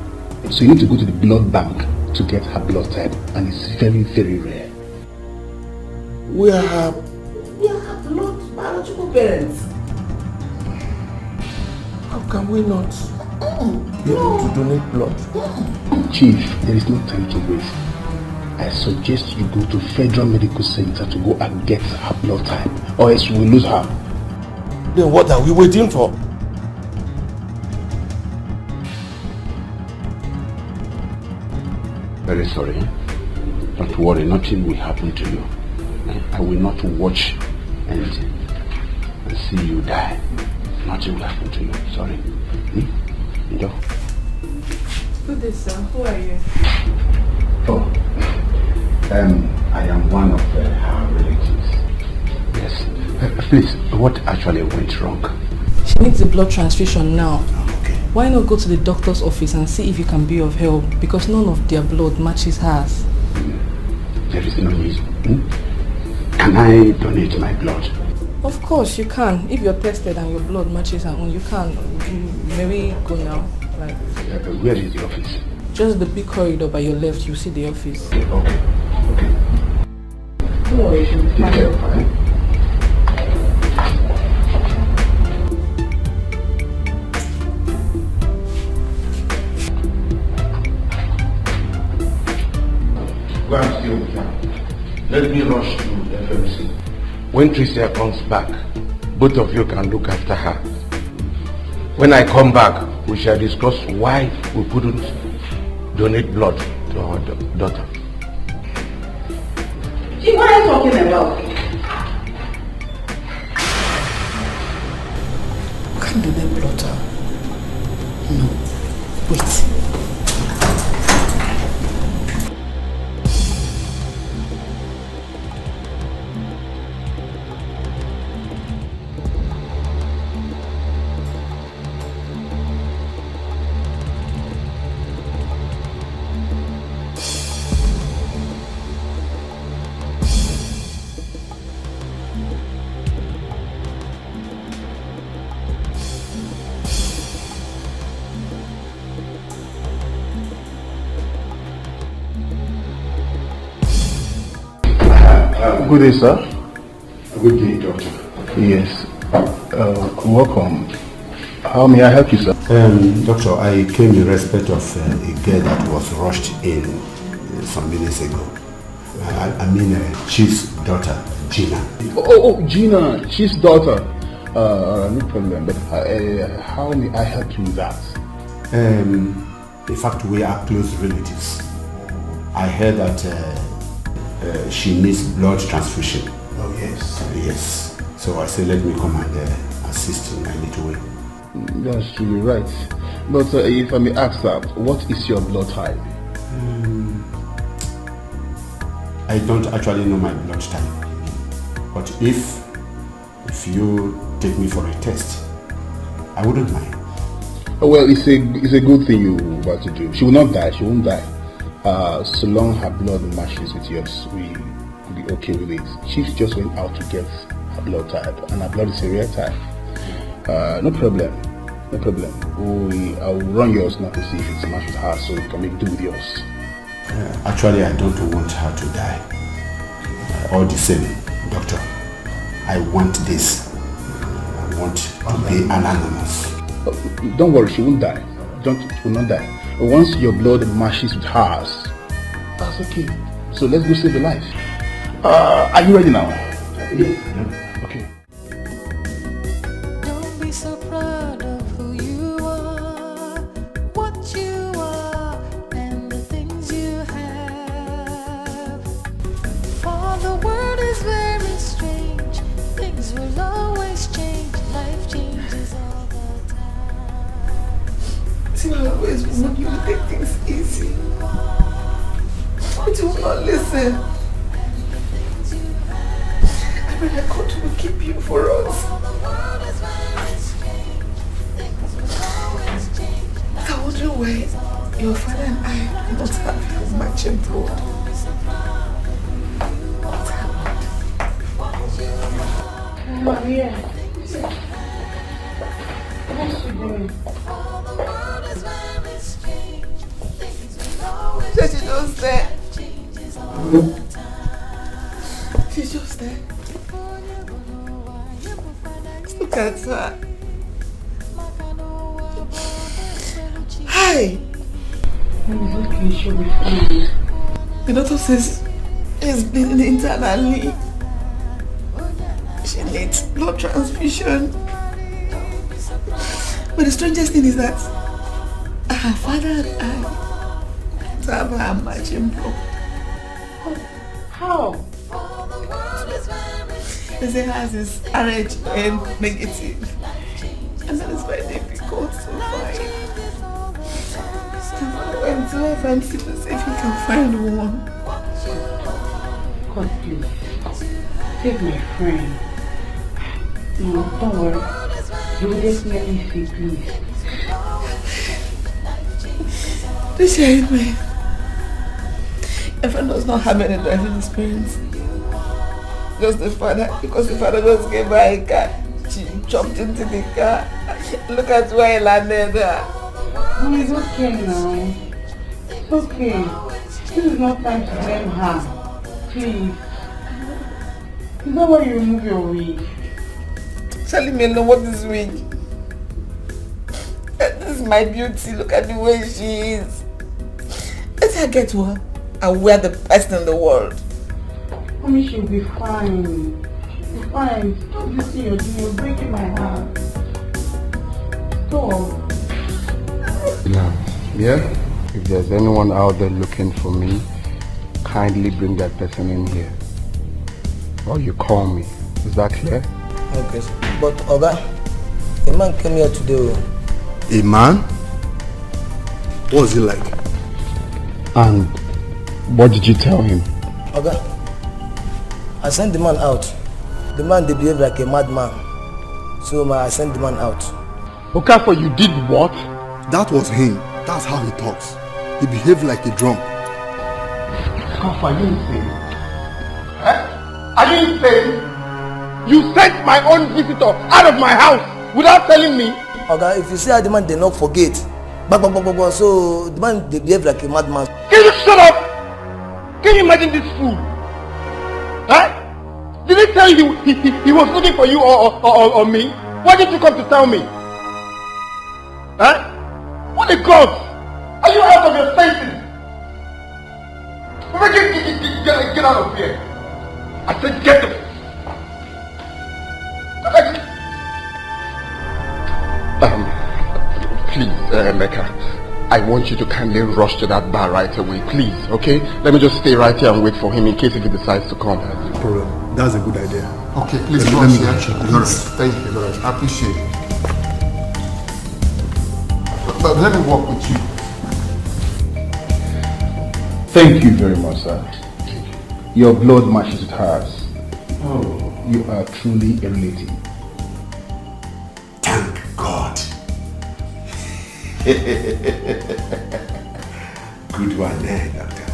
So you need to go to the blood bank to get her blood type, and it's very, very rare. We are not biological parents. How can we not be able to donate blood? Chief, there is no time to waste. I suggest you go to Federal Medical Center to go and get her blood type, or else we will lose her. Then what are we waiting for? Very sorry. Don't worry, nothing will happen to you. I will not watch and see you die. Nothing will happen to you. Sorry. Yo. Good day, sir. Who are you? Oh. I am one of her relatives. Yes. Please, what actually went wrong? She needs a blood transfusion now. Why not go to the doctor's office and see if you can be of help? Because none of their blood matches hers. There is no need. Can I donate my blood? Of course you can. If you're tested and your blood matches her own, you can. May we go now? Right. Where is the office? Just the big corridor by your left, you see the office. Okay. Don't worry, she'll be fine. Go and stay with her. Let me rush to FMC. When Tricia comes back, both of you can look after her. When I come back, we shall discuss why we couldn't donate blood to our daughter. Gee, what are you talking about? Can't donate blood. No. Wait. Good day, sir. Good day, doctor. Yes. Welcome. How may I help you, sir? Doctor, I came in respect of a girl that was rushed in some minutes ago. I mean, Chiz's daughter, Gina. Oh, Gina, Chiz's daughter. No problem. But how may I help you with that? In fact, we are close relatives. I heard that she needs blood transfusion. Oh, yes. Yes. So I said, let me come and assist in my little way. That's truly right. But if I may ask that, what is your blood type? I don't actually know my blood type. But if you take me for a test, I wouldn't mind. Well, it's a good thing you want to do. She will not die. She won't die. So long her blood matches with yours, we will be okay with it. She's just went out to get her blood type, and her blood is a rare type. No problem. No problem. I will run yours now to see if it's matched with her, so we can make do with yours. Actually, I don't want her to die. All the same, doctor, I want this. I want to be anonymous. Don't worry, she won't die. She will not die. Once your blood matches with hers, that's okay. So let's go save the life. Are you ready now? Yeah. Okay. Don't be so proud of who you are, what you are, and the things you have. For the world is very strange. Things will always change. Life changes all the time. See, I always want you to take things easy. But you will not listen. I mean, I got to keep you for us. But I wonder why your father and I do not have matching blood. What happened? Maria. What's she doing? She's just there. She's just there. Look at her. Hi. Okay, she'll be fine. The doctor says she's bleeding internally. She needs blood transfusion. But the strangest thing is that her father and I have her matching blood. How? They say hers is RH negative. And that is very difficult to find. Until I find people say if you can find one. God, please. Take my friend. No, don't worry. You will definitely see, please. This year, my friend does not have any driving experience. Just the father, because the father just came by a car. She jumped into the car. Look at where he landed. No, it's okay now. It's okay. This is not time to blame her. Please. It's not why you remove your wig. Telling me alone what is wig. This is my beauty. Look at the way she is. Let her get to her and wear the best in the world. Mommy, she'll be fine. She'll be fine. Stop this thing you're doing. You're breaking my heart. Stop. Yeah? If there's anyone out there looking for me, kindly bring that person in here. Or you call me. Is that clear? Okay. But Oga, a man came here today. A man? What was he like? And what did you tell him? Oga, I sent the man out. The man, they behave like a madman. So I sent the man out. Okafor, you did what? That was him. That's how he talks. He behaved like a drunk. Okafor, are you insane? Are you insane? You sent my own visitor out of my house without telling me. Oga, if you see how the man they not forget. So the man they behave like a madman. Can you shut up? Can you imagine this fool? Huh? Did he tell you he was looking for you or me? Why did you come to tell me? Huh? What the God? Are you out of your senses? Get out of here. I said get up. Please, Mecca, I want you to kindly rush to that bar right away, please, okay? Let me just stay right here and wait for him in case if he decides to come. No problem. That's a good idea. Okay, please let rush me here. Please. Thank you, Lord. I appreciate it. But let me walk with you. Thank you very much, sir. Your blood matches with hers. Oh, you are truly a relative. Thank God. Good one there, doctor.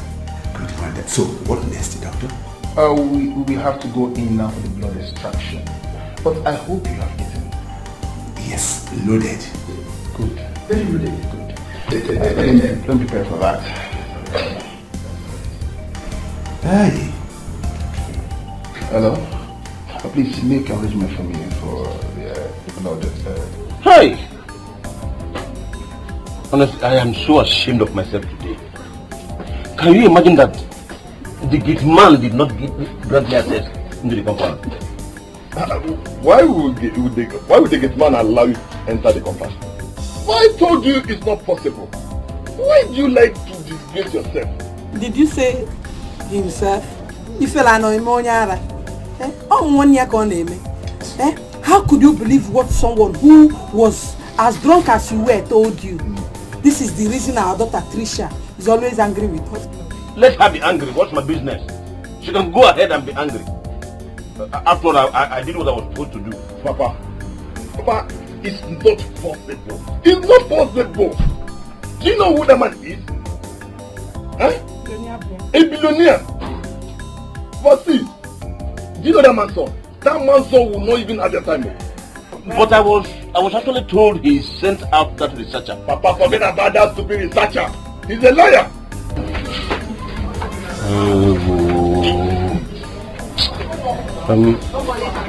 Good one there. So, what next, doctor? We will have to go in now for the blood extraction. But I hope you have eaten. Yes, loaded. Good. Very loaded. Good. Let me prepare for that. Hey. Hello? Please make arrangement for me for the blood. Hey! Honestly, I am so ashamed of myself today. Can you imagine that the gate man did not grant me access into the compound? Why would the gate man allow you to enter the compound? I told you it's not possible. Why do you like to disgrace yourself? Did you say himself? How could you believe what someone who was as drunk as you were told you? This is the reason our daughter Trisha is always angry with us. Let her be angry. What's my business? She can go ahead and be angry. After all, I did what I was supposed to do. Papa, it's not possible. It's not possible. Do you know who that man is? Huh? A billionaire. But see, do you know that man's son? That man's son will not even have the time. But I was actually told he sent out that researcher. Papa, forget about that stupid researcher. He's a liar.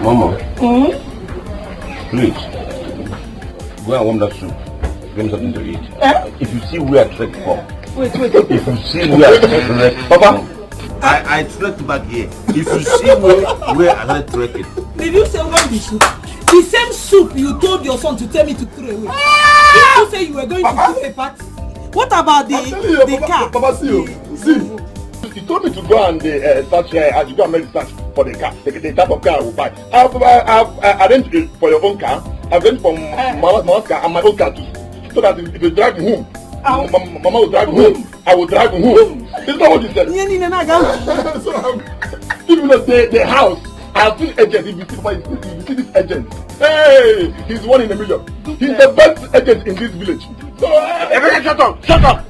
Mama. Please, go and warm that soup. Give me something to eat. If you see where I trekked from. Wait. If you see where I trekked, Papa, I trekked back here. If you see where I trekking. Did you say what the soup? The same soup you told your son to tell me to throw away. Did you say you were going to throw a party? What about the car? Papa, see. He told me to go and search and go and make the search for the car, the type of car I will buy. I've arranged for your own car. I went from Mama's car and my own car too. So that if you drive me home, Mama will drive me home. I will drive me home. It's not what you said. So even the house, I have seen agent. If you see this agent, hey, he's one in a million. He's the best agent in this village. So everyone shut up! Shut up!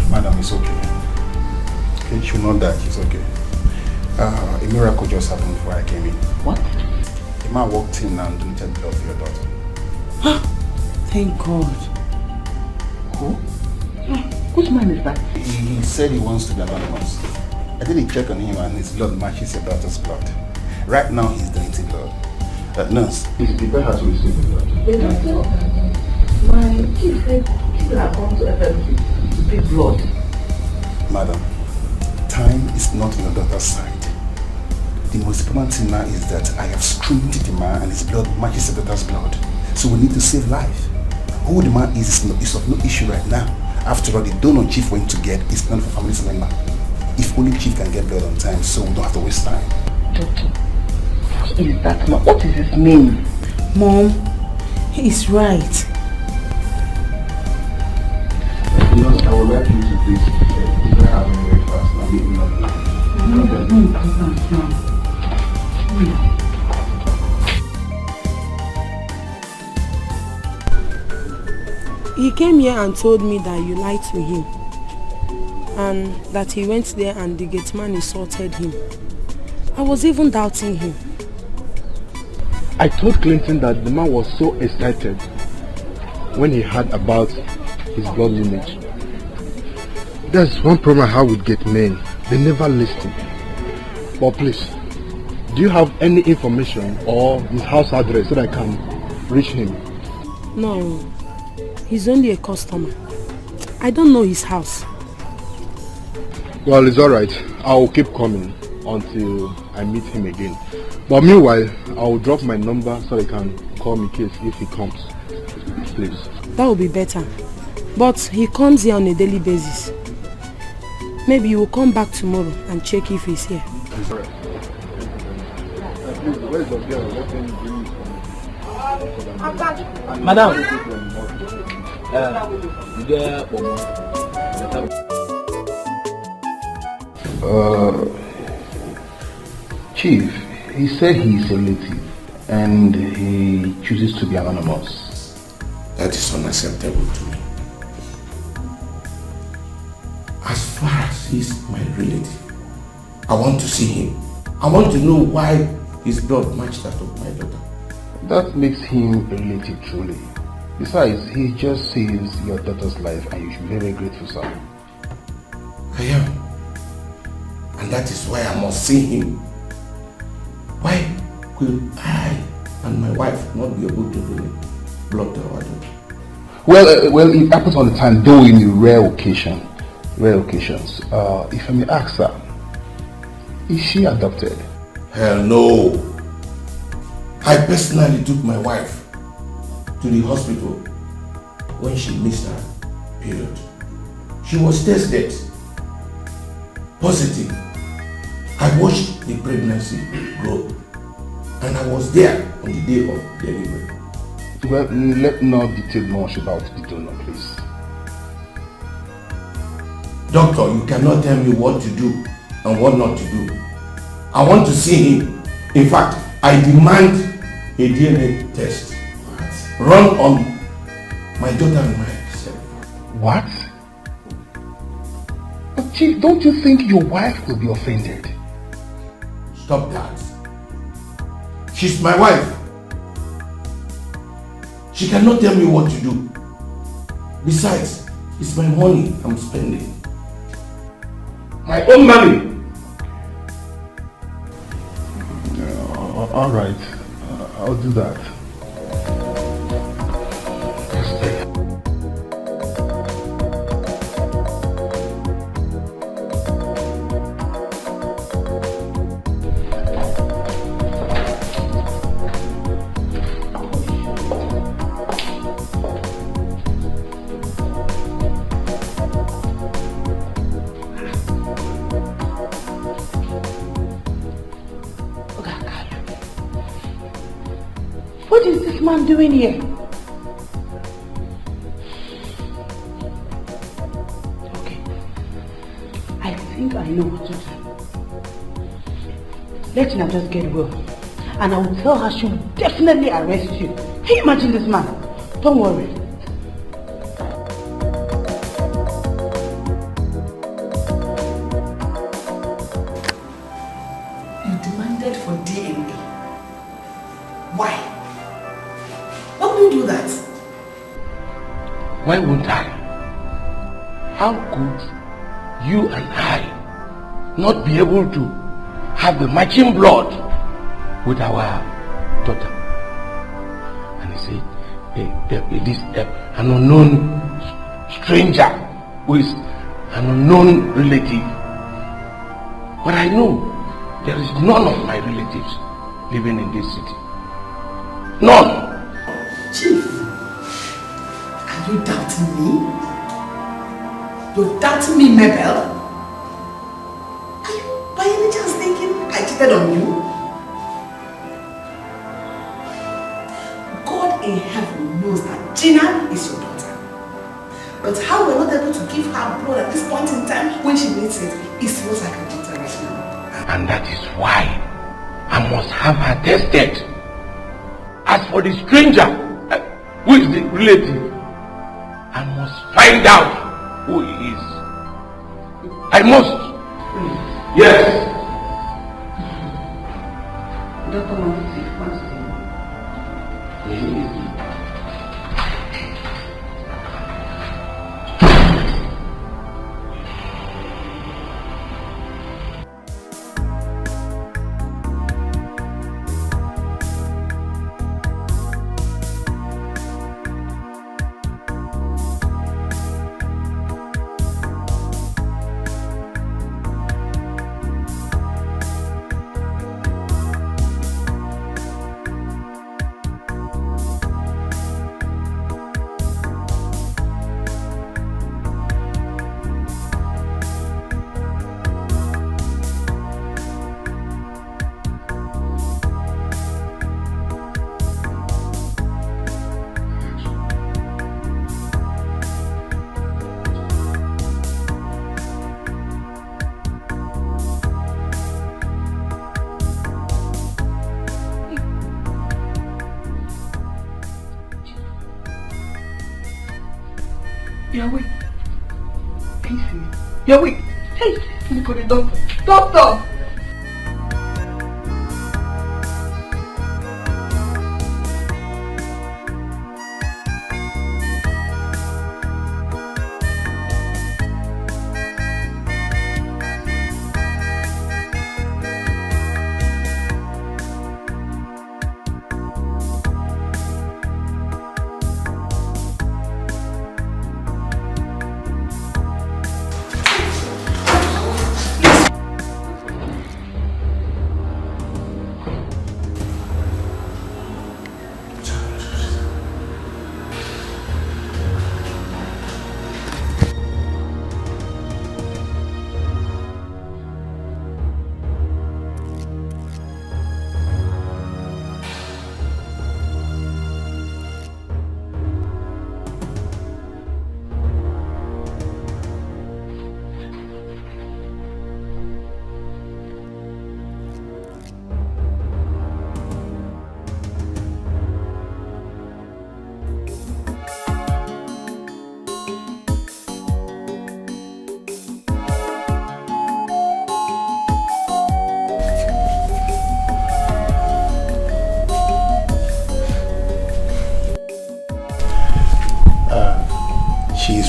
Madam, it's okay. Okay, you should know that it's okay. A miracle just happened before I came in. What? The man walked in and donated blood for your daughter. Thank God. Who? Which man is that? He said he wants to be anonymous. I did a check on him and his blood matches your daughter's blood. Right now he's donating blood. Nurse, please prepare her to receive the blood. The doctor, my kid said people have come to FMC to take blood. Madam, time is not on your daughter's side. The most important thing now is that I have screened the man and his blood matches your daughter's blood. So we need to save life. Who the man is of no issue right now. After all, the donor Chief went to get is not for family member. If only Chief can get blood on time, so we don't have to waste time. Doctor, who is that man? What is his name? Mom, he is right. You know, I would like you to please prepare her very fast. Now, meet me up. He came here and told me that you lied to him and that he went there and the gate man insulted him. I was even doubting him. I told Clinton that the man was so excited when he heard about his blood lineage. There's one problem I have with gate men. They never listen. But please, do you have any information or his house address so that I can reach him? No, he's only a customer. I don't know his house. Well, it's alright. I'll keep coming until I meet him again. But meanwhile, I'll drop my number so they can call me in case if he comes. Please. That would be better. But he comes here on a daily basis. Maybe you will come back tomorrow and check if he's here. It's alright. Where's your girl? Let me bring you. Madam. Chief, he said he's a relative and he chooses to be anonymous. That is unacceptable to me. As far as he's my relative, I want to see him. I want to know why his blood matched that of my daughter. That makes him a relative truly. Besides, he just saves your daughter's life and you should be very grateful, sir. I am. And that is why I must see him. Why will I and my wife not be able to donate blood to our daughter? Well, it happens all the time, though in rare occasions. If I may ask, sir, is she adopted? Hell no. I personally took my wife to the hospital when she missed her period. She was tested positive. I watched the pregnancy grow and I was there on the day of delivery. Well, let not detail much about the donor, please. Doctor, you cannot tell me what to do and what not to do. I want to see him. In fact, I demand a DNA test run on my daughter and myself. What? But Chief, don't you think your wife will be offended? Stop that. She's my wife. She cannot tell me what to do. Besides, it's my money I'm spending. My own money. All right, I'll do that. What is this man doing here? Okay. I think I know what to do. Let Tina just get well. And I will tell her she will definitely arrest you. Can you imagine this man? Don't worry. You demanded for DNA. Why? Why would you do that? Why won't I? How could you and I not be able to have the matching blood with our daughter? And he said, an unknown stranger who is an unknown relative. But I know there is none of my relatives living in this city. None. Chief, are you doubting me? You're doubting me, Mabel? Are you by any chance thinking I cheated on you? God in heaven knows that Gina is your daughter. But how we're not able to give her blood at this point in time when she needs it is what I can do right now. And that is why I must have her tested. As for the stranger, who is the relative, I must find out who he is. I must. Yes. Doctor wants to see You're awake. Can you see me? You're awake. Hey, let me call the doctor. Doctor!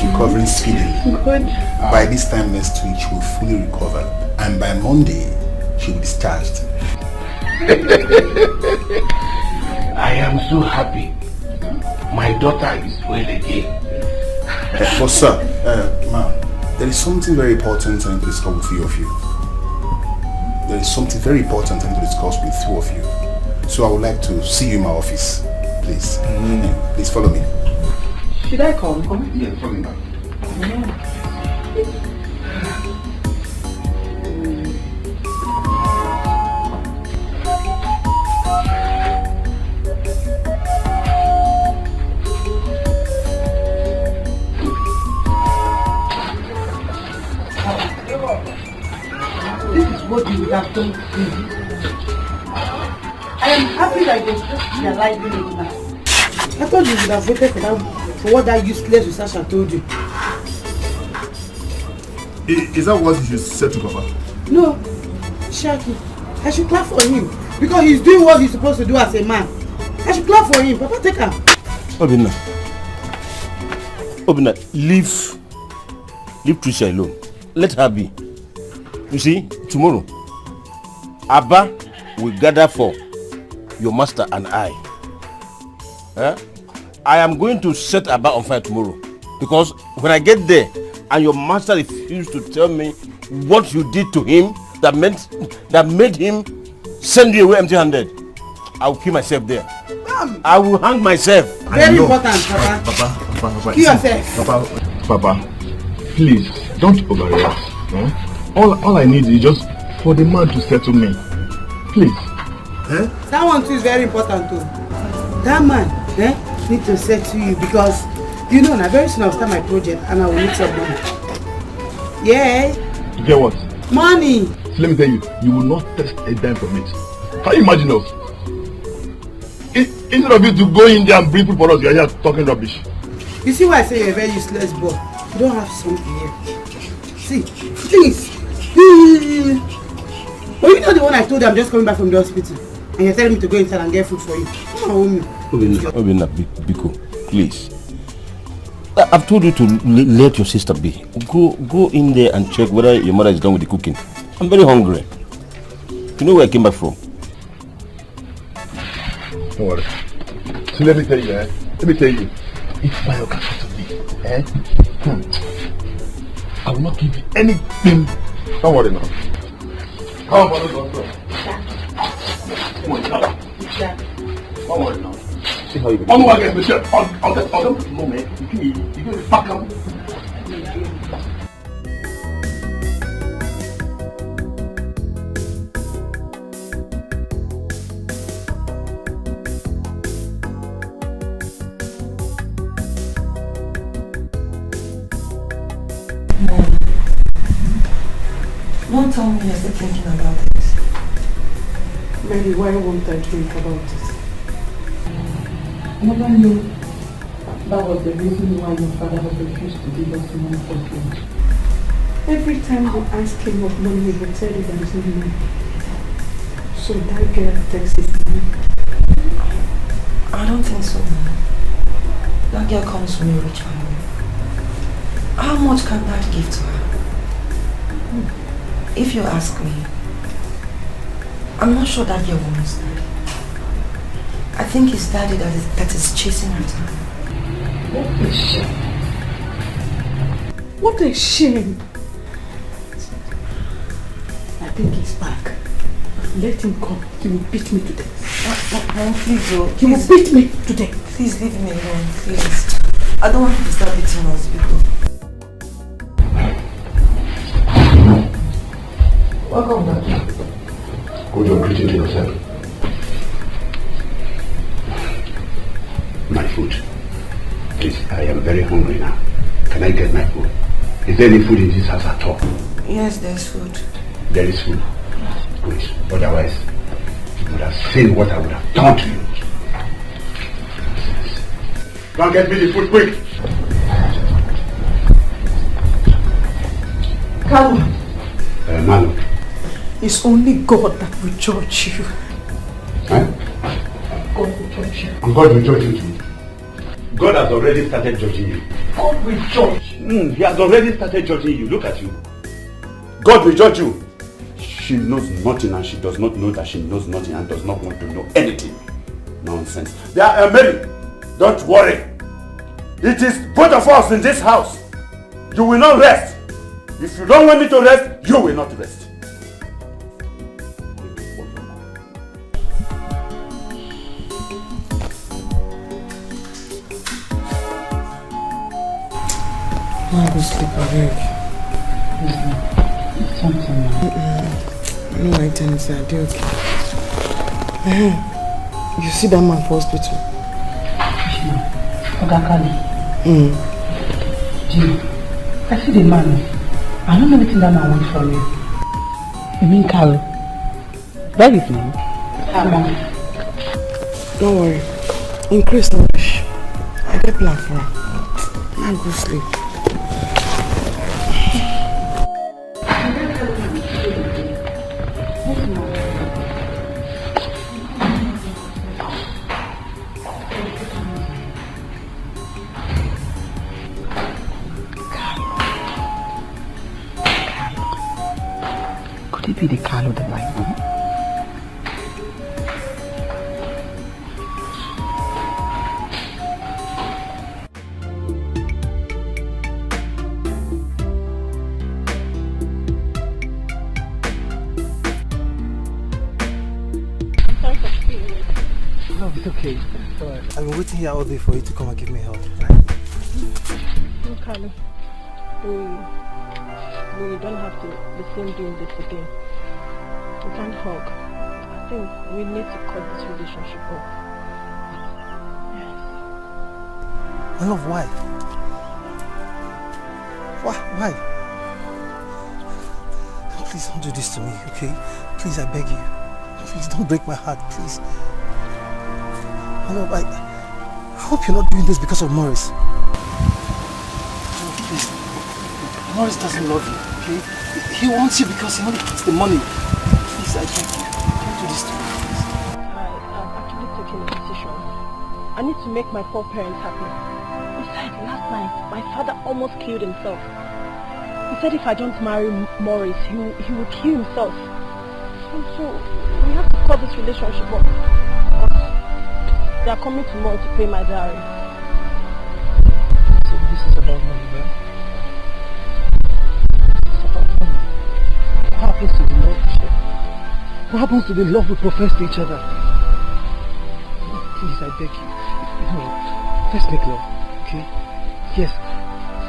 Recovering speedily. Good. By this time next week, she will fully recover, and by Monday, she will be discharged. I am so happy. My daughter is well again. But sir, ma'am, there is something very important I need to discuss with you of you. There is something very important I need to discuss with two of you. So I would like to see you in my office, please. Please follow me. Should I come? Yeah, follow me. you have done this. I am happy that you just realizing it now. I thought you would have waited for what that useless researcher told you. Is that what you should say to Papa? No, Shaki, I should clap for him because he's doing what he's supposed to do as a man. I should clap for him. Papa, take him. Obina, leave Trisha alone. Let her be. You see, tomorrow, Abba will gather for your master and I. I am going to set Abba on fire tomorrow because when I get there and your master refused to tell me what you did to him that made him send you away empty-handed, I will kill myself there. I will hang myself. Very important, Papa. Papa. Kill yourself. Papa, please don't overreact. All I need is just for the man to settle me. Please. That one too is very important too. That man need to settle you because you know now very soon I'll start my project and I will need some money. Yeah. To get what? Money. So let me tell you, you will not test a dime from it. Can you imagine us? Instead of you to go in there and bring people for us, you are here talking rubbish. You see why I say you're a very useless boy? You don't have something here. See, please. But you know the one I told you I'm just coming back from the hospital and you're telling me to go inside and get food for you. Come on, me. Obina, Biko, please. I've told you to let your sister be. Go in there and check whether your mother is done with the cooking. I'm very hungry. You know where I came back from? Don't worry. So let me tell you, if Bayo can settle me, I will not give you anything. Don't worry now. How about it, doctor? Come on, don't worry now. See how you get. I'm going to get Michelle. I'll get the moment. You give me back up. Don't tell me you're still thinking about it. Mary, why won't I think about it? I never knew that was the reason why your father has refused to give us money for food. Every time you ask him of money, he will tell you there is no money. So that girl takes his money. I don't think so, man. That girl comes from a rich family. How much can that give to her? If you ask me, I'm not sure that girl wants daddy. I think it's daddy that is chasing her down. What a shame. What a shame. I think he's back. Let him come. He will beat me to death. Please, oh. He will beat me to death. Please leave me alone, please. I don't want you to start beating us, people. Welcome back. Good job greeting to yourself. My food. Please, I am very hungry now. Can I get my food? Is there any food in this house at all? Yes, there's food. There is food. Good. Otherwise, you would have seen what I would have done to you. Go and get me the food quick. Come on. Manu. It's only God that will judge you. Eh? God will judge you. And God will judge you too. God has already started judging you. God will judge. He has already started judging you. Look at you. God will judge you. She knows nothing and she does not know that she knows nothing and does not want to know anything. Nonsense. Mary, don't worry. It is both of us in this house. You will not rest. If you don't want me to rest, you will not rest. I will sleep awake. Something now. No, I tell you, sir, do okay. You see that man for hospital? Ogakali. Jimmy, I see the man. I don't know anything that man wants from you. You mean Carol? Where is Mom? Don't worry. Increase knowledge. I get plan for her. Now go sleep. Could it be the Carlo that I know? No, it's okay. Alright. I've been waiting here all day for you to come and give me help, right? No, Carlo. We don't have to be seen doing this again. We can't hug. I think we need to cut this relationship off. I love, why? Why? Please don't do this to me, okay? Please, I beg you. Please don't break my heart, please. I love, I hope you're not doing this because of Morris. No, please. Morris doesn't love you, okay? He wants you because he only wants the money. Please, I beg you. Don't do this to me, please. I've actually taken a decision. I need to make my poor parents happy. Besides, last night, my father almost killed himself. He said if I don't marry Morris, he will kill himself. So we have to cut this relationship off. They are coming tomorrow to pay my dowry. So this is about money, right? It's about money. What happens to the love we share? What happens to the love we profess to each other? Please, I beg you. No, let's make love, okay? Yes,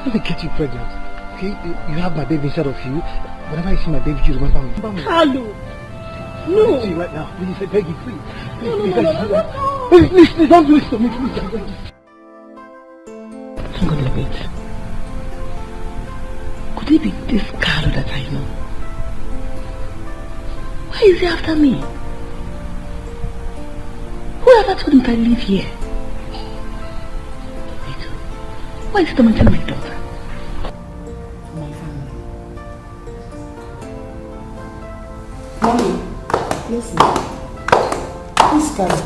let me get you pregnant, okay? You have my baby inside of you. Whenever I see my baby, you remember me. Carlo! No! See you right now, please, I beg you, please. No. Please, don't do this to me, please, I beg you. I'm gonna wait. Could it be this Carlo that I know? Why is he after me? Whoever told him to live here? Wait, why is he tormenting my daughter? My family. Mommy, yes, ma'am. Please, Carlo.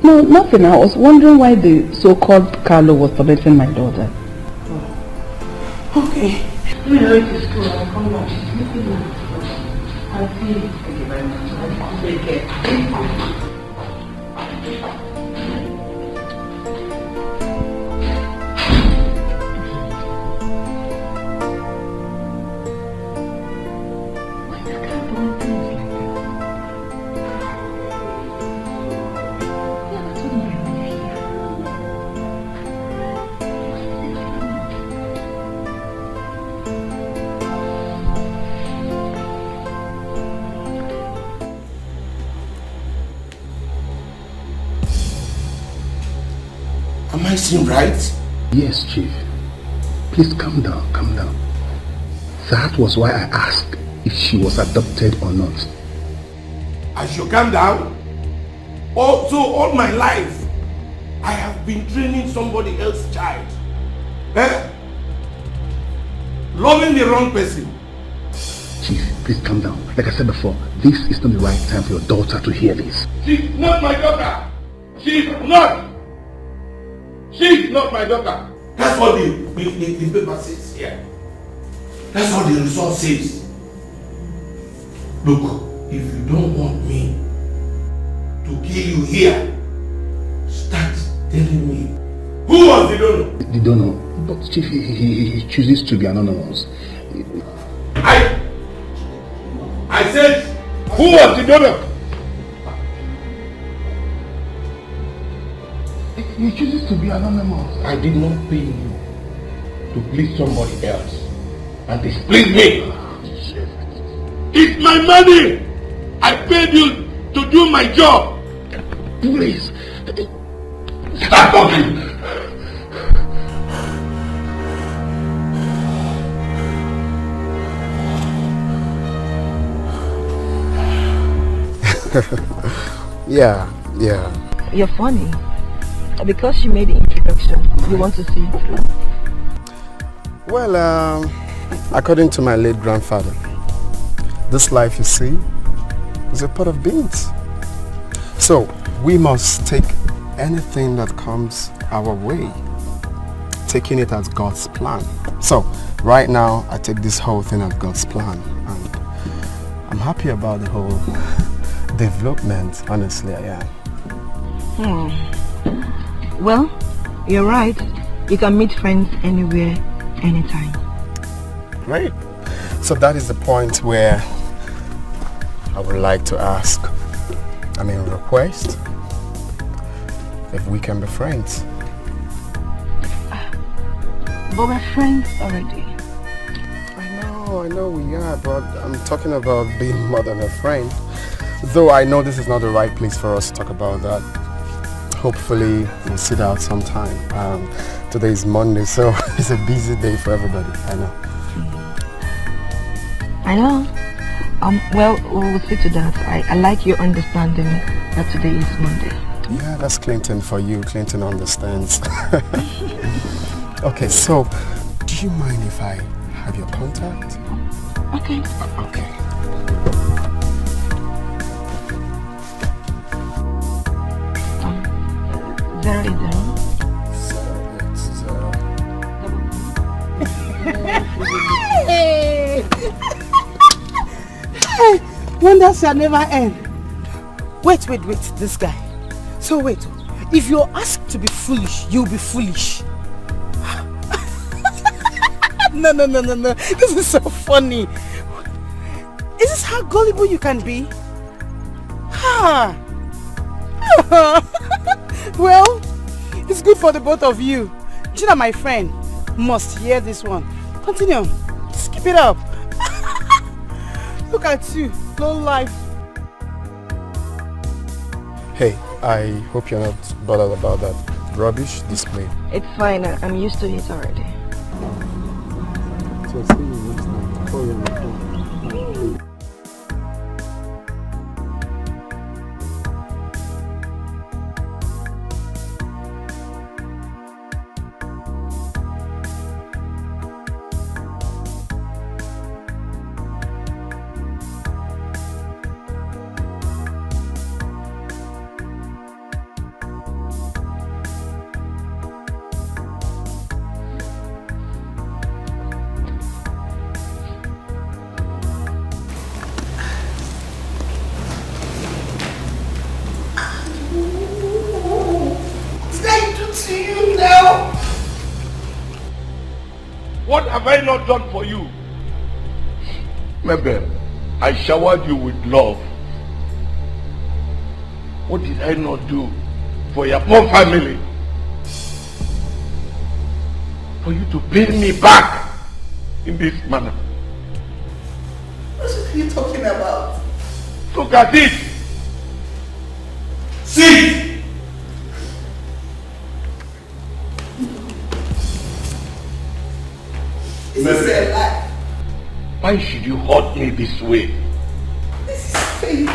No, nothing. I was wondering why the so-called Carlo was tormenting my daughter. Okay. Let me know it is true. I'll come back. I'll see you. Thank you very much. Take care. Am I seeing right? Yes, Chief. Please calm down, calm down. That was why I asked if she was adopted or not. I should calm down. Also, all my life, I have been training somebody else's child. Loving the wrong person. Chief, please calm down. Like I said before, this is not the right time for your daughter to hear this. She's not my daughter. She's not. She's not my daughter. That's what the paper says here. That's what the result says. Look, if you don't want me to kill you here, start telling me who was the donor? The donor? But Chief, he chooses to be anonymous. I said, who was the donor? He chooses to be anonymous. I did not pay you to please somebody else and displease me. It's my money. I paid you to do my job. Please. Stop talking. Yeah. You're funny. Because you made the introduction, you want to see it through? Well, according to my late grandfather, this life you see is a pot of beans. So we must take anything that comes our way, taking it as God's plan. So right now I take this whole thing as God's plan, and I'm happy about the whole development. Honestly, I am. Well, you're right. You can meet friends anywhere, anytime. Great. So that is the point where I would like to request if we can be friends. But we're friends already. I know we are, but I'm talking about being more than a friend. Though I know this is not the right place for us to talk about that. Hopefully we'll sit out sometime. Today is Monday, so it's a busy day for everybody. I know. Well, we'll see to that. I like your understanding that today is Monday. Yeah, that's Clinton for you. Clinton understands. Okay, so do you mind if I have your contact? Okay. 080. Hey, wonders shall never end. Wait, this guy. So wait, if you're asked to be foolish, you'll be foolish. No. This is so funny. Is this how gullible you can be? Well, it's good for the both of you. Gina, my friend, must hear this one. Continue. Just keep it up. Look at you, low life. Hey, I hope you're not bothered about that rubbish display. It's fine. I'm used to it already. So see you next time. Call you on the phone. What have I not done for you? Remember, I showered you with love. What did I not do for your poor family? For you to pay me back in this manner. What are you talking about? Look at it. See. This is a lie. Why should you hurt me this way? This is fake.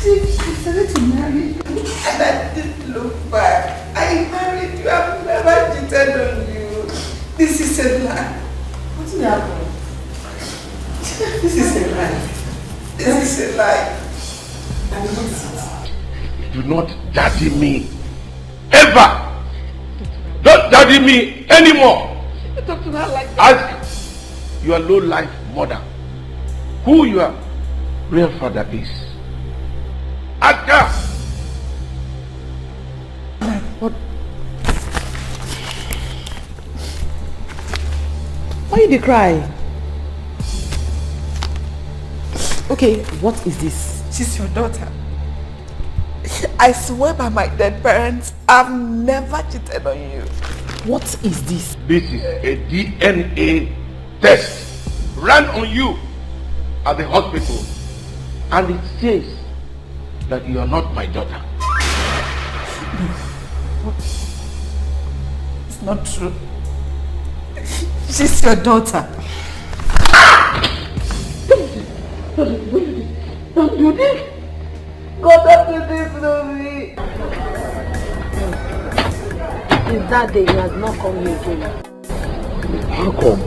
She decided to marry you and I didn't look back. I married you. I've never cheated on you. This is a lie. What's happening? This is a lie. This is a lie. And what is it? Do not daddy me. Ever. Don't daddy me anymore. You talk to her like that. Ask your low-life mother who your real father is. Ask her. What? Why you dey cry? Okay, what is this? She's your daughter. I swear by my dead parents, I've never cheated on you. What is this? This is a DNA test run on you at the hospital, and it says that you are not my daughter. What? It's not true. She's your daughter. Don't do this. God help me this to me. Since that day, he has not come here again. How come?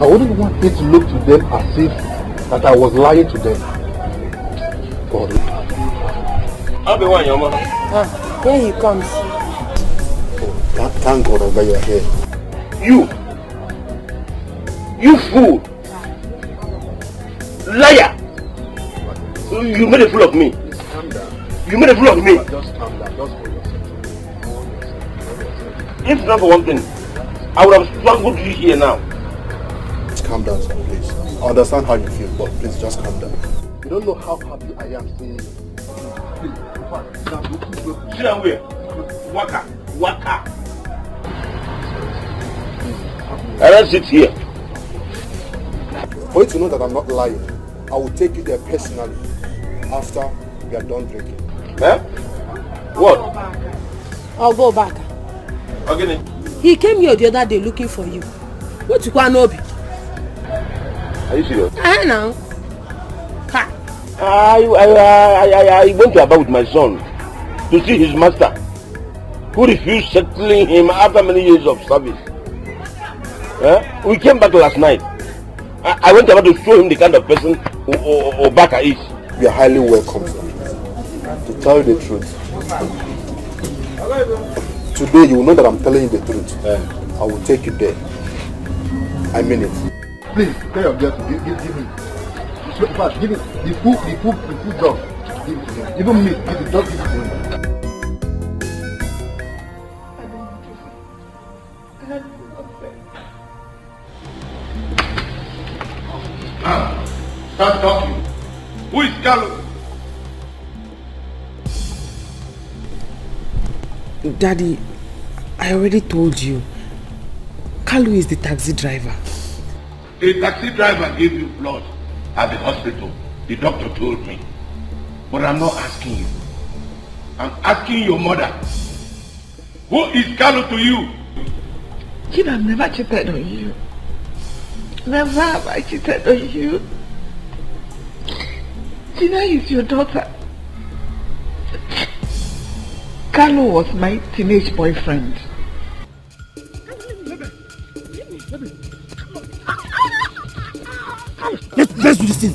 I wouldn't want it to look to them as if that I was lying to them. God. I'll be one, your mother. Here he comes. Thank God that you are here. You fool! Liar! You made a fool of me. You made a fool of me. Just calm down. Just hold yourself. If not for one thing, I would have struggled you here now. Just calm down, sir, please. I understand how you feel, but please just calm down. You don't know how happy I am seeing you. Please, sit down where? Waka. I don't sit here. For you to know that I'm not lying, I will take you there personally after we are done drinking. Eh? What? I'll go back. Okay. He came here the other day looking for you. What you want, Obi? Are you serious? Now. I went to Aba with my son to see his master, who refused settling him after many years of service. We came back last night. I went about to show him the kind of person Obaka is. You are highly welcome, sir. To tell you the truth, today you will know that I'm telling you the truth. I will take you there. I mean it. Please, tell your girl to give me. Give it the full job. Give it to him. Even me, just give it to him. Start talking. Who is Carlo? Daddy, I already told you. Kalu is the taxi driver. A taxi driver gave you blood at the hospital. The doctor told me. But I'm not asking you. I'm asking your mother. Who is Carlo to you? Kid, I've never cheated on you. Never have I cheated on you. Gina is your daughter. Carlo was my teenage boyfriend. Let's do this thing.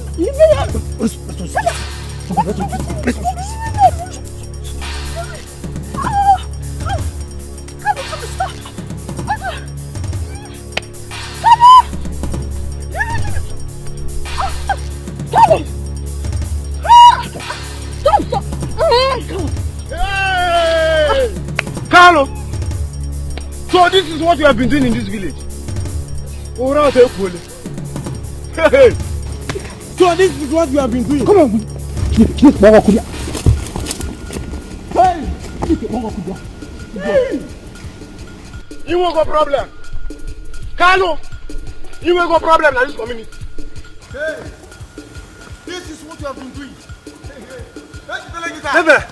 Carlo! So this is what you have been doing in this village? Hey! So this is what you have been doing? Come on! Hey! You won't go problem. Carlo! You won't go problem in this community. Hey! This is what you have been doing. Never!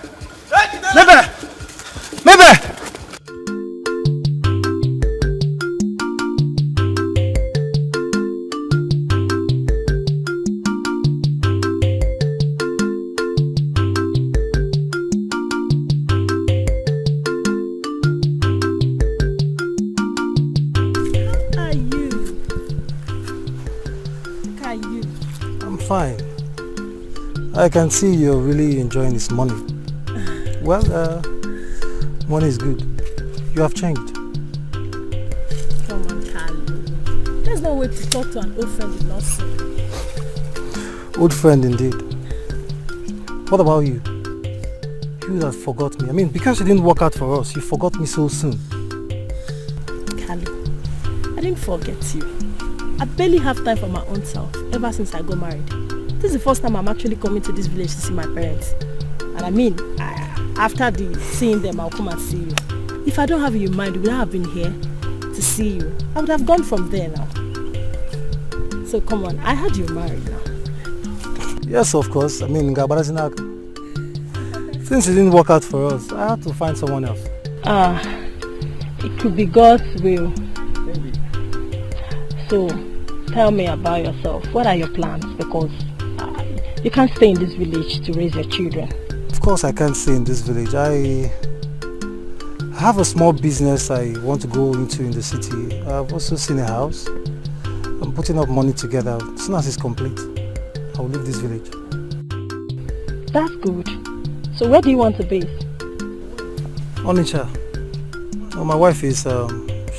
Fine. I can see you're really enjoying this money. Well, money is good. You have changed. Come on, Carlo. There's no way to talk to an old friend in Lawson. Old friend indeed. What about you? You that forgot me. I mean, because you didn't work out for us, you forgot me so soon. Carlo, I didn't forget you. I barely have time for my own self ever since I got married. This is the first time I'm actually coming to this village to see my parents. And I mean, after seeing them, I'll come and see you. If I don't have you in mind, would I have been here to see you? I would have gone from there now. So come on, I heard you're married now. Yes, of course. I mean, since it didn't work out for us, I had to find someone else. It could be God's will. So, tell me about yourself. What are your plans? Because You can't stay in this village to raise your children. Of course I can't stay in this village. I have a small business I want to go into in the city. I've also seen a house. I'm putting up money together. As soon as it's complete, I'll leave this village. That's good. So where do you want to be? Onitsha. Well, my wife is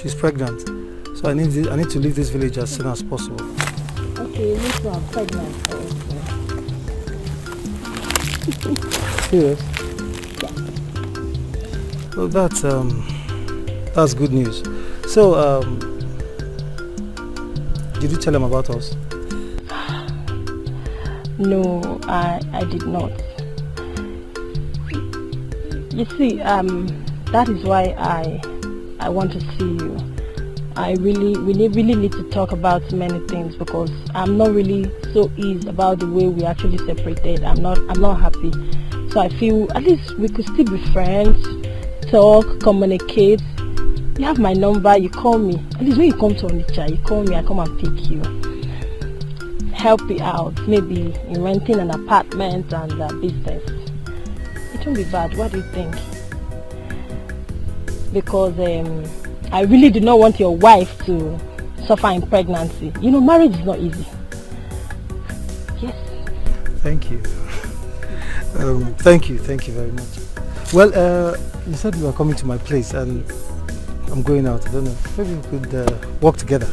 she's pregnant, so I need to leave this village as soon as possible. Okay, me too, I'm pregnant. Serious? Well, that's good news. So, did you tell him about us? No, I did not. You see, that is why I want to see you. We really need to talk about many things because I'm not really so easy about the way we actually separated. I'm not happy. So I feel at least we could still be friends, talk, communicate. You have my number, you call me. At least when you come to Onitsha, you call me, I come and pick you. Help you out, maybe in renting an apartment and business. It won't be bad, what do you think? Because I really do not want your wife to suffer in pregnancy. You know, marriage is not easy. Yes. Thank you. Thank you very much. Well, you said you were coming to my place and I'm going out. I don't know. Maybe we could work together.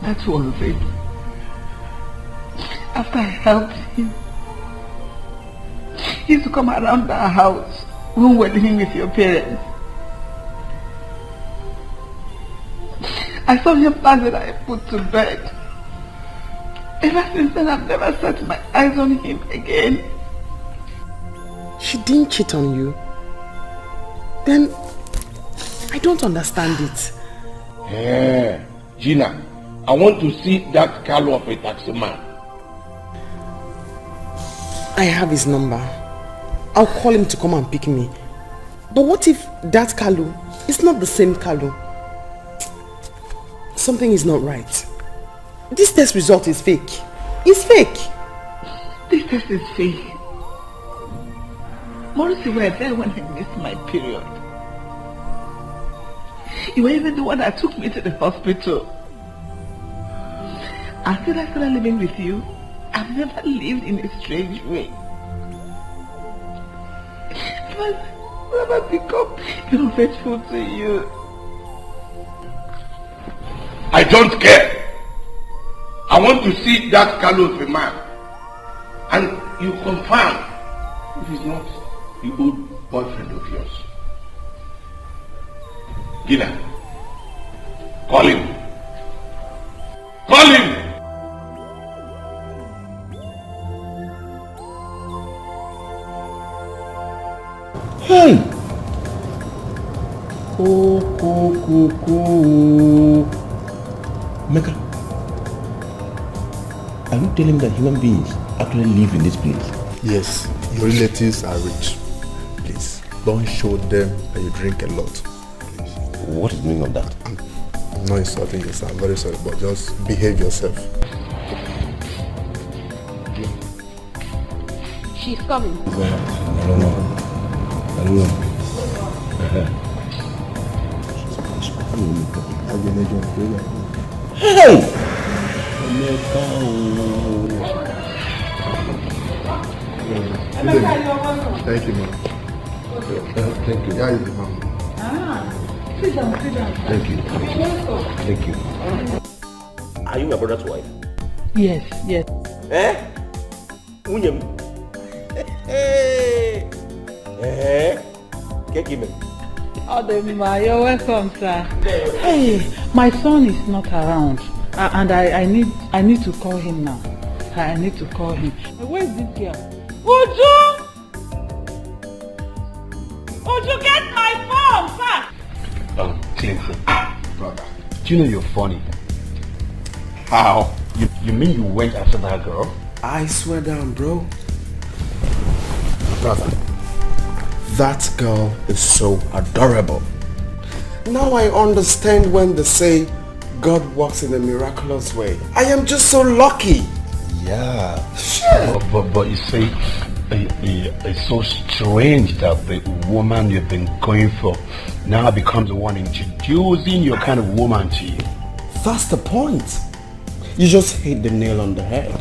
That was it. After I helped him, he used to come around our house when we were living with your parents. I saw him last night I put to bed. Ever since then, I've never set my eyes on him again. She didn't cheat on you? Then, I don't understand it. Yeah, Gina. I want to see that Carlo of a taxi man. I have his number. I'll call him to come and pick me. But what if that Carlo is not the same Carlo? Something is not right. This test result is fake. It's fake. This test is fake. Morris, you were there when I missed my period. You were even the one that took me to the hospital. Until I started living with you, I've never lived in a strange way. I've never become unfaithful to you. I don't care. I want to see that Carlo of a man. And you confirm if he's not the old boyfriend of yours. Gina, call him. Call him! Hey! Mecca, are you telling me that human beings actually live in this place? Yes, your relatives are rich. Please, don't show them that you drink a lot. Please. What is the meaning of that? I'm not insulting you, sir. I'm very sorry, but just behave yourself. She's coming. I don't know. Hey! Thank you, ma'am. Thank you. Yeah, you, ma'am. Sit down, sit down. Thank you. Thank you. Are you my brother's wife? Yes, yes. Eh? Unyem. Hey. Odema, you're welcome, sir. Hey, my son is not around, and I need to call him now. I need to call him. Where is this girl? Uju! Uju, get my phone, sir! Clinton, brother, do you know you're funny? How? You mean you went after that girl? I swear down, bro. Brother, that girl is so adorable. Now I understand when they say God works in a miraculous way. I am just so lucky. Yeah. But you see, it's so strange that the woman you've been going for now becomes the one introducing your kind of woman to you. That's the point. You just hit the nail on the head.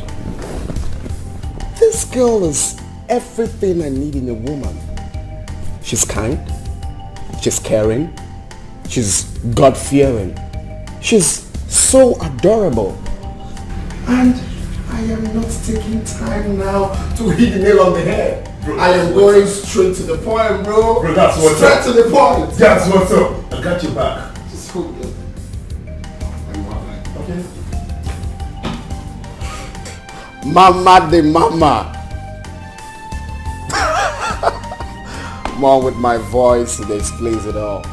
This girl is everything I need in a woman. She's kind, she's caring, she's God-fearing, she's so adorable. And I am not taking time now to hit the nail on the head. Bro, I am going straight to the point, bro. Bro, that's what's straight up. to the point. That's what's up. I got your back. Just hold it. Okay. Mama de mama. Mom with my voice, it explains it all.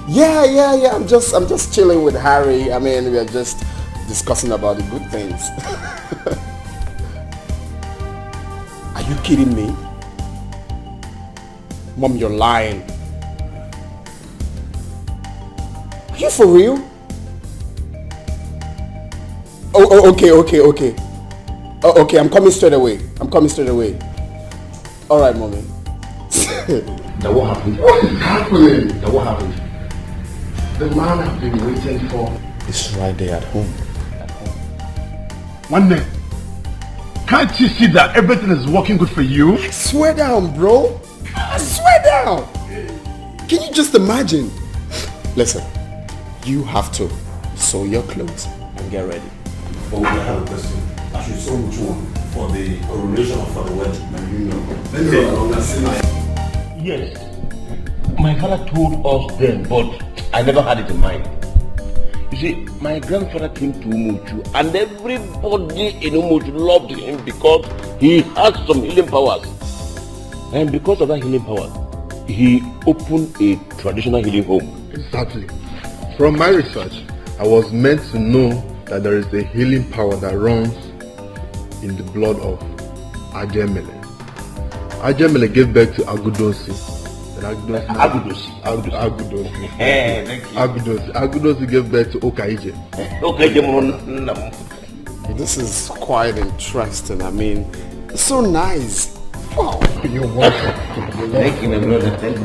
Yeah. I'm just chilling with Harry. I mean, we are just discussing about the good things. Are you kidding me? Mom, you're lying. Are you for real? Oh, okay. Oh, okay, I'm coming straight away. All right, mommy. Now what happened? What is happening? Now what happened? The man I've been waiting for is right there at home. One day, can't you see that everything is working good for you? I swear down, bro. I swear down. Can you just imagine? Listen, you have to sew your clothes and get ready. Oh, I have a question. I should sew which one? For the coronation or for the wedding? You know. Yes. My father told us then, but I never had it in mind. You see, my grandfather came to Umuchu and everybody in Umuchu loved him because he had some healing powers. And because of that healing power, he opened a traditional healing home. Exactly. From my research, I was meant to know that there is a healing power that runs in the blood of Ajemele. Ajemele gave birth to Agudosi. Agudosi gave birth to Okaije. This is quite interesting. I mean, it's so nice. Wow. You're welcome. Thank you, my brother. Thank you.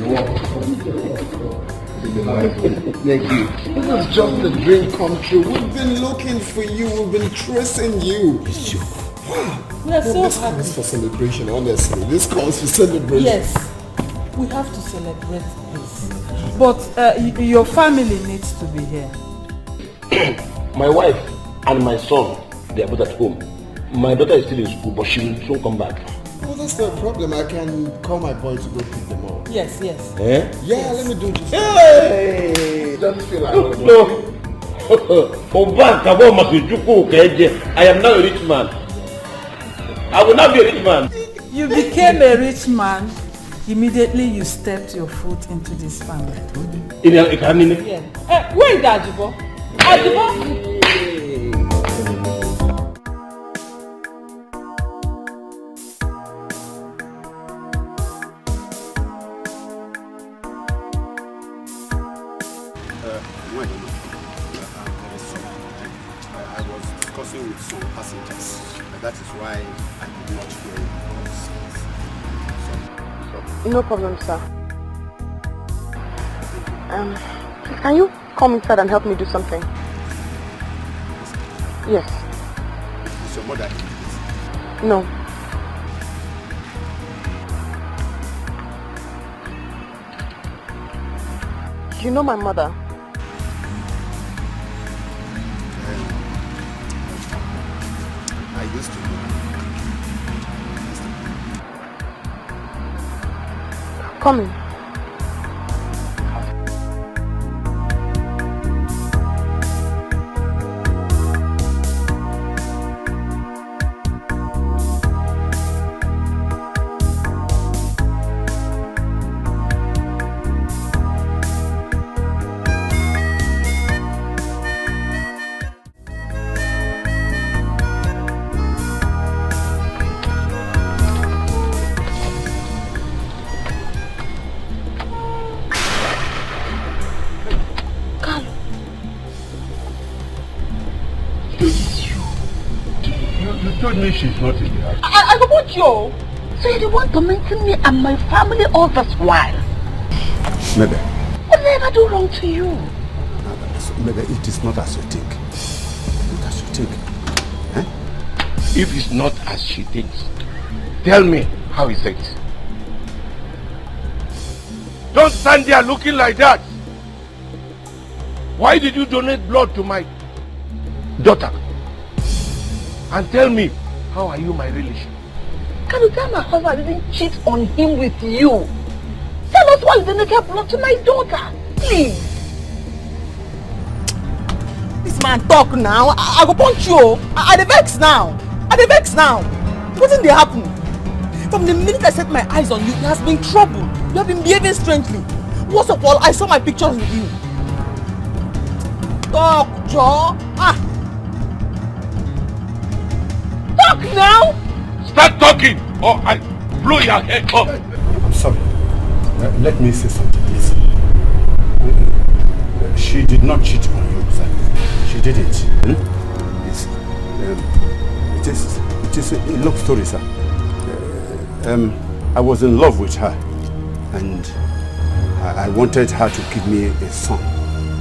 Thank you. This is just a dream come true. We've been looking for you. We've been tracing you. Wow. We are so happy. This is for celebration, honestly. This calls for celebration. Yes. We have to celebrate this. But your family needs to be here. My wife and my son, they are both at home. My daughter is still in school, but she will soon come back. Oh, that's no problem. I can call my boy to go pick them up. Yes. Eh? Yeah, yes. Let me do this. Hey! Just feel like No. I am now a rich man. I will not be a rich man. You became a rich man. Immediately you stepped your foot into this family. Yeah. Where is Ajibo? Ajibo? I was discussing with some passengers. That is why I did not hear you. No problem, sir. Can you come inside and help me do something? Yes. Is your mother in? No. You know my mother? I used to know. Come in. told me she's not in the house. I don't want you. So you want to mention me and my family all this while? Maybe. What did I ever do wrong to you? Maybe it is not as you think. Not as you think. Eh? If it's not as she thinks, tell me how is it? Don't stand there looking like that. Why did you donate blood to my daughter? And tell me, how are you my relation? Can you tell my husband I didn't cheat on him with you? Tell us why you didn't get blood to my daughter, please. This man talk now. I go punch you. I dey vex now. Wetin dey happen? From the minute I set my eyes on you, there has been trouble. You have been behaving strangely. Worst of all, I saw my pictures with you. Talk, Joe. Talk now. Start talking or I blow your head off. I'm sorry. Let me say something, please. She did not cheat on you, sir. She did it. It is a long story, sir. I was in love with her, and I wanted her to give me a son,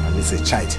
at least a child.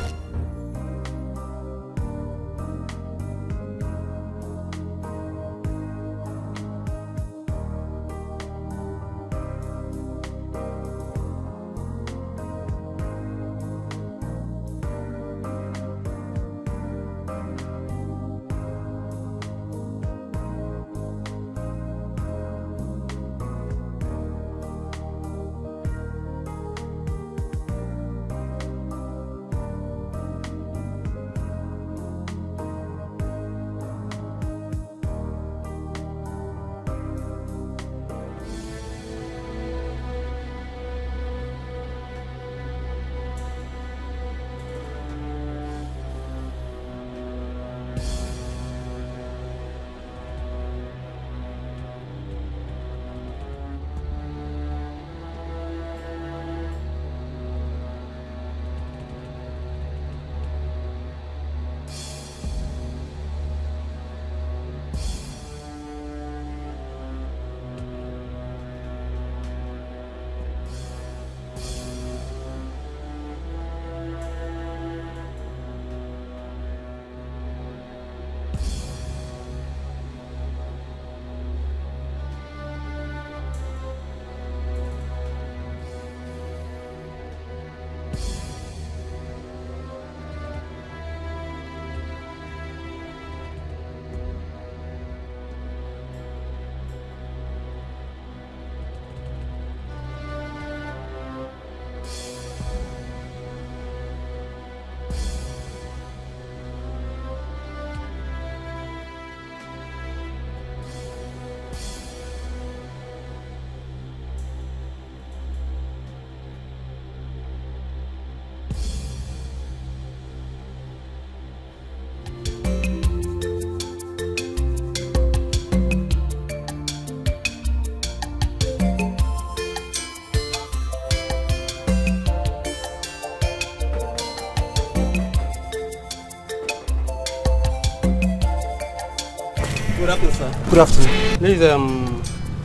Good afternoon, sir. Good afternoon. Please,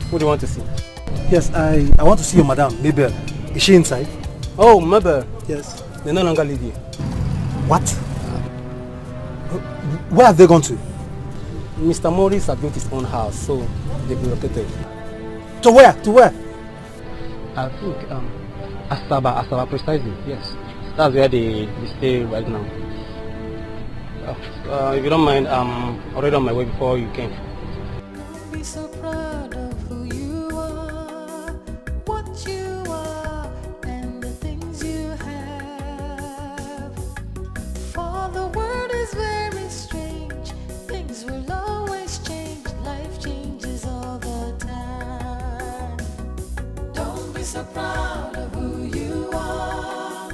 who do you want to see? Yes, I want to see your madam, Mabel. Is she inside? Oh, Mabel. Yes. They no longer live here. What? Where have they gone to? Mr. Morris has built his own house, so they've been located. To where? To where? I think, Asaba precisely, yes. That's where they stay right now. If you don't mind, I'm already on my way before you came. Be so proud of who you are, what you are, and the things you have. For the world is very strange, things will always change, life changes all the time. Don't be so proud of who you are,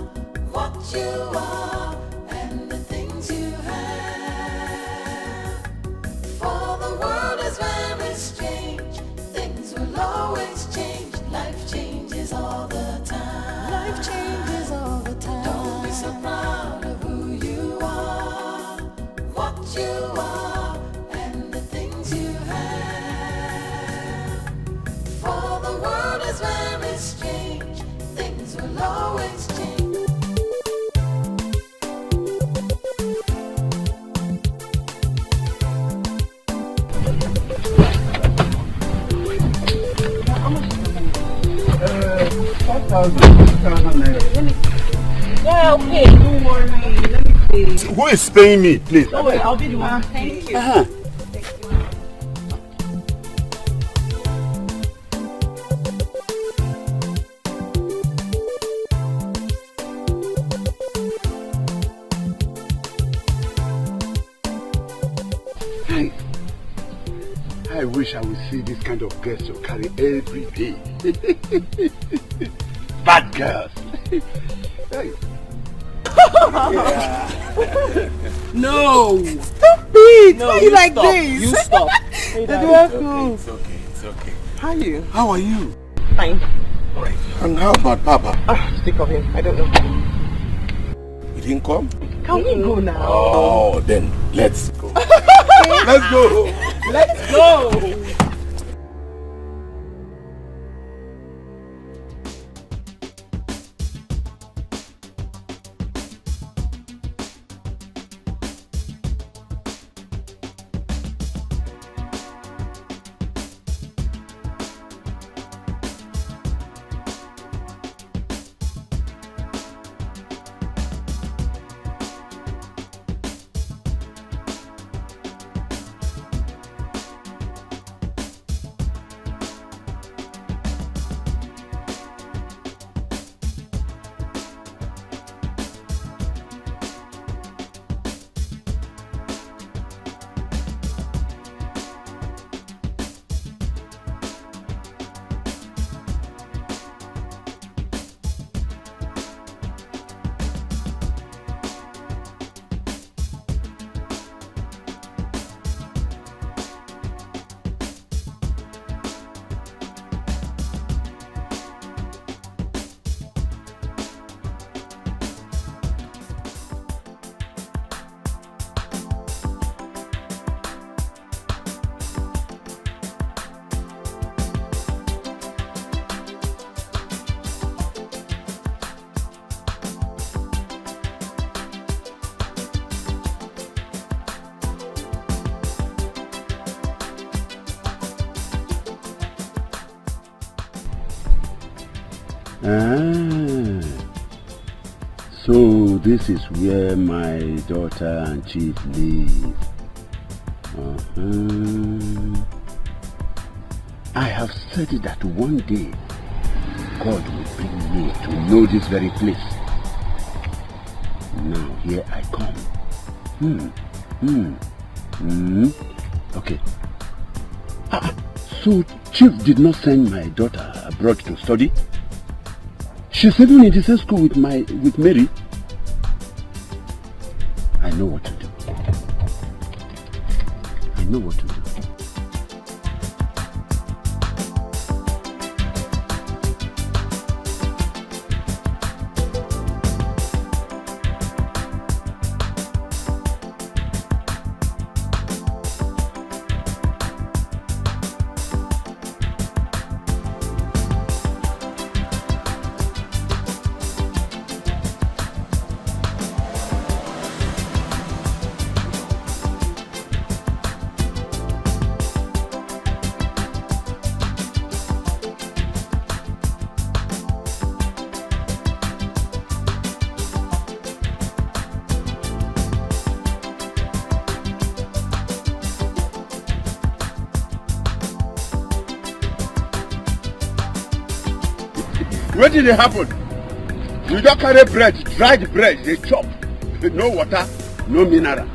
what you are, and the things you have. For the world is very strange, things will always change, life changes all the time. Life changes all the time. Don't be so proud of who you are, what you are, and the things Yeah, okay. Don't worry. Let me pay. Who is paying me, please? Oh, wait, I'll be the one. Thank you. I wish I would see this kind of girls you carry every day. Bad girls. Hey. No! Stop it! No, Why you like stop. this? You stop. Hey, Dad, it's okay. It's okay. How are you? How are you? Fine. Alright. And how about Papa? Speak of him. I don't know. He didn't come? Can we go now? Oh, then let's go. Let's go. Let's go. So this is where my daughter and chief live. I have said that one day God will bring me to know this very place. Now here I come. Okay. So chief did not send my daughter abroad to study? She's even in the same school with Mary. I know what to do. I know what to do. What did it happen? You just carry bread, dried bread, they chop. No water, no mineral.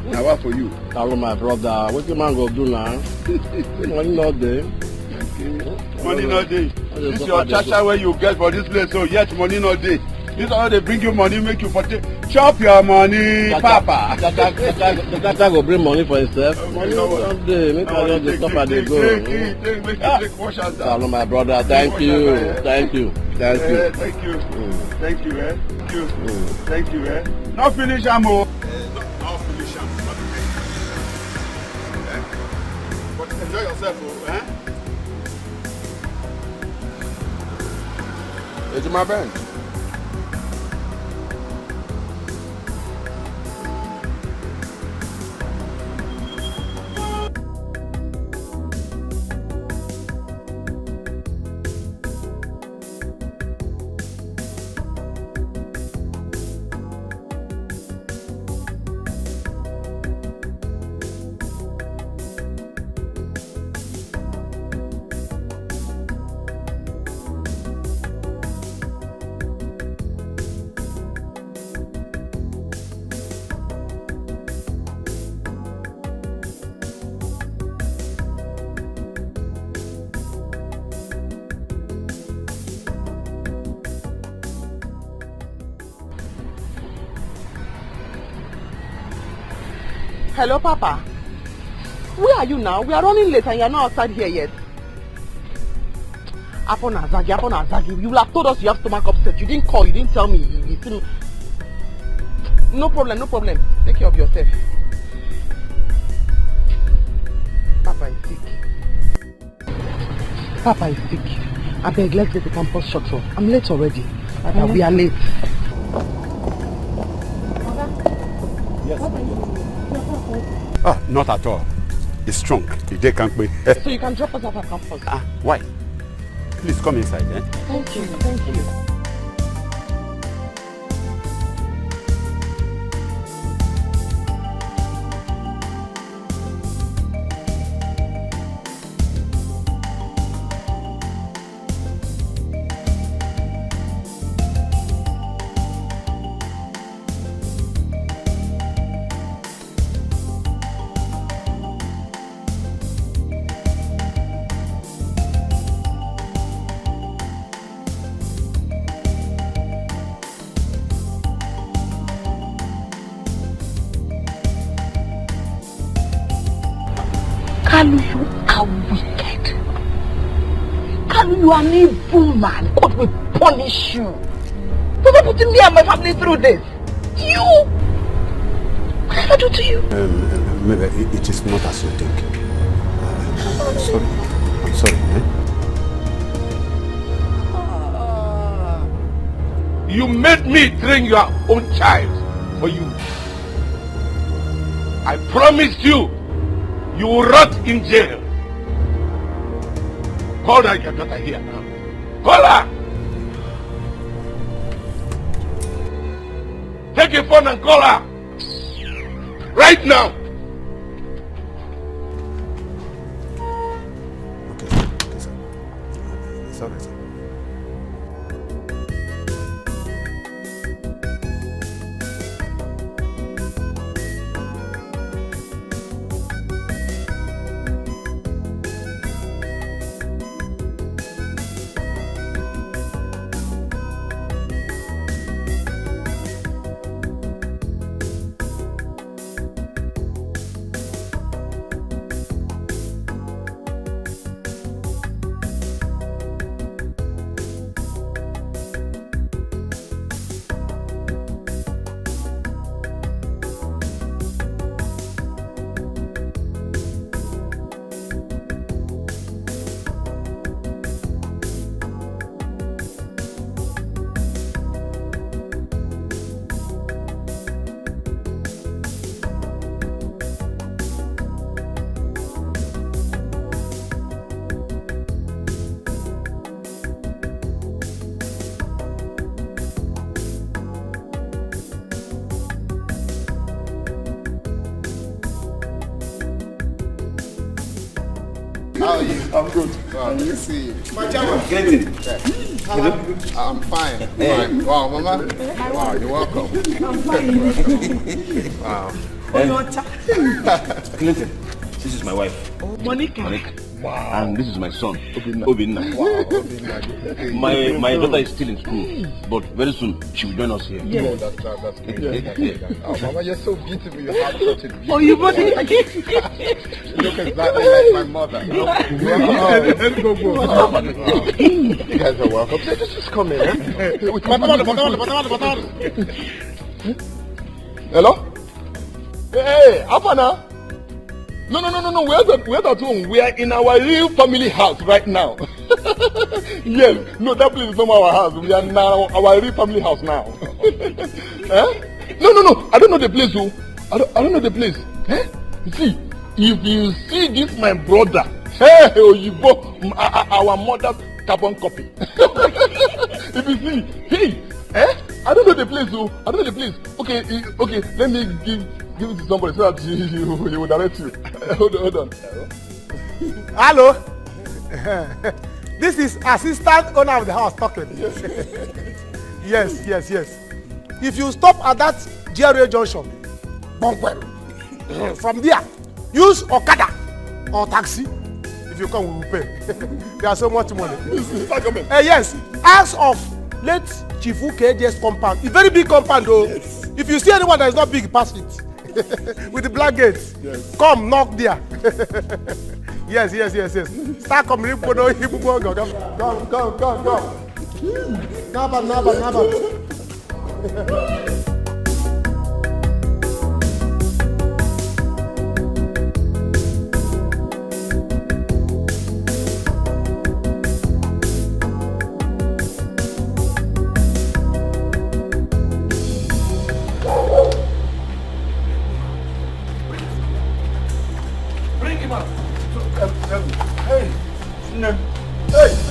Now what for you? Hello my brother, what the man go do now? Money not there. Money not there. This your chacha where you get for this place, so yet money not there. This all they bring you money, make you for chop your money, Papa. The chacha go bring money for himself. Money not there, make I just stop and they go. Take wash out. Hello my brother, thank you. Thank you. Thank you, Thank you, Thank you, Thank you, Not finish, Amo. Not finish, But enjoy yourself, eh? It's my bench. Hello, Papa. Where are you now? We are running late and you are not outside here yet. Apon Azagi. You will have told us you have stomach upset. You didn't call, you didn't tell me. You still... No problem. Take care of yourself. Papa is sick. I beg, let's get the campus shut off. I'm late already. Papa, we are late. Yes. Oh, not at all. It's strong. They can't be. So you can drop us off at campus? Why? Please come inside, eh? Thank you. Kalu, you are wicked. Kalu, you are an evil man. God will punish you. For not putting me and my family through this. You! What did I do to you? Maybe it is not as you think. I'm sorry. You made me train your own child for you. I promised you, you will rot in jail. Call her your daughter here now. Call her! Take your phone and call her. Right now. Okay, sir. It's alright, sir. How are you? I'm good. Wow, you see. My chairman. Get in. I'm fine. Fine. Wow, Mama. Wow, you're welcome. I'm fine. Wow. Clinton, this is my wife. Monica. Wow. And this is my son, Obinna. Wow. My daughter is still in school, but very soon she will join us here. Yeah. Oh, that's great. Oh, Mama, you're so beautiful. You have such a beautiful. Oh, you bought it? You look exactly like my mother. You guys are welcome. Just come in, eh? Hello? Hey, Apana. No. We're not home. We are in our real family house right now. Yes. No, that place is not our house. We are now our real family house now. Eh? No. I don't know the place, oh. I don't know the place. Eh? See, if you see this, my brother, hey, you go our mother's carbon copy. If you see, hey, eh? I don't know the place, oh. I don't know the place. Okay. Let me give it to somebody so that he will direct you. Hold on. Hello. This is assistant owner of the house talking. Yes. If you stop at that GRA junction, from there, use Okada or taxi. If you come, we will pay. There's so much money. Yes. Ask of late Chifu KJ's compound. It's very big compound though. Yes. If you see anyone that is not big, pass it. With the black gates. Yes. Come, knock there. Yes. Start coming. Come. Naba.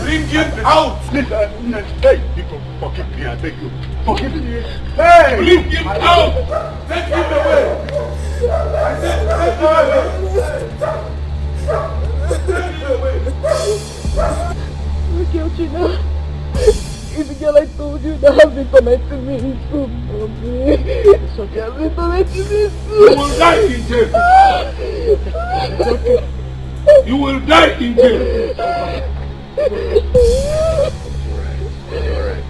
Bring him out! Hey, people, forgive me, I beg you. Forgive me. Hey! Bring him out! Take him away! I said, take him away! Look at you now. It's the girl I told you that has been connecting me in soup, mommy. So she has been connecting me in soup. You will die in jail. It's okay. You will die in jail. Alright.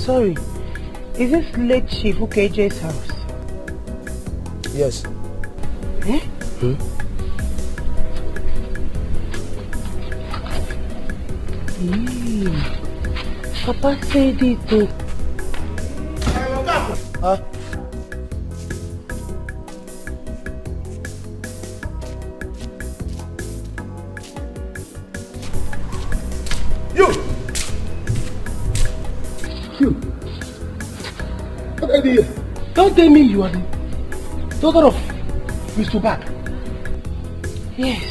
Sorry, is this late Chief KJ's house? Yes. Eh? Papa said it too. Huh? Don't tell me you are the daughter of Mr. Bag. Yes,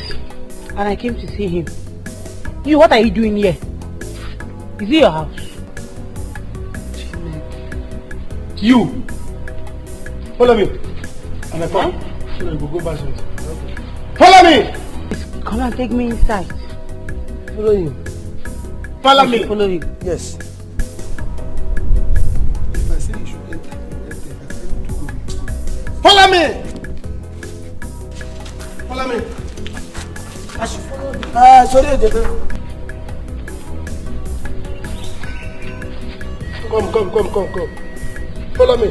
and I came to see him. You, what are you doing here? Is it your house? You! Follow me. And I come. So that we go back. Follow me! Come and take me inside. Follow him. Follow me. Follow you. Yes. Follow me! Follow me! I should follow you. Sorry, Come. Follow me.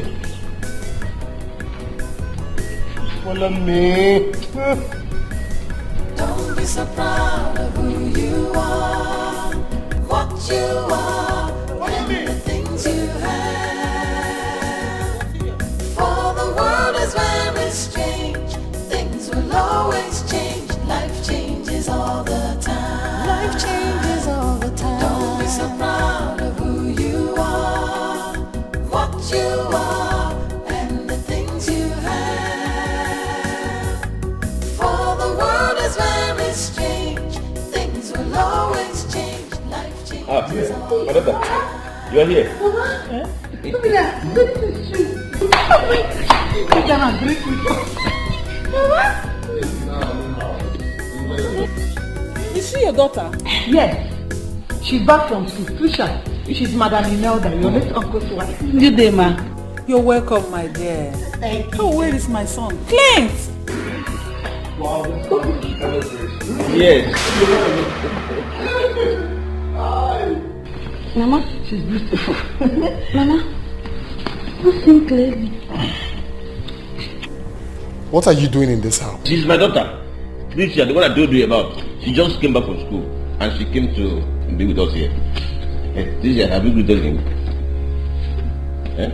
Follow me. Don't be so proud of who you are, what you are, and the things you have. For the world is very strange, things will always change, life changes all the time. Life changes all the time. Don't be so proud of who you are, what you are, and the things you have. For the world is very strange, things will always change, life changes all the time. You are here. Look at that. This is true. You cannot drink with Is she your daughter? Yes. She's back from school. Trisha, she's Madam Imelda, your late uncle's wife. Good day, ma. You're welcome, my dear. Thank you. Oh, where is my son? Clint! Wow. Yes. Mama, she's beautiful. Mama, you see clearly. What are you doing in this house? She's my daughter. Trisha, the one I told you about. She just came back from school and she came to be with us here. Chizzy, have you greeted him? Eh?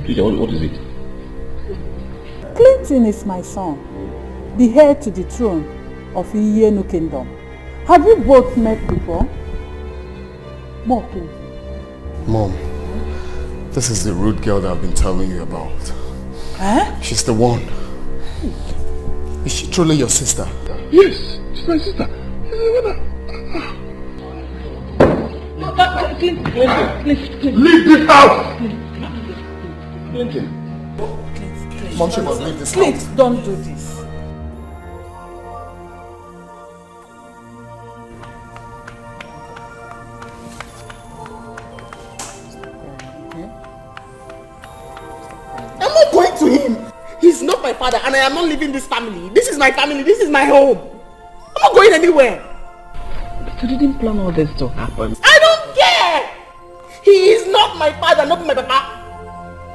Chizzy, what is it? Clinton is my son, the heir to the throne of Iyenu Kingdom. Have you both met before? More, please. Mom, this is the rude girl that I've been telling you about. Eh? She's the one. Is she truly your sister? Yes, she's my sister. Clinton. Leave this house! Clinton. Mom, she must leave this Please, house. don't do this. I'm not going to him. He's not my father and I am not leaving this family. This is my family. This is my home. I'm not going anywhere. But you didn't plan all this to happen. I don't care. He is not my father, not my papa.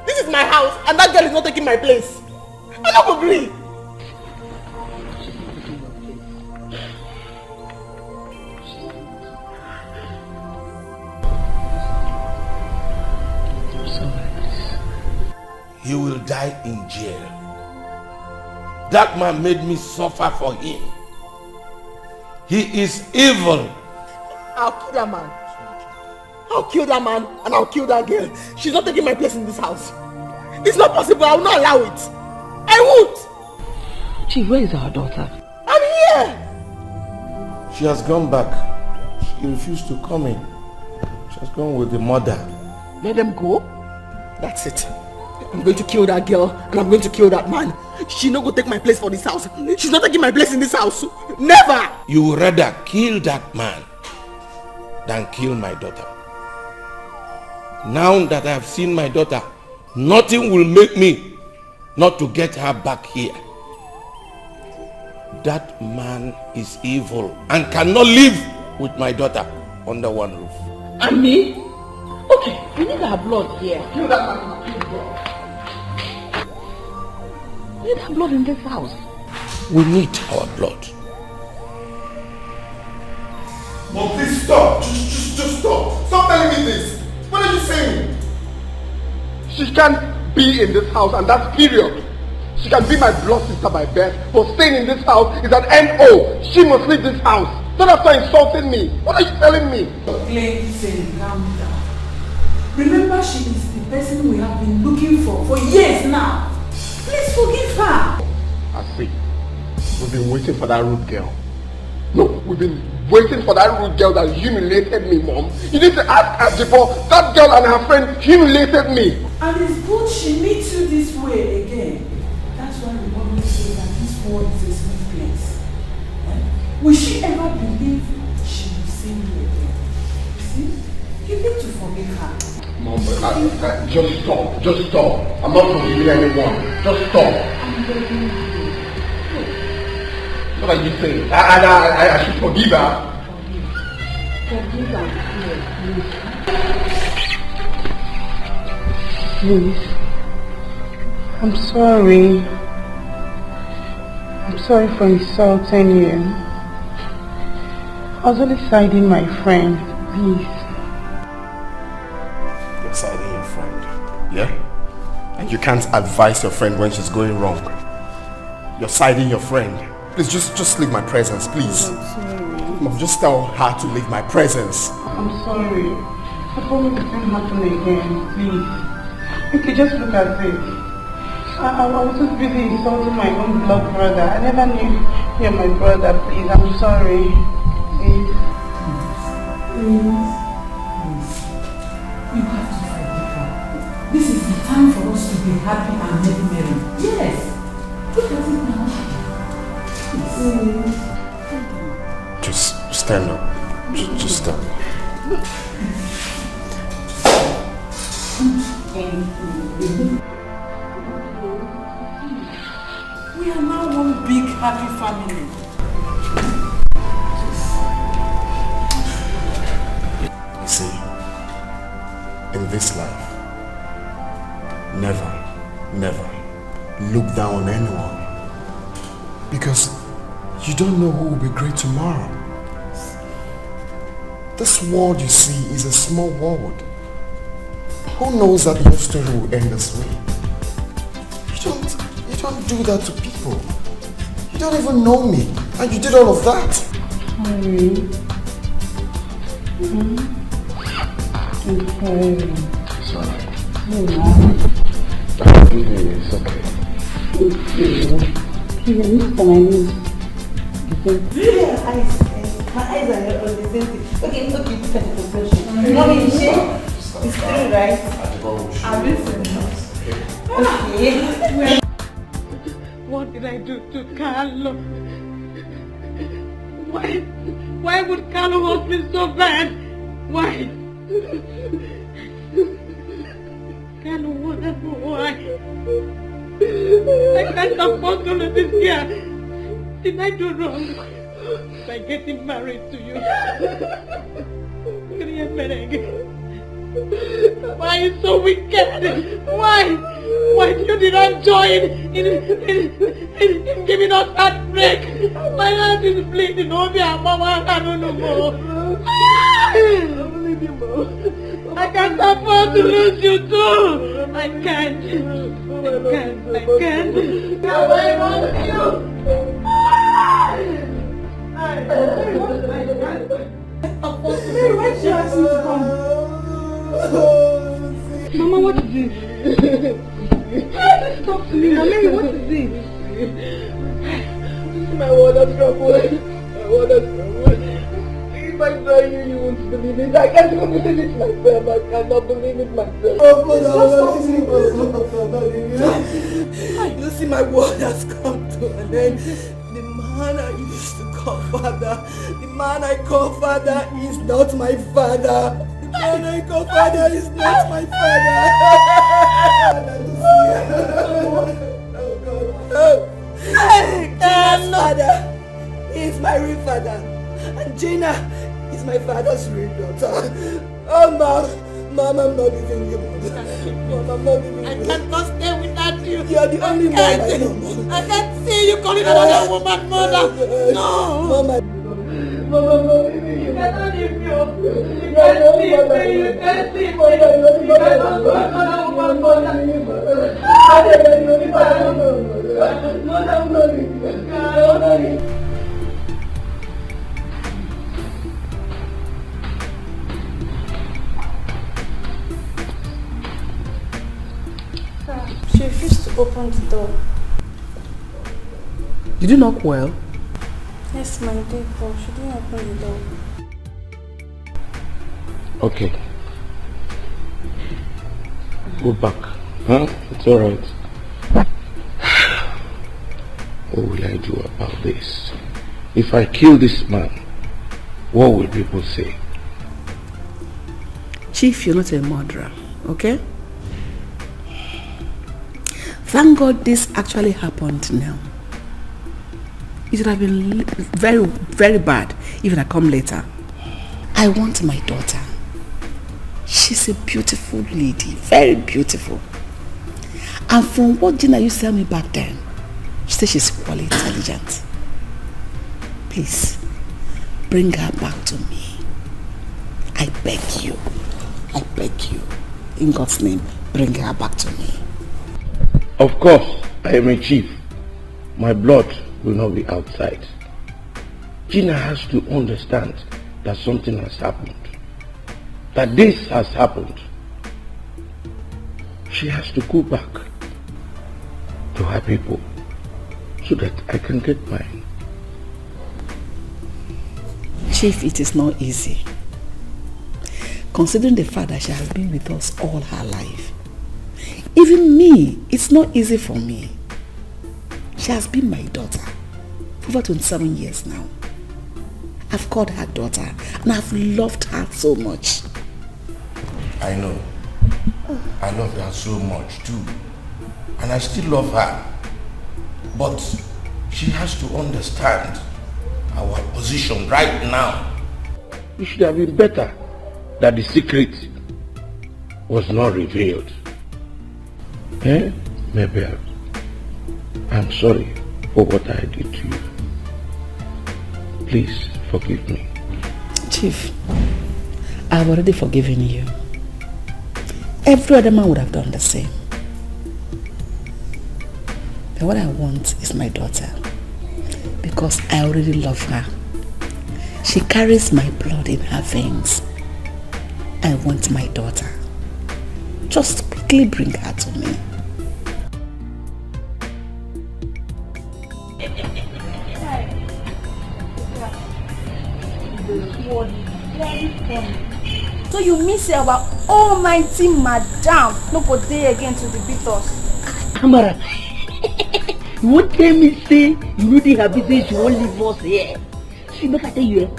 This is my house and that girl is not taking my place. I don't agree. He will die in jail. That man made me suffer for him. He is evil. I'll kill that man. I'll kill that man and I'll kill that girl. She's not taking my place in this house. It's not possible. I will not allow it. I won't. Gee, where is our daughter? I'm here. She has gone back. She refused to come in. She has gone with the mother. Let them go. That's it. I'm going to kill that girl and I'm going to kill that man. She's not going to take my place for this house. She's not taking my place in this house. Never. You would rather kill that man than kill my daughter. Now that I have seen my daughter, nothing will make me not to get her back here. That man is evil and cannot live with my daughter under one roof. And me? Okay, we need our blood here. Kill that man. We need our blood in this house. We need our blood. Mom, please stop. Just stop. Stop telling me this. What are you saying? She can't be in this house and that's period. She can be my blood sister by birth, but staying in this house is an NO. She must leave this house. Don't have to insulting me. What are you telling me? Clinton, calm down. Remember, she is the person we have been looking for years now. Please forgive her. I see. We've been waiting for that rude girl. No, we've been waiting for that rude girl that humiliated me, Mom. You need to ask her before that girl and her friend humiliated me. And it's good she meets you this way again. That's why we always say that this world is a sweet place. Will she ever believe she will see you again? See? You need to forgive her. Mom, but just stop. Just stop. I'm not forgiving anyone. Just stop. What are you saying? I should forgive her. Forgive her. Please. I'm sorry. I'm sorry for insulting you. I was only siding my friend. Please. You're siding your friend. Yeah? And you can't advise your friend when she's going wrong. You're siding your friend. Please just leave my presence, please. I'm sorry. Mom, just tell her to leave my presence. I'm sorry. I promise it won't happen again. Please. Okay, just look at this. I was so busy insulting my own blood brother. I never knew you're my brother. Please, I'm sorry. Please. Please. You have to forgive her. This is the time for us to be happy and make merry. Yes. Look at it now. Please. Just stand up. Just stand up. We are now one big happy family. You see, in this life, never look down on anyone. Because you don't know who will be great tomorrow. This world you see is a small world. Who knows that your story will end this way? You don't do that to people. You don't even know me, and you did all of that. Sorry. I'm sorry. It's alright. No, It's okay. Please, look at my knees. My eyes are on the same thing. Okay, look at the confession. Mommy, is she? It's true, right? I've been to the house. Okay. What did I do to Carlo? Why would Carlo hurt me so bad? Why? Carlo, why? I can't afford to lose this girl. Did I do wrong by getting married to you? Why are you so wicked? Why you did not join in giving us that break? My heart is bleeding over here, Mama. I don't know more. I can't afford to lose you too. I can't. I want you. Mary, why did you ask me to come? Mama, what is this? Talk to me, Mama. Mary, what is this? My water's trouble. My water's trouble. If I tell you, you won't believe it. I can't even believe it myself. I cannot believe it myself. You see, my world has come to an end. The man I used to call father, the man I call father is not my father. The man I call father is not my father. Gina's father is my real father, and Gina is my father's real daughter. Oh, Mom, I'm not leaving you, Mom, I'm not leaving you. I cannot stay without you. You are the only man I know, Mom. I can't see you calling another woman mother. No. Mama, I'm not leaving you. You cannot leave me. You can't leave me. You can't leave me. You cannot call another woman mother. I'm not leaving you. She refused to open the door. Did you knock well? Yes, my dear, but she didn't open the door. Okay. Go back. Huh? It's alright. What will I do about this? If I kill this man, what will people say? Chief, you're not a murderer, okay? Thank God this actually happened now. It would have been very, very bad if I come later. I want my daughter. She's a beautiful lady, very beautiful. And from what Gina used to tell me back then, she said she's equally intelligent. Please, bring her back to me. I beg you. I beg you. In God's name, bring her back to me. Of course, I am a chief. My blood will not be outside. Gina has to understand that something has happened. That this has happened. She has to go back to her people so that I can get mine. Chief, it is not easy. Considering the fact that she has been with us all her life. Even me, it's not easy for me. She has been my daughter for over 27 years now. I've called her daughter and I've loved her so much. I know. I love her so much too. And I still love her. But she has to understand our position right now. It should have been better that the secret was not revealed. Eh, Mabel? I'm sorry for what I did to you. Please forgive me. Chief, I've already forgiven you. Every other man would have done the same. But what I want is my daughter. Because I already love her. She carries my blood in her veins. I want my daughter. Just quickly bring her to me. So you mean say our almighty madam no go dey again to the beat us? Amara, you won't tell me say you really happy say she won't leave us here. See, make I tell you,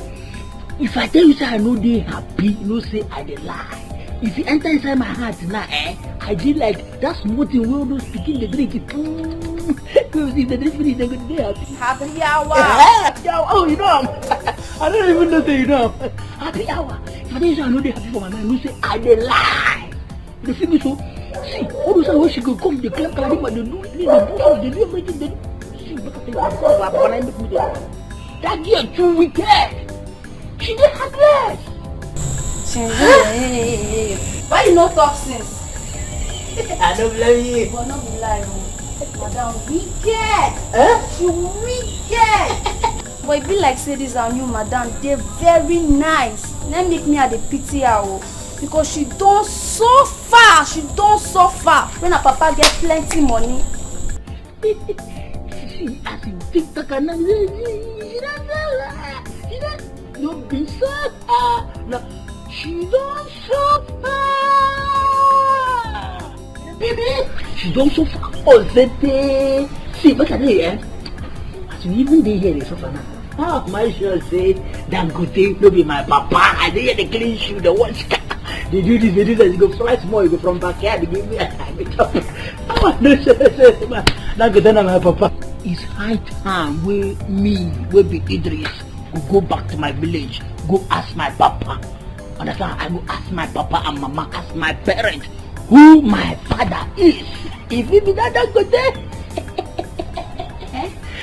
if I tell you say I know they happy, you know say I dey lie. If you enter inside my heart now, I did like that small thing where those pikin dey drink it. Because if they drink finish, they're going to be happy. Happy hour. Oh, you know, I don't even know say you know. Happy hour. If I tell you say I know they happy for my man, you say I dey lie. The thing is so, see, all those times when she go come, they clap, they do everything, they do everything. See, look at the that girl too wicked. She dey heartless. Why you not talk since? I don't blame you. But not be lie, madam wicked. She wicked. But it be like say this our new madam, they're very nice. Let make me at the pity her because she done so far. She done so far when her papa get plenty money. See, as you think that can don't be so far. No, she don't so far. Baby, she don't so far. Oh, see, look at it, as you even dey here, so far now. How my sure say Dangote no be my papa? I dey hear the clean shoe, the wash car. They do this, you go fly small, you go from backyard, give me a Dangote na my papa. It's high time we be Idris, go back to my village, go ask my papa. Understand? I go ask my papa and mama, ask my parents who my father is. If it be that Dangote,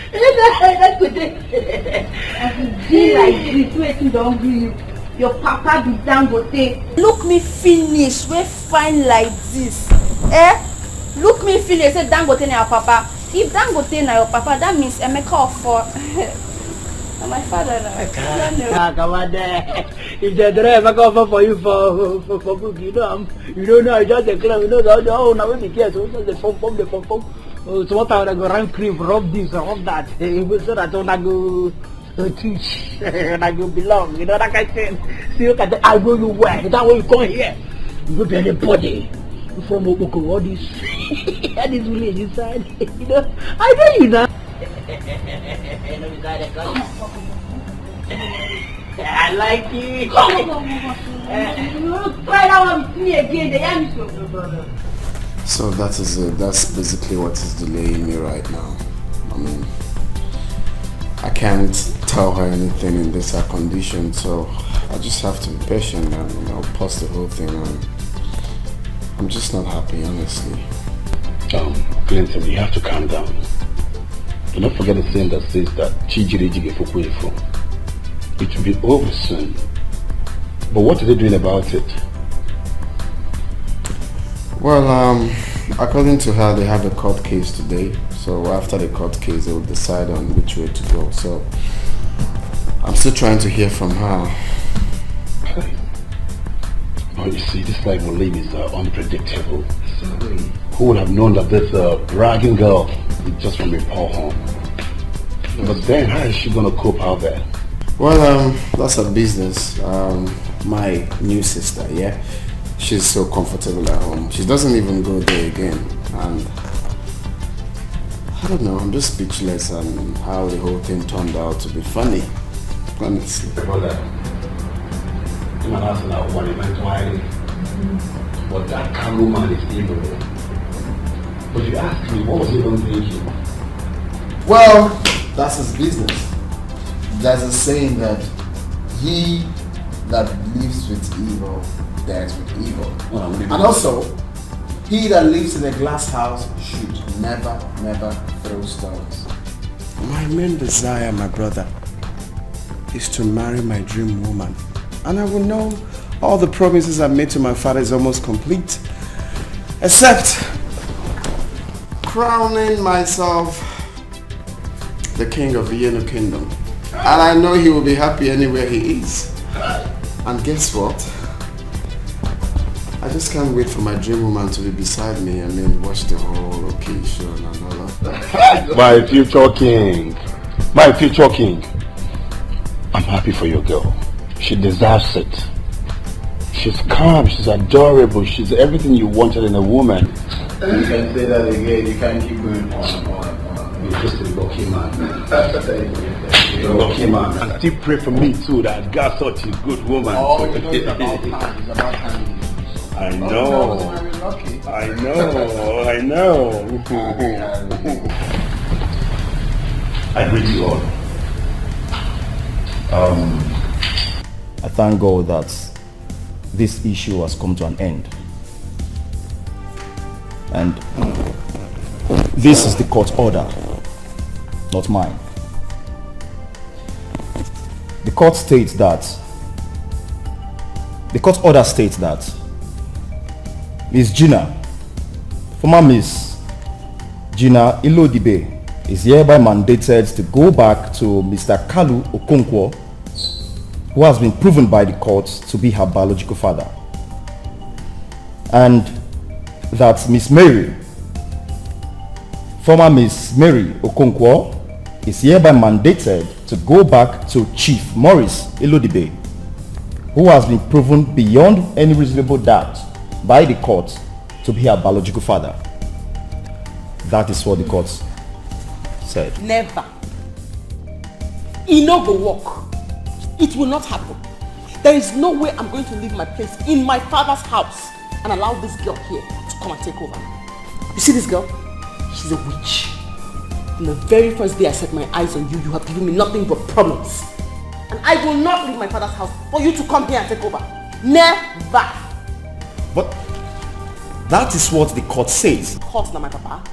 that's good. Be like this, waiting don't you. Your papa be Dangote. Look me finish, we fine like this. Look me finish, say Dangote na your papa. If Dangote na your papa, that means Emeka for my father. Come on there. If the driver come for you for book, you know now just the club, you know now we be careful, so the form. So what I go run cream, rub this, rub that. So that I go teach, and I go belong. You know that kind of thing. See, look at the, I go you where? That way you come here. You go to anybody. From Oboko, all this, and this village inside. You know, I know you now. I like it. Try that one with me again. So that is it. That's basically what is delaying me right now. I mean, I can't tell her anything in this her condition, so I just have to be patient and pause the whole thing. And I'm just not happy, honestly. Clinton, you have to calm down. Do not forget the saying that says that it will be over soon. But what are they doing about it? Well, according to her, they have a court case today. So after the court case, they will decide on which way to go. So I'm still trying to hear from her. Well, you see, this life we live is unpredictable. Who would have known that this bragging girl is just from a poor home? But then, how is she going to cope out there? Well, that's her business. My new sister, yeah? She's so comfortable at home. She doesn't even go there again. And I don't know, I'm just speechless on how the whole thing turned out to be funny. Honestly. But that Kano man is evil. But you asked me, what was he going to do? Well, that's his business. There's a saying that he that lives with evil dies with evil. Well, and also, he that lives in a glass house should never throw stones. My main desire, my brother, is to marry my dream woman. And I will know All the promises I made to my father is almost complete. Except crowning myself the king of the Yellow Kingdom. And I know he will be happy anywhere he is. And guess what? I just can't wait for my dream woman to be beside me and then watch the whole occasion and all of that. My future king. My future king. I'm happy for your girl. She deserves it. She's calm, she's adorable, she's everything you wanted in a woman. You can say that again, you can't keep going on. You're just a lucky man. You're a lucky man. And still pray for me too, that God thought she's a good woman. Oh, you know it's about time. It's about time. I know. I know. I greet you all. I thank God that this issue has come to an end. And this is the court order, not mine. The court order states that Miss Gina, former Miss Gina Ilodibe, is hereby mandated to go back to Mr. Kalu Okonkwo, who has been proven by the court to be her biological father. And that Miss Mary, former Miss Mary Okonkwo, is hereby mandated to go back to Chief Maurice Ilodibe, who has been proven beyond any reasonable doubt by the court to be her biological father. That is what the court said. Never. It no go work. It will not happen. There is no way I'm going to leave my place in my father's house and allow this girl here to come and take over. You see this girl? She's a witch. From the very first day I set my eyes on you, you have given me nothing but problems. And I will not leave my father's house for you to come here and take over. Never. But that is what the court says. Court, now my papa.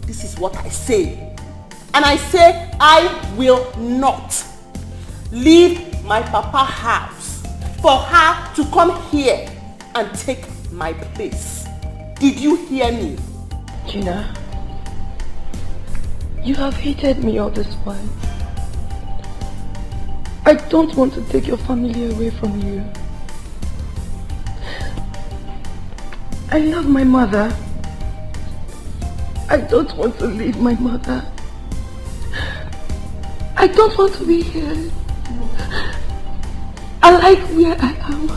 This is what I say. And I say I will not leave my papa's house for her to come here and take my place. Did you hear me? Gina, you have hated me all this while. I don't want to take your family away from you. I love my mother. I don't want to leave my mother. I don't want to be here. I like where I am.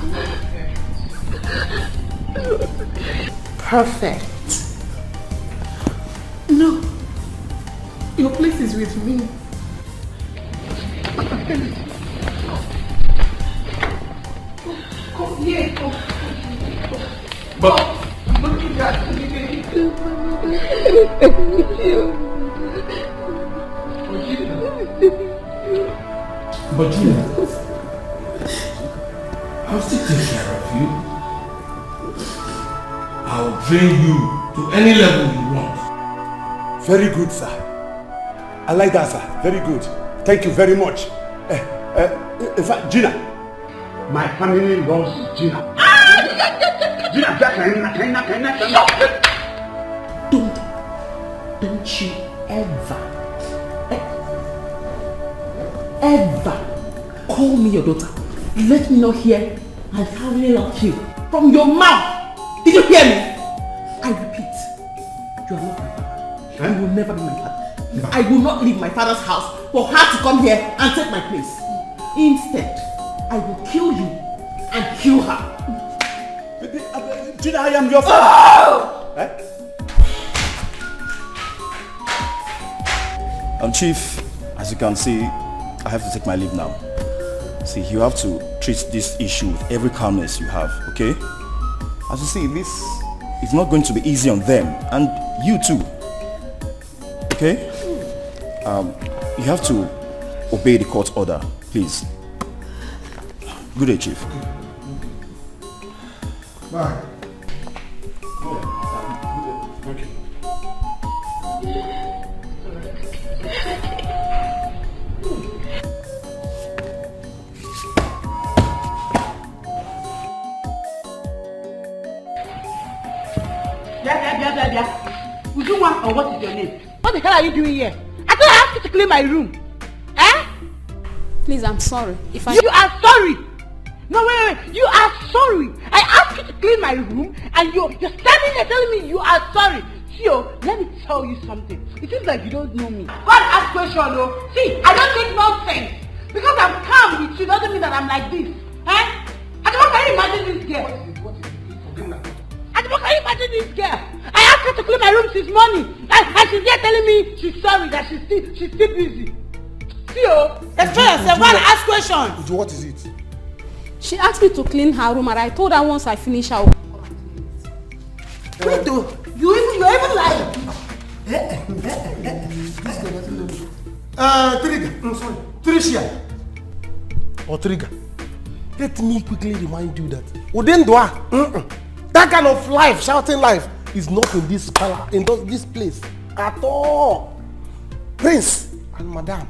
Perfect. No. Your place is with me. Come here. But Gina, I'll still take care of you. I'll train you to any level you want. Very good, sir. I like that, sir. Very good. Thank you very much. In fact, Gina, my family loves Gina. Gina, Don't you ever call me your daughter. Let me not hear and carry love you from your mouth. Did you hear me? I repeat, you are not my father. You will never be my father. I will not leave my father's house for her to come here and take my place. Instead, I will kill you and kill her. Gina, I am your father. Chief, as you can see, I have to take my leave now. See, you have to treat this issue with every calmness you have, okay? As you see, this is not going to be easy on them, and you too, okay? You have to obey the court order, please. Good day, Chief. Bye. your name? What the hell are you doing here? I thought I asked you to clean my room. Eh? Please, I'm sorry. If I... You are sorry! No, wait. You are sorry. I asked you to clean my room and you're standing there telling me you are sorry. See, let me tell you something. It seems like you don't know me. God ask question, though. See, I don't take nonsense. Because I'm calm with you doesn't mean that I'm like this. Eh? Can you imagine this girl? Can you imagine this girl? I asked her to clean my room since morning. And she's there telling me she's sorry, that she's still busy. See, explain yourself. Go and ask questions. What is it? She asked me to clean her room and I told her once I finish her work. Wait, you're even lying. Trigger. Sorry. Tricia. Or Trigger. Let me quickly remind you that that kind of life, shouting life, is not in this color, in this place at all. Prince and Madame,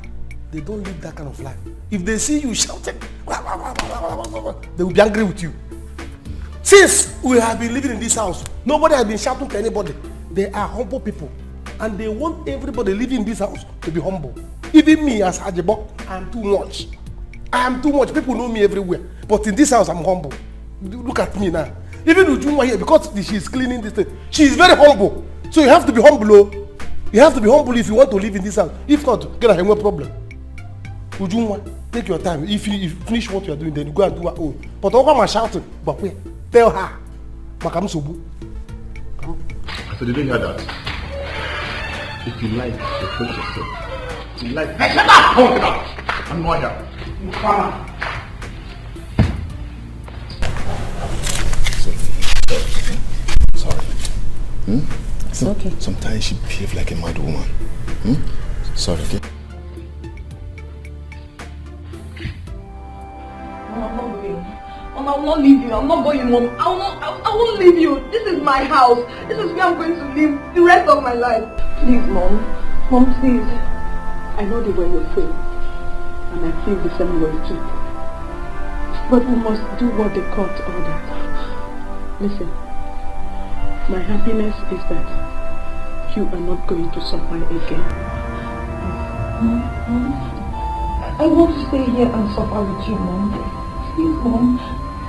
they don't live that kind of life. If they see you shouting, they will be angry with you. Since we have been living in this house, nobody has been shouting to anybody. They are humble people, and they want everybody living in this house to be humble. Even me as Ajebo, I am too much. I am too much. People know me everywhere, but in this house I'm humble. Look at me now. Even Ujunwa here, because she's cleaning this thing, she is very humble. So you have to be humble, oh. You have to be humble if you want to live in this house. If not, get a problem. Ujunwa, take your time. If you finish what you are doing, then you go and do your own. But over my shouting, but wait, tell her, Makam Sobu. So did you hear that? If you like, reproach yourself. If you like, hey, shut up! Come on, get out! I'm not here. Sorry. It's okay. Sometimes she behaves like a mad woman. Sorry, okay? Mom, I will not leave you. I'm not going home. I won't leave you. This is my house. This is where I'm going to live the rest of my life. Please, Mom. Mom, please. I know the way you feel. And I feel the same way too. But we must do what the court ordered. Listen. My happiness is that you are not going to suffer again. Mom, I want to stay here and suffer with you, Mom. Please, Mom.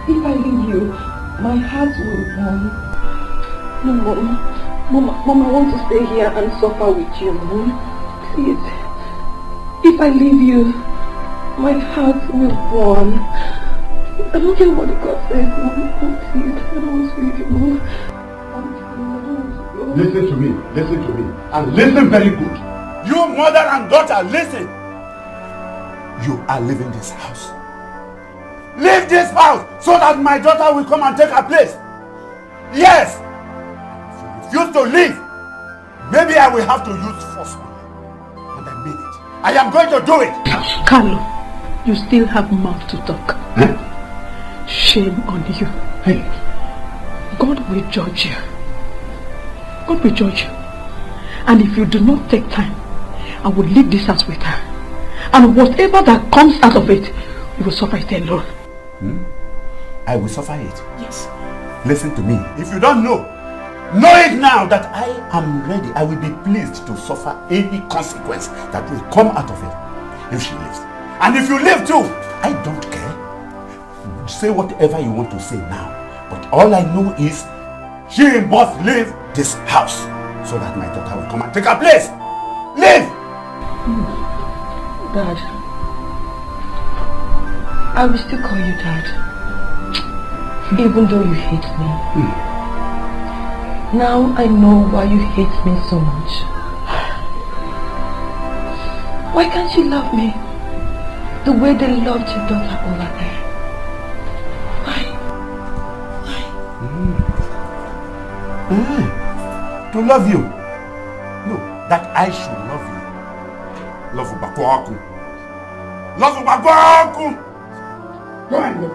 If I leave you, my heart will burn. No, Mom, I want to stay here and suffer with you, Mom. Please. If I leave you, my heart will burn. I don't care what the God says, Mom. Please, I don't want to leave you, Mom. Listen to me, and listen very good. You mother and daughter, listen. You are leaving this house. Leave this house so that my daughter will come and take her place. Yes. If you refuse to leave, maybe I will have to use force on you. And I mean it. I am going to do it. Carlo, you still have mouth to talk. Huh? Shame on you. Hey. God will judge you. God will judge you. And if you do not take time, I will leave this house with her. And whatever that comes out of it, you will suffer it alone. I will suffer it. Yes. Listen to me. If you don't know it now that I am ready. I will be pleased to suffer any consequence that will come out of it if she leaves. And if you leave too, I don't care. Say whatever you want to say now. But all I know is she must leave this house so that my daughter will come and take her place. Leave! Dad, I will still call you Dad. Even though you hate me. Now I know why you hate me so much. Why can't you love me the way they loved your daughter over there? To love you. No, that I should love you. Love Ubakwaku. Love Ubakwaku. Go and go.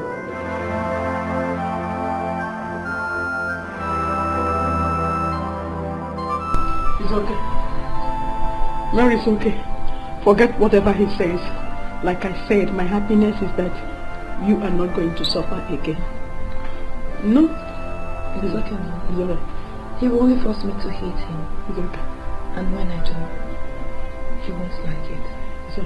It's okay. Mary, it's okay. Forget whatever he says. Like I said, my happiness is that you are not going to suffer again. No? It's okay, Mom. It's okay. He will only force me to hate him. It's okay. And when I do, he won't like it. So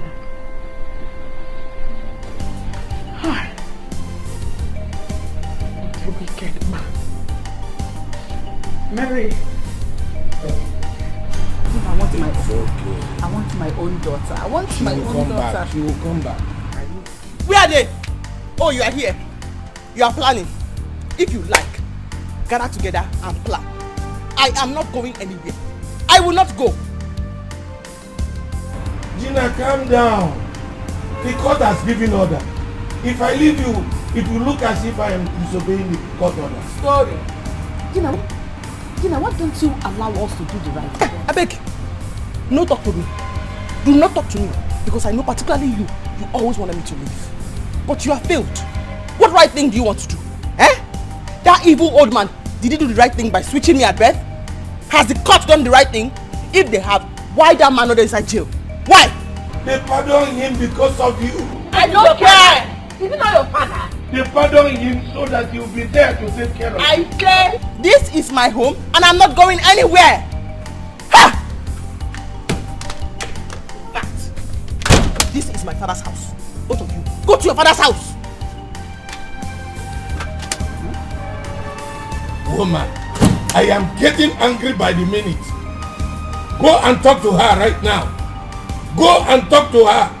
The wicked man. Mary. I want my own daughter. I want my own daughter. She will come back. Where are they? Oh, you are here. You are planning. If you like, gather together and plan. I am not going anywhere. I will not go. Gina, calm down. The court has given order. If I leave you, it will look as if I am disobeying the court order. Sorry. Gina, why don't you allow us to do the right thing? I beg. No talk to me. Do not talk to me. Because I know particularly you always wanted me to leave. But you have failed. What right thing do you want to do? Eh? That evil old man, did he do the right thing by switching me at birth? Has the court done the right thing? If they have, why that man not inside jail? Why? They pardon him because of you. I don't care. Is it not your father? They pardon him so that he will be there to take care of I say, this is my home and I'm not going anywhere. Ha! Fact. This is my father's house. Both of you, go to your father's house. Woman, I am getting angry by the minute. Go and talk to her right now. Go and talk to her.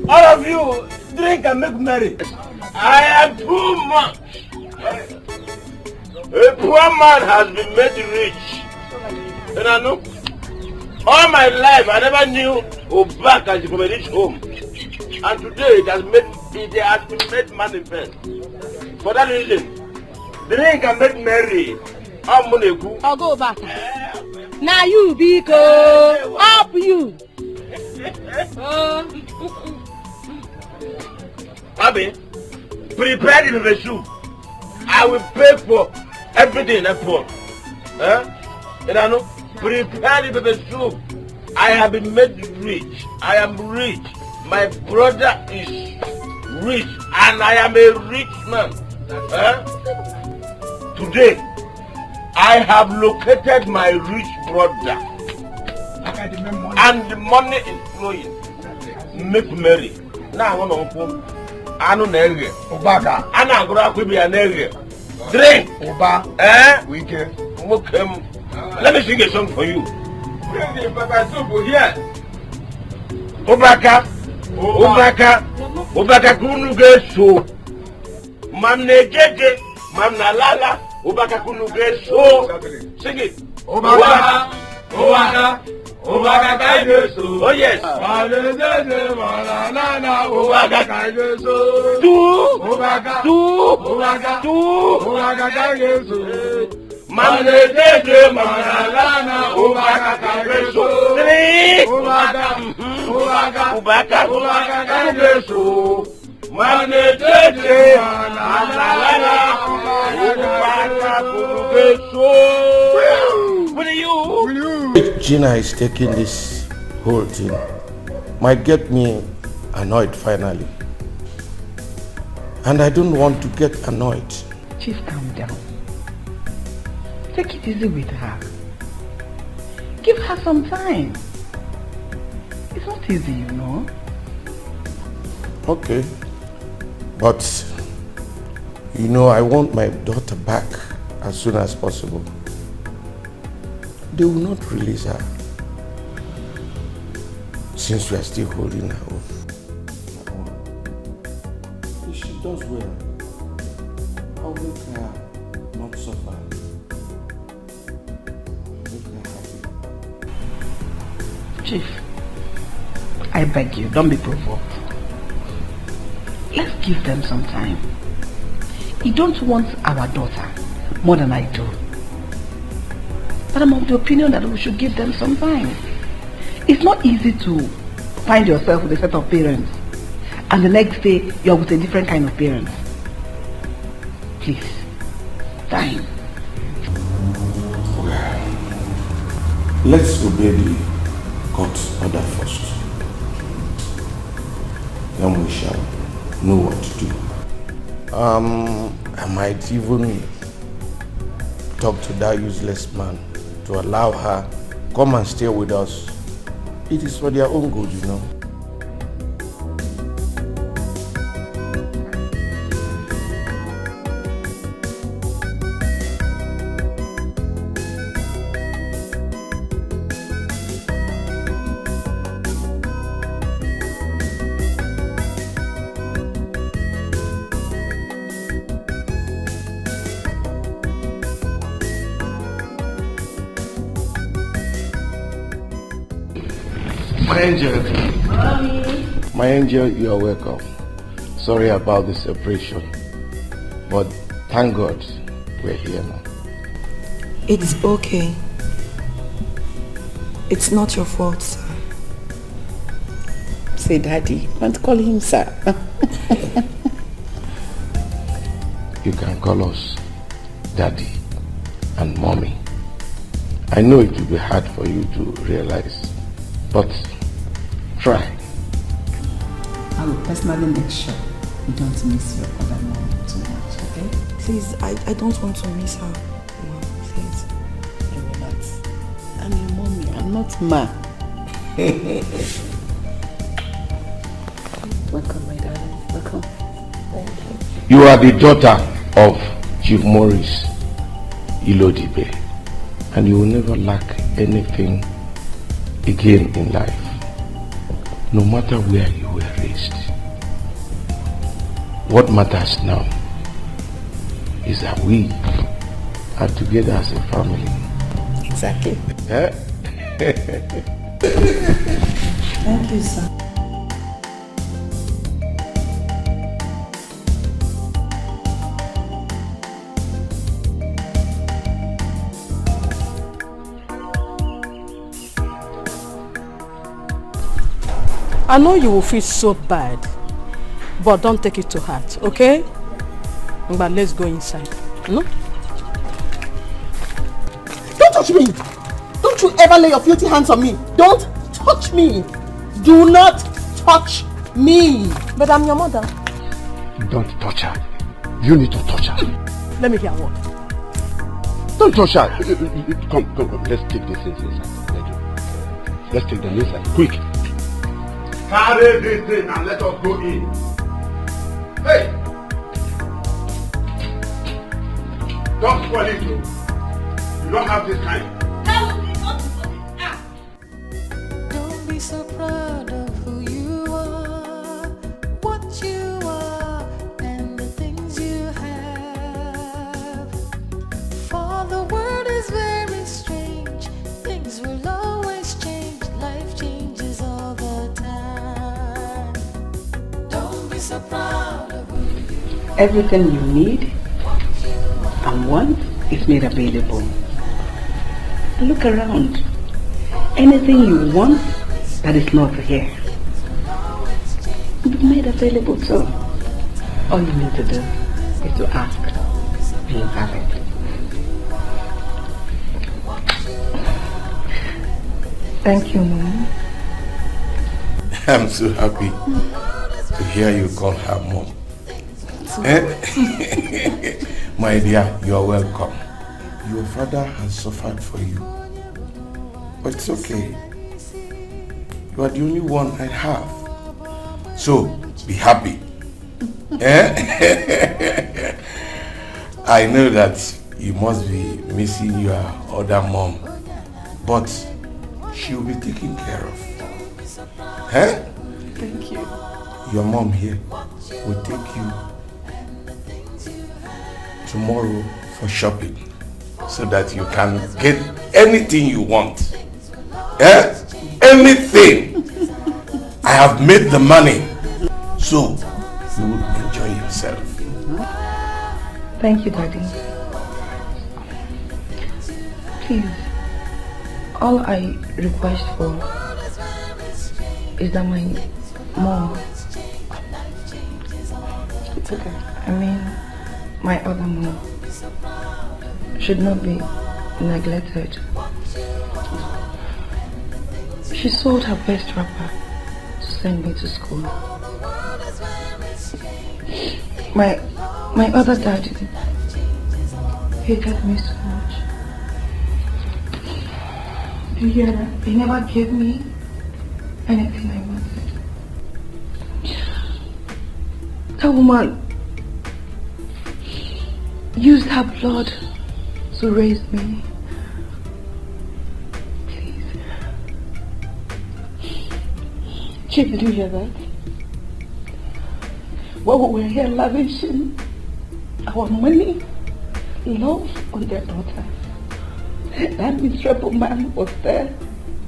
All of you drink and make merry. I am too much. A poor man has been made rich. And I know all my life I never knew Obaka from a rich home. And today it has been made manifest. For that reason, drink and make merry. I'll go back. Now you Biko. Up you. Abi, prepare the baby soup. I will pay for everything in that pot. And I know, prepare the baby soup. I have been made rich. I am rich. My brother is rich and I am a rich man. Today, I have located my rich brother. And the money is flowing. Make merry. Now I want to open. I know Nerry. Obaka. I know Grakubi and Nerry. Drink. Oba. Weekend. Let me sing a song for you. Bring the Papa soup here. Obaka. Obaka. Obaka Kunugeso. Mamne Jeje. Mamna Lala. Obaka Kunugeso. Sing it. Obaka. Obaka. Obaka Kaigeso. Oh yes. Obaka Kaigeso. Tu. Obaka. Tu. Obaka. Tu. Obaka Kaigeso. Mamne Manalana. Obaka Kaigeso. Three. Obaka. Obaka. Obaka. Obaka Kaigeso. Mamne Manalana. Obaka Kaigeso. What are you? If Gina is taking this whole thing, might get me annoyed finally. And I don't want to get annoyed. Chief, calm down. Take it easy with her. Give her some time. It's not easy, you know. Okay. But, you know, I want my daughter back as soon as possible. They will not release her since we are still holding her off. If she does well, I'll make her not suffer. Make her happy. Chief, I beg you, don't be provoked. Let's give them some time. You don't want our daughter more than I do. But I'm of the opinion that we should give them some time. It's not easy to find yourself with a set of parents and the next day you're with a different kind of parents. Please, time. Let's obey the court order first. Then we shall know what to do. I might even talk to that useless man to allow her come and stay with us. It is for their own good, you know. My angel. Mommy. My angel, you are welcome. Sorry about the separation, but thank God we're here now. It's okay. It's not your fault, sir. Say daddy. Don't call him sir. You can call us daddy and mommy. I know it will be hard for you to realize, but try. I will personally make sure you don't miss your other mom too much, okay? Please, I don't want to miss her. No, please. I will not. I'm your mommy. I'm not ma. Welcome, my darling. Welcome. Thank you. You are the daughter of Chief Maurice Ilodibe, and you will never lack anything again in life, no matter where you were raised. What matters now is that we are together as a family. Exactly. Thank you, sir. I know you will feel so bad, but don't take it to heart, okay? But let's go inside. No? Don't touch me! Don't you ever lay your filthy hands on me! Don't touch me! Do not touch me! But I'm your mother. Don't touch her. You need to touch her. Let me hear what. Don't touch her. Come. Let's take this inside. Let's take them inside. Quick. Carry this thing and let us go in. Hey! Don't spoil it, you. You don't have this kind. Don't be so proud of who you are, what you are, and the things you have. For the world is very strange, things will always change, life changes all the time. Don't be so proud of who you are. Everything you need and want is made available. Look around. Anything you want that is not here will be made available too. All you need to do is to ask and you have it. Thank you, Mom. I'm so happy to hear you call her mom. My dear, you are welcome. Your father has suffered for you. But it's okay. You are the only one I have. So, be happy. I know that you must be missing your other mom. But she will be taken care of. Thank you. Your mom here will take you tomorrow for shopping so that you can get anything you want. Anything. I have made the money, so you will enjoy yourself. Thank you, Daddy. Please, All I request for is that my mom, It's okay. I mean my other mom, should not be neglected. She sold her best wrapper to send me to school. My other dad hated me so much. Do you hear that? He never gave me anything I wanted. That woman used her blood to raise me. Please. Chief, did you hear that? While we were here lavishing our money, love on their daughter, that miserable man was there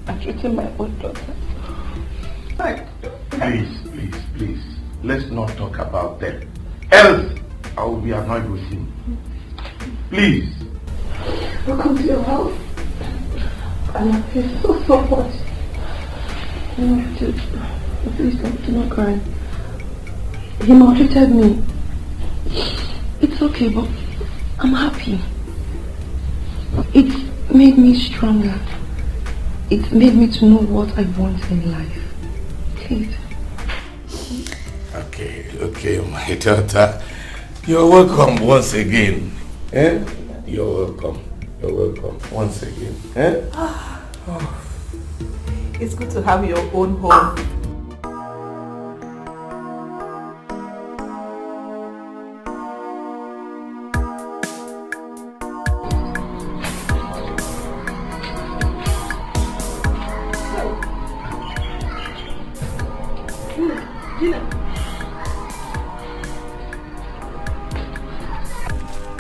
and treating my own daughter. Please, let's not talk about them. Else, I will be annoyed with him. Please. I'll come to your house. I love you so much. Please do not cry. He maltreated me. It's okay, but I'm happy. It's made me stronger. It's made me to know what I want in life. Please. Okay, my daughter. You're welcome once again. Eh? You're welcome once again. Eh? It's good to have your own home.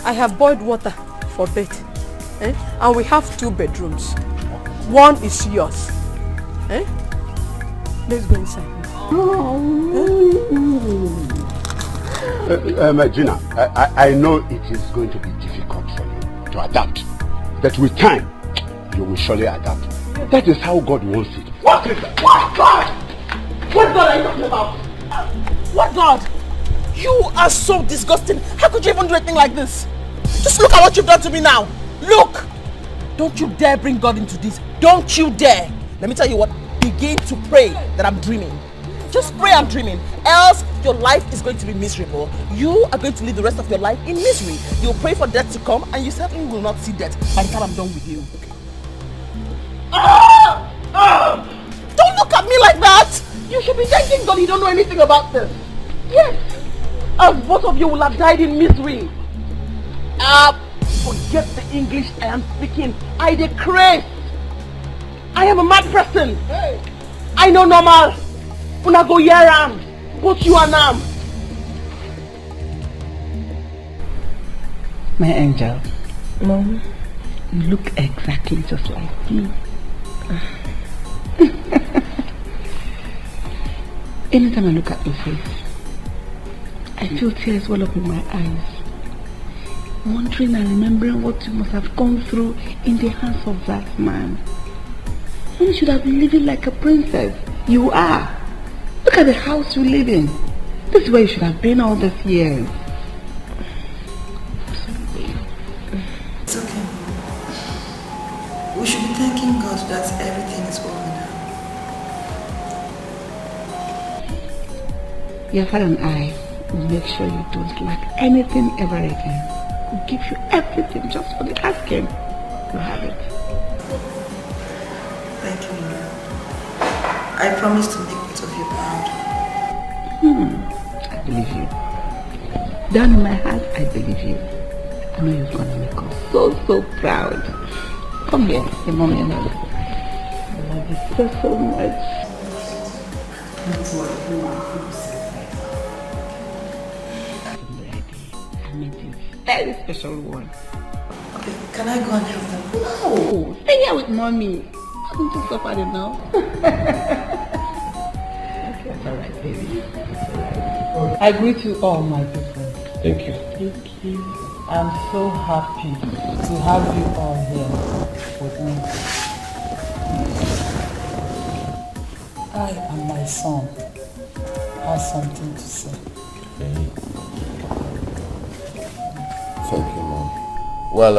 I have boiled water for bed, and we have 2 bedrooms. One is yours. Let's go inside. Gina, I know it is going to be difficult for you to adapt, but with time, you will surely adapt. That is how God wants it. What God? What God are you talking about? What God? You are so disgusting. How could you even do a thing like this? Just look at what you've done to me now. Look! Don't you dare bring God into this. Don't you dare. Let me tell you what. Begin to pray that I'm dreaming. Just pray I'm dreaming. Else your life is going to be miserable. You are going to live the rest of your life in misery. You'll pray for death to come and you certainly will not see death by the time I'm done with you. Don't look at me like that! You should be thanking God you don't know anything about this. Yes. As both of you will have died in misery. Forget the English I am speaking. I decree. I am a mad person. Hey. I know normal. Una go yeram. Both you and am. My angel. Mom, you look exactly just like me. Anytime I look at your face, I feel tears well up in my eyes. Wondering and remembering what you must have gone through in the hands of that man. You should have been living like a princess. You are. Look at the house you live in. This is where you should have been all these years. It's okay. We should be thanking God that everything is over now. Your father and I will make sure you don't lack anything ever again. We'll give you everything just for the asking. You have it. Thank you, Mama. I promise to make both of you proud. I believe you. Down in my heart, I believe you. I know you're gonna make us so proud. Come here, your mommy and I love you so much. That's what you want. Very special one. Okay, can I go and help them? No, stay here with mommy. Haven't you suffered enough? Okay, it's alright, baby. It's alright. I greet you all, my good friends. Thank you. Thank you. I'm so happy to have you all here with me. I and my son have something to say. Thank you, Mom. Well,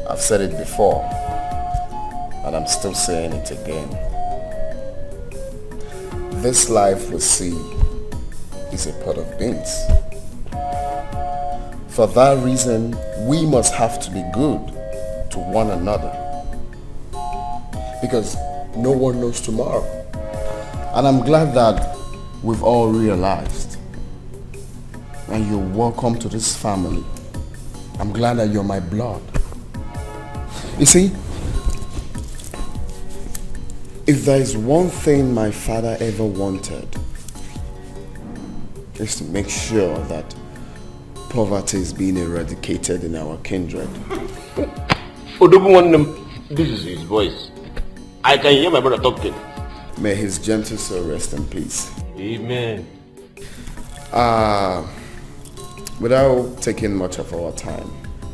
I've said it before, and I'm still saying it again. This life we see is a pot of beans. For that reason, we must have to be good to one another. Because no one knows tomorrow. And I'm glad that we've all realized. And you're welcome to this family. I'm glad that you're my blood. You see, if there is one thing my father ever wanted, is to make sure that poverty is being eradicated in our kindred. This is his voice. I can hear my brother talking. May his gentle soul rest in peace. Amen. Without taking much of our time,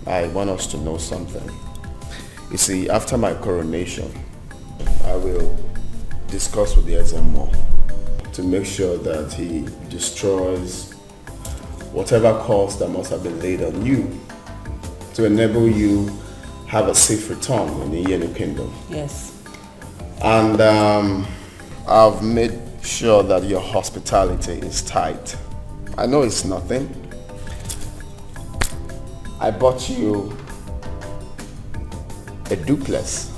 I want us to know something. You see, after my coronation, I will discuss with the SMO to make sure that he destroys whatever cost that must have been laid on you to enable you have a safe return in the Yenu Kingdom. Yes. And I've made sure that your hospitality is tight. I know it's nothing. I bought you a duplex.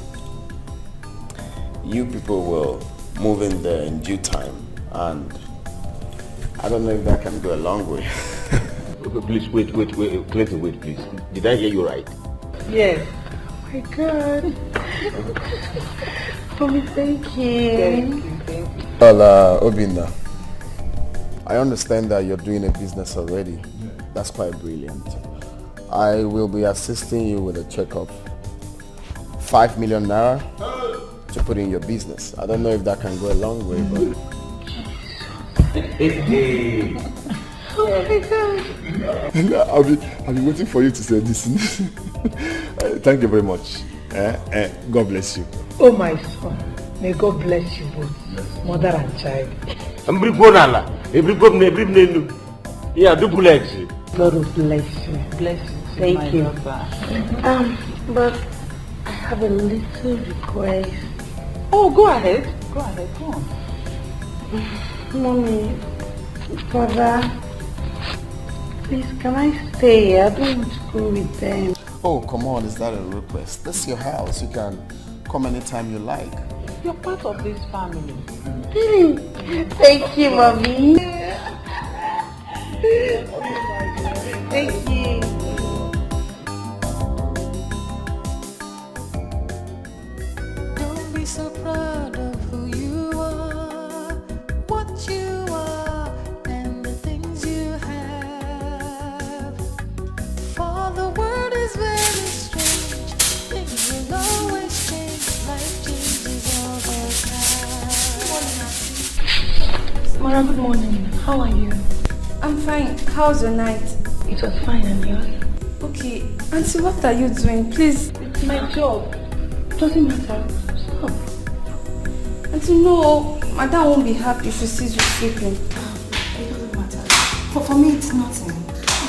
You people will move in there in due time, and I don't know if that can go a long way. Please, wait, Clinton, wait, please. Did I hear you right? Yes. Oh my God. Mommy, thank you. Well, Obinna, I understand that you're doing a business already. That's quite brilliant. I will be assisting you with a check of 5 million naira to put in your business. I don't know if that can go a long way, but... Oh my God. I'll be waiting for you to say this. Thank you very much. God bless you. Oh my son, may God bless you both, mother and child. Yeah, duplex. God will bless you. Bless you. Thank my you. daughter. But I have a little request. Oh, go ahead. Go ahead. Go on. Mommy, Father, please, can I stay? I don't want to go with them. Oh, come on, is that a request? This is your house. You can come anytime you like. You're part of this family. Thank you, Mommy. Thank you. Don't be so proud of who you are, what you are, and the things you have. For the world is very strange, things will always change, life changes all the time. Mara, good morning. How are you? I'm fine. How's your night? It was fine, and yours? Okay. Auntie, what are you doing? Please. It's my job. It doesn't matter. Stop. Auntie, no. Madam won't be happy if she sees you sleeping. It doesn't matter. For me, it's nothing.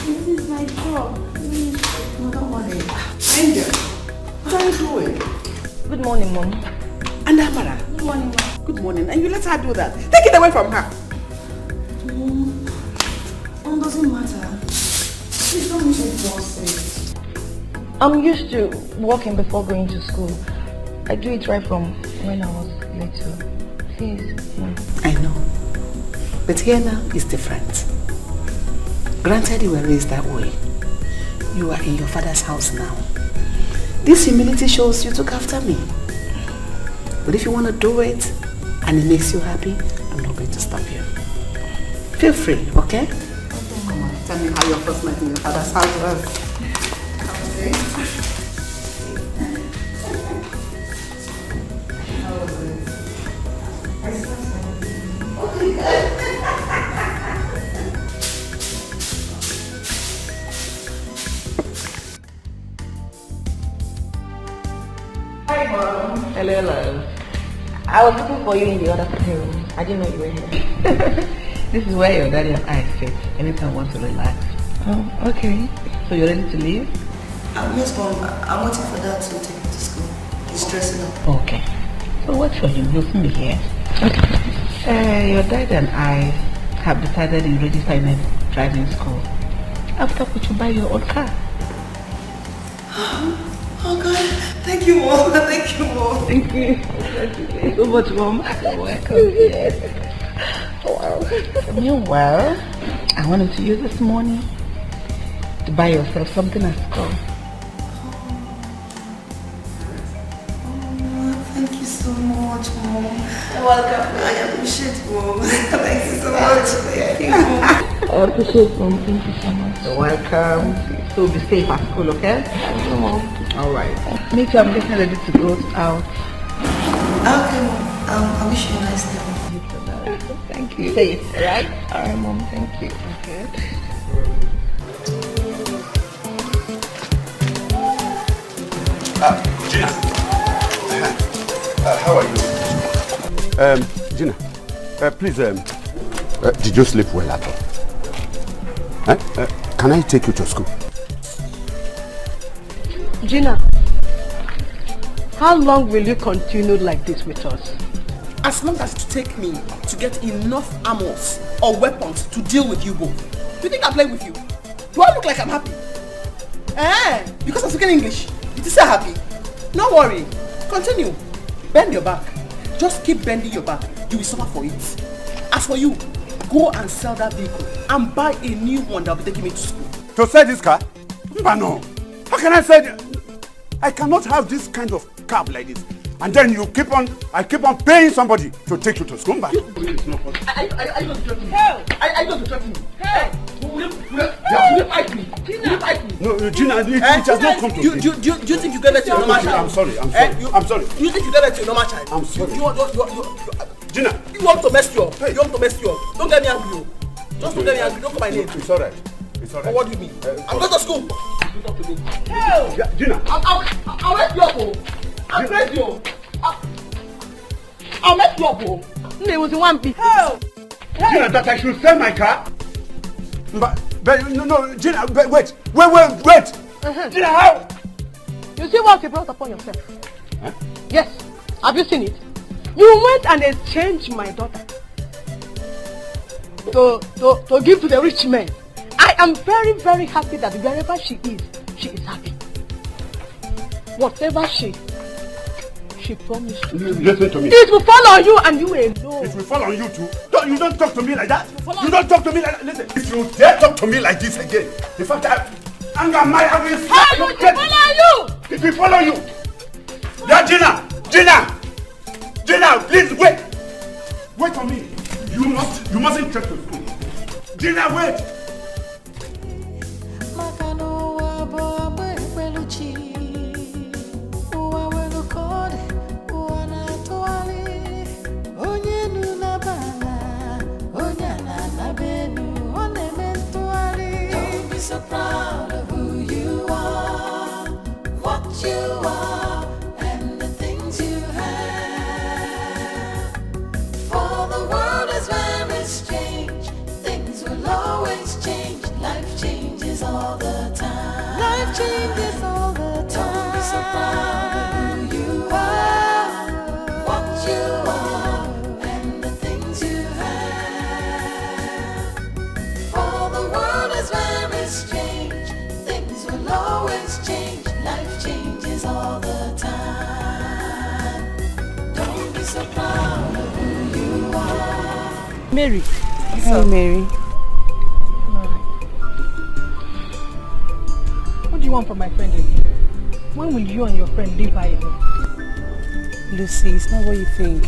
This is my job. No, don't worry. Angel, what are you doing? Good morning, Mom. And Amara. Good morning, Mom. Good morning. And you let her do that. Take it away from her. It doesn't matter. Please don't make it bossy. I'm used to walking before going to school. I do it right from when I was little. Please, Mom. I know. But here now is different. Granted you were raised that way. You are in your father's house now. This humility shows you took after me. But if you want to do it and it makes you happy, I'm not going to stop you. Feel free, okay? Come on, tell me how your first night in your father's house was. Hi, Mom. Hello, love. I I was looking for you in the other room. I didn't know you were here. This is where your daddy and I sit anytime I want to relax. Oh, okay. So you're ready to leave? Yes, Mom. I'm waiting for Dad to take me to school. He's dressing up. Okay. So wait for him. He'll soon be here. Okay. Your dad and I have decided in registering a driving school. After which you buy your own car. Oh God. Thank you, Mom. Thank you, Mom. Thank you. Thank you so much, Mom. You're welcome. Yes. Wow. Meanwhile, I wanted to use this money to buy yourself something at school. Thank you so much, Mom. You're welcome. I appreciate Mom. Thank you so much. Thank you, Mom. I appreciate Mom. Thank you so much. You're welcome. So be safe at school, okay? Thank you, Mom. Alright. Me too, I'm getting ready to go out. Okay, Mom. I wish you a nice day. Thank you. Say it, alright? Alright, Mom. Thank you. Okay. Gina. How are you? Gina, please, did you sleep well at all? Can I take you to school? Gina, how long will you continue like this with us? As long as it take me to get enough armors or weapons to deal with you both. Do you think I'm playing with you? Do I look like I'm happy? Because I'm speaking English. You say happy? No worry. Continue. Bend your back. Just keep bending your back. You will suffer for it. As for you, go and sell that vehicle and buy a new one that will be taking me to school. To sell this car? No. How can I sell it? I cannot have this kind of cab like this. And then I keep on paying somebody to take you to school. Are you going to threaten me? Are you going to threaten me? Will you fight me? Will you fight me? No, Gina, it has not come to me. Do you think you get that to your normal child? I'm sorry. Do you think you get that to your normal child? I'm sorry. Gina, you want to mess you up. You want to mess you up. Don't get me angry. Just don't get me angry. Don't call my name. It's alright. But what do you mean? I'm going to school. You talk to me. Gina. I'll mess you up. I'll mess you up. I'll mess you up. There was one piece. Gina, that I should sell my car? But no, Gina, wait. Gina, how? You see what you brought upon yourself? Huh? Yes. Have you seen it? You went and exchanged my daughter to give to the rich man. I am very, very happy that wherever she is happy. Whatever she promised. Listen to me. It will fall on you and you alone. It will fall on you too. You don't talk to me like that. You don't talk to me like that. Listen, if you dare talk to me like this again, in fact, anger I will slap your face. It will follow you. Yeah, Gina, please wait. Wait for me. You mustn't trust me. Gina, wait. So proud of who you are, what you are, and the things you have. For the world is very strange, things will always change, life changes all the time. Life changes all the time. Don't be so proud of who you are, what you are, and the things you have. For the world is very strange, things will always change, life changes all the time. Don't be so proud of who you are. Mary. Hey, Mary. What do you want from my friend again? When will you and your friend leave her alone? Lucy, it's not what you think.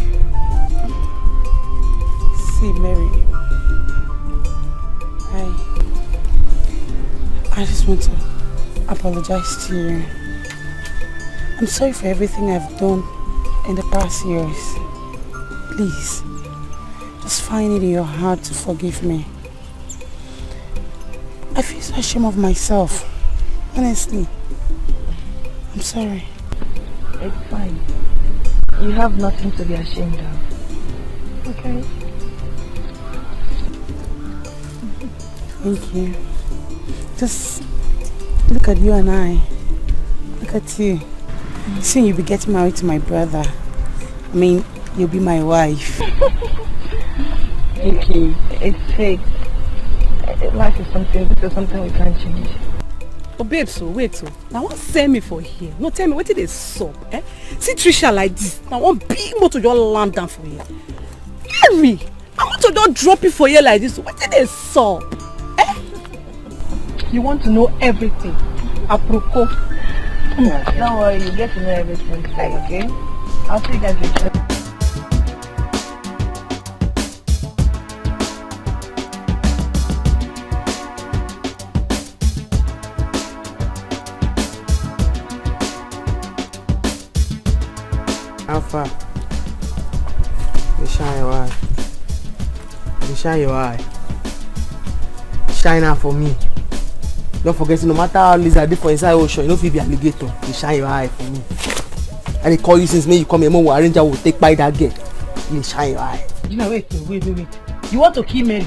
See, Mary, I just want to apologize to you. I'm sorry for everything I've done in the past years. Please, just find it in your heart to forgive me. I feel so ashamed of myself. Honestly. I'm sorry. It's fine. You have nothing to be ashamed of. Okay? Thank you. Just look at you and I. Look at you. Soon you'll be getting married to my brother. I mean, you'll be my wife. Thank you. It's fate. Life is something, this is something we can't change. Oh babe, so wait so. Now what send me for here? No tell me what did they sup? Eh? See Trisha like this. Now one big motor just land down for here. Harry! I want to just drop it for you like this. What did they sup? Eh? You want to know everything. Apropos. Don't worry, you get to know everything today, okay? I'll see you guys later. Alpha, you shine your eye. You shine your eye. Shine out for me. Don't forget, no matter how lizard dey for inside ocean, you no fit be alligator. You shine your eye for me. And they call you since you come here, more arranger will take by that girl. You shine your eye. You know, wait. You want to kill Mary?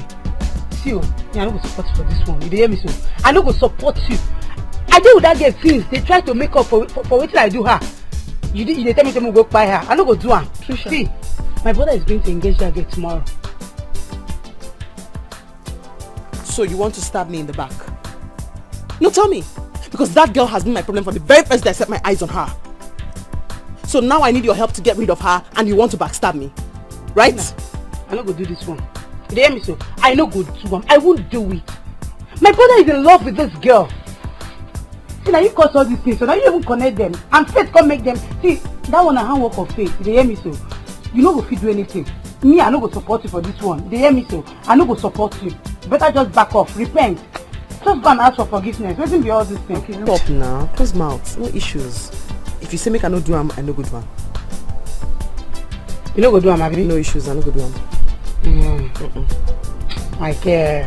See, I no go support you for this one. You hear me so? I no go support you. I deal with that girl since they try to make up for what I do her. You tell me to go buy her. I no go do her. See, my brother is going to engage that girl tomorrow. So you want to stab me in the back? No, tell me. Because that girl has been my problem from the very first day I set my eyes on her. So now I need your help to get rid of her and you want to backstab me. Right? Nah, I no go do this one. You hear me so? I no go do one. I won't do it. My brother is in love with this girl. See, now you cause all these things, so now you even connect them. And faith can't make them. See, that one a handwork of faith. You hear me so? You no go fit do anything. Me, I no go support you for this one. You hear me so? I no go support you. Better just back off. Repent. Just go and ask for forgiveness. Waiting be all these things. Okay, stop now. Close mouth. No issues. If you say make I no do am, I no go do am. You no go do am, Abi? No issues, I no go do am. My care.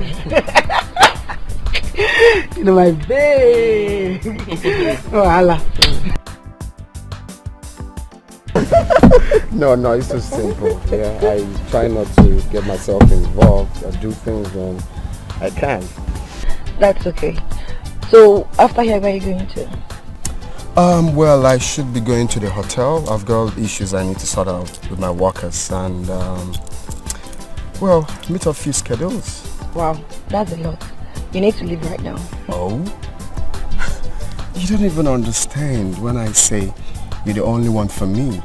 You know my babe. Oh, Allah. No, it's so simple. Yeah, I try not to get myself involved. I do things when I can. That's okay. So, after here, where are you going to? Well, I should be going to the hotel. I've got issues I need to sort out with my workers and, well, meet a few schedules. Wow, that's a lot. You need to leave right now. Oh? You don't even understand when I say you're the only one for me.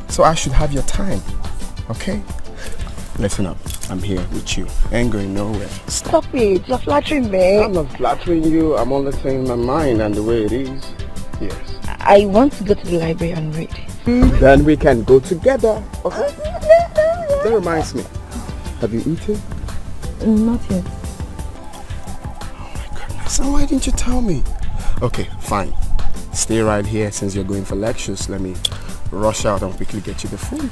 So I should have your time, okay? Listen up, I'm here with you. I ain't going nowhere. Stop it, you're flattering me. I'm not flattering you, I'm only saying my mind and the way it is. Yes. I want to go to the library and read. Then we can go together, okay? That reminds me, have you eaten? Not yet. So why didn't you tell me? Okay, fine. Stay right here since you're going for lectures. Let me rush out and quickly get you the food.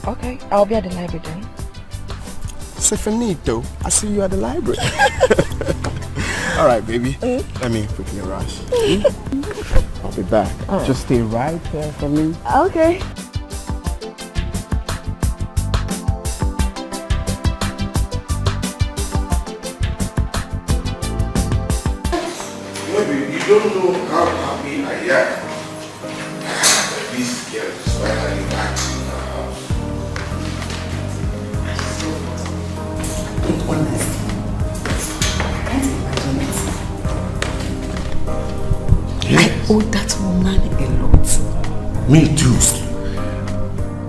Okay, I'll be at the library then. Stefanito, I see you at the library. Alright, baby. Let me quickly rush. I'll be back. Just stay right there for me. Okay. Maybe you don't know how happy I am. This girl is finally back in the house. Honestly, I can't imagine it. Yes. I owe that woman a lot. Me too.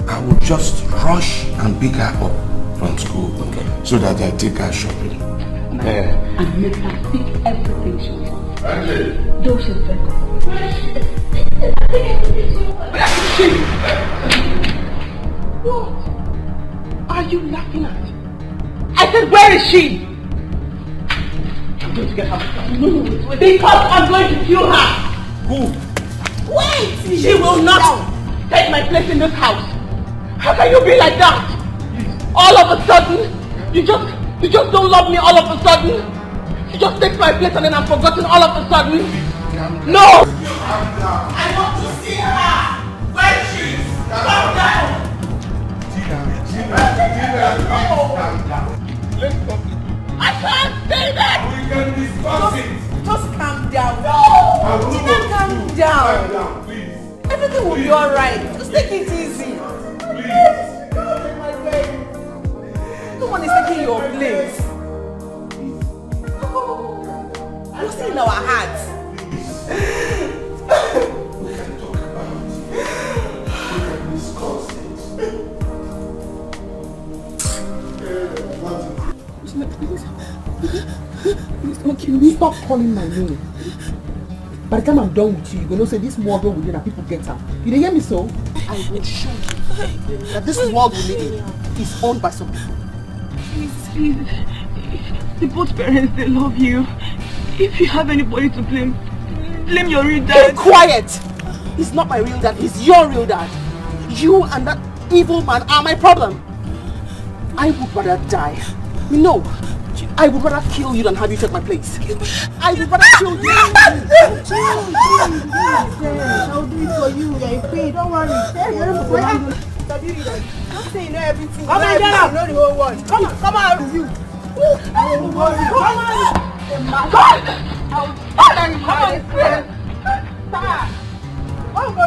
I will just rush and pick her up from school so that I take her shopping. And make her speak everything she wants. Though she's very What are you laughing at? I said, where is she? I'm going to get her. No, wait. Because I'm going to kill her. Who? Wait! She will not take my place in this house. How can you be like that? All of a sudden, you just don't love me all of a sudden. You just take my place and then I'm forgotten all of a sudden. No! I want to see her. Where she is. Calm down! Calm down. Let's talk. I can't say that! We can discuss it. Just calm down. I will Tina, not calm do. down. Calm down, please. Everything will be alright. Just take it easy. Please. No one is taking your place. You're still in our hearts. We can talk about it. We can discuss Please don't kill me. Stop calling my name. By the time I'm done with you, you're going to say this world will live and people get her. You didn't hear me so? I will show you that this world we live in is owned by some people. Please. The both parents, they love you. If you have anybody to blame, blame your real dad. Keep quiet! He's not my real dad, he's your real dad. You and that evil man are my problem. I would rather die. No, I would rather kill you than have you take my place. I would rather kill you. I'll do it for you. You're in pain. Don't worry. Don't say you know everything. Come on, get out. You know the whole world. Come on, you. Don't worry. Come on. God! Come on, friend. Stop. One go.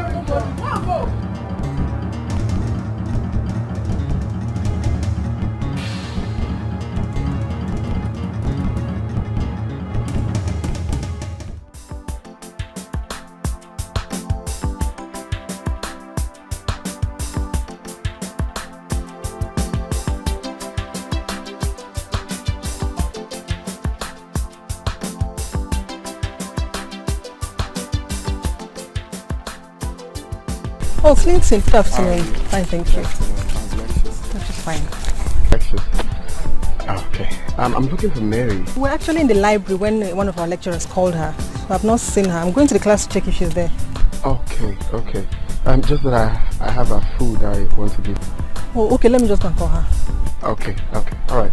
Oh, Clinton, good afternoon. Fine, thank you. That's just fine. Breakfast. Okay. I'm looking for Mary. We're actually in the library when one of our lecturers called her. So I've not seen her. I'm going to the class to check if she's there. Okay. Just that I have a food I want to give. Oh, okay, let me just go and call her. Okay. Alright.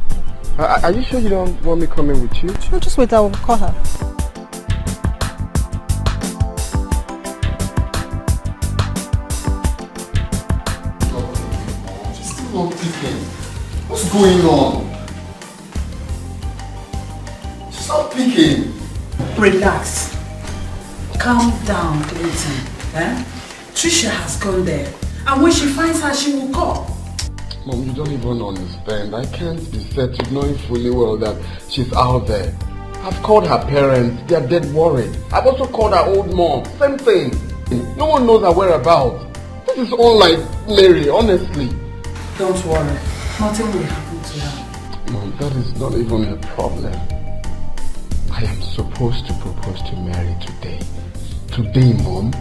Are you sure you don't want me coming with you? No, just wait, I'll call her. Not picking. What's going on? She's not picking. Relax. Calm down, Clinton. Trisha has gone there. And when she finds her, she will call. Mom, you don't even understand. I can't be certain knowing fully well that she's out there. I've called her parents. They are dead worried. I've also called her old mom. Same thing. No one knows her whereabouts. This is unlike Mary, honestly. Don't worry. Nothing will happen to her. Mom, that is not even a problem. I am supposed to propose to Mary today. Today, Mom.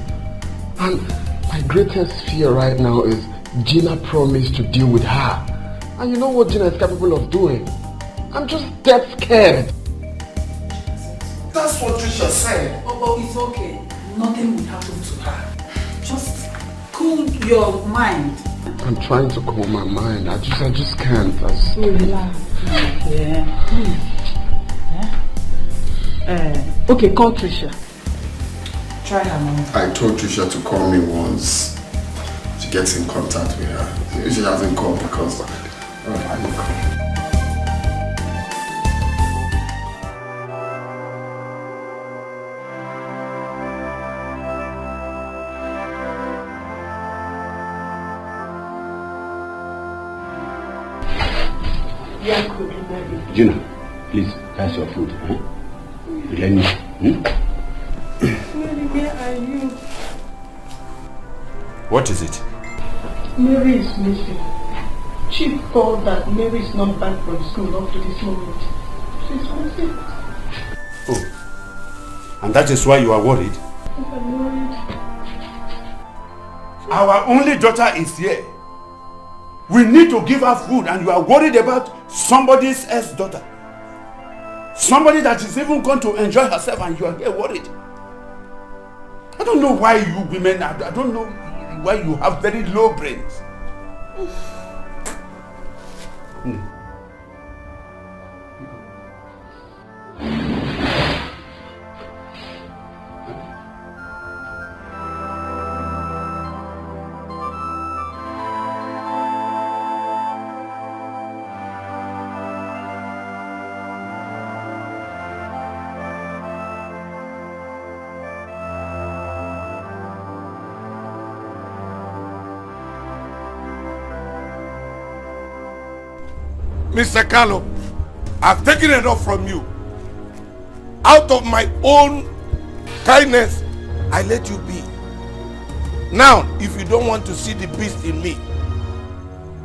And my greatest fear right now is Gina promised to deal with her. And you know what Gina is capable of doing? I'm just dead scared. That's what Trisha said. Oh, it's okay. Nothing will happen to her. Just cool your mind. I'm trying to cool my mind. I just can't. Relax. Yeah. Okay, call Trisha. Try her now. I told Trisha to call me once she gets in contact with her. She hasn't called because... I will call. Gina, please, that's your food. Huh? Let me. Mary, where are you? What is it? Mary is missing. Chief called that Mary is not back from school up to this moment. She's missing. Oh, and that is why you are worried? I'm worried. Our only daughter is here. We need to give her food and you are worried about somebody's ex-daughter. Somebody that is even going to enjoy herself and you are here worried. I don't know why you women, I don't know why you have very low brains. Mr. Carlo, I've taken enough from you. Out of my own kindness, I let you be. Now, if you don't want to see the beast in me,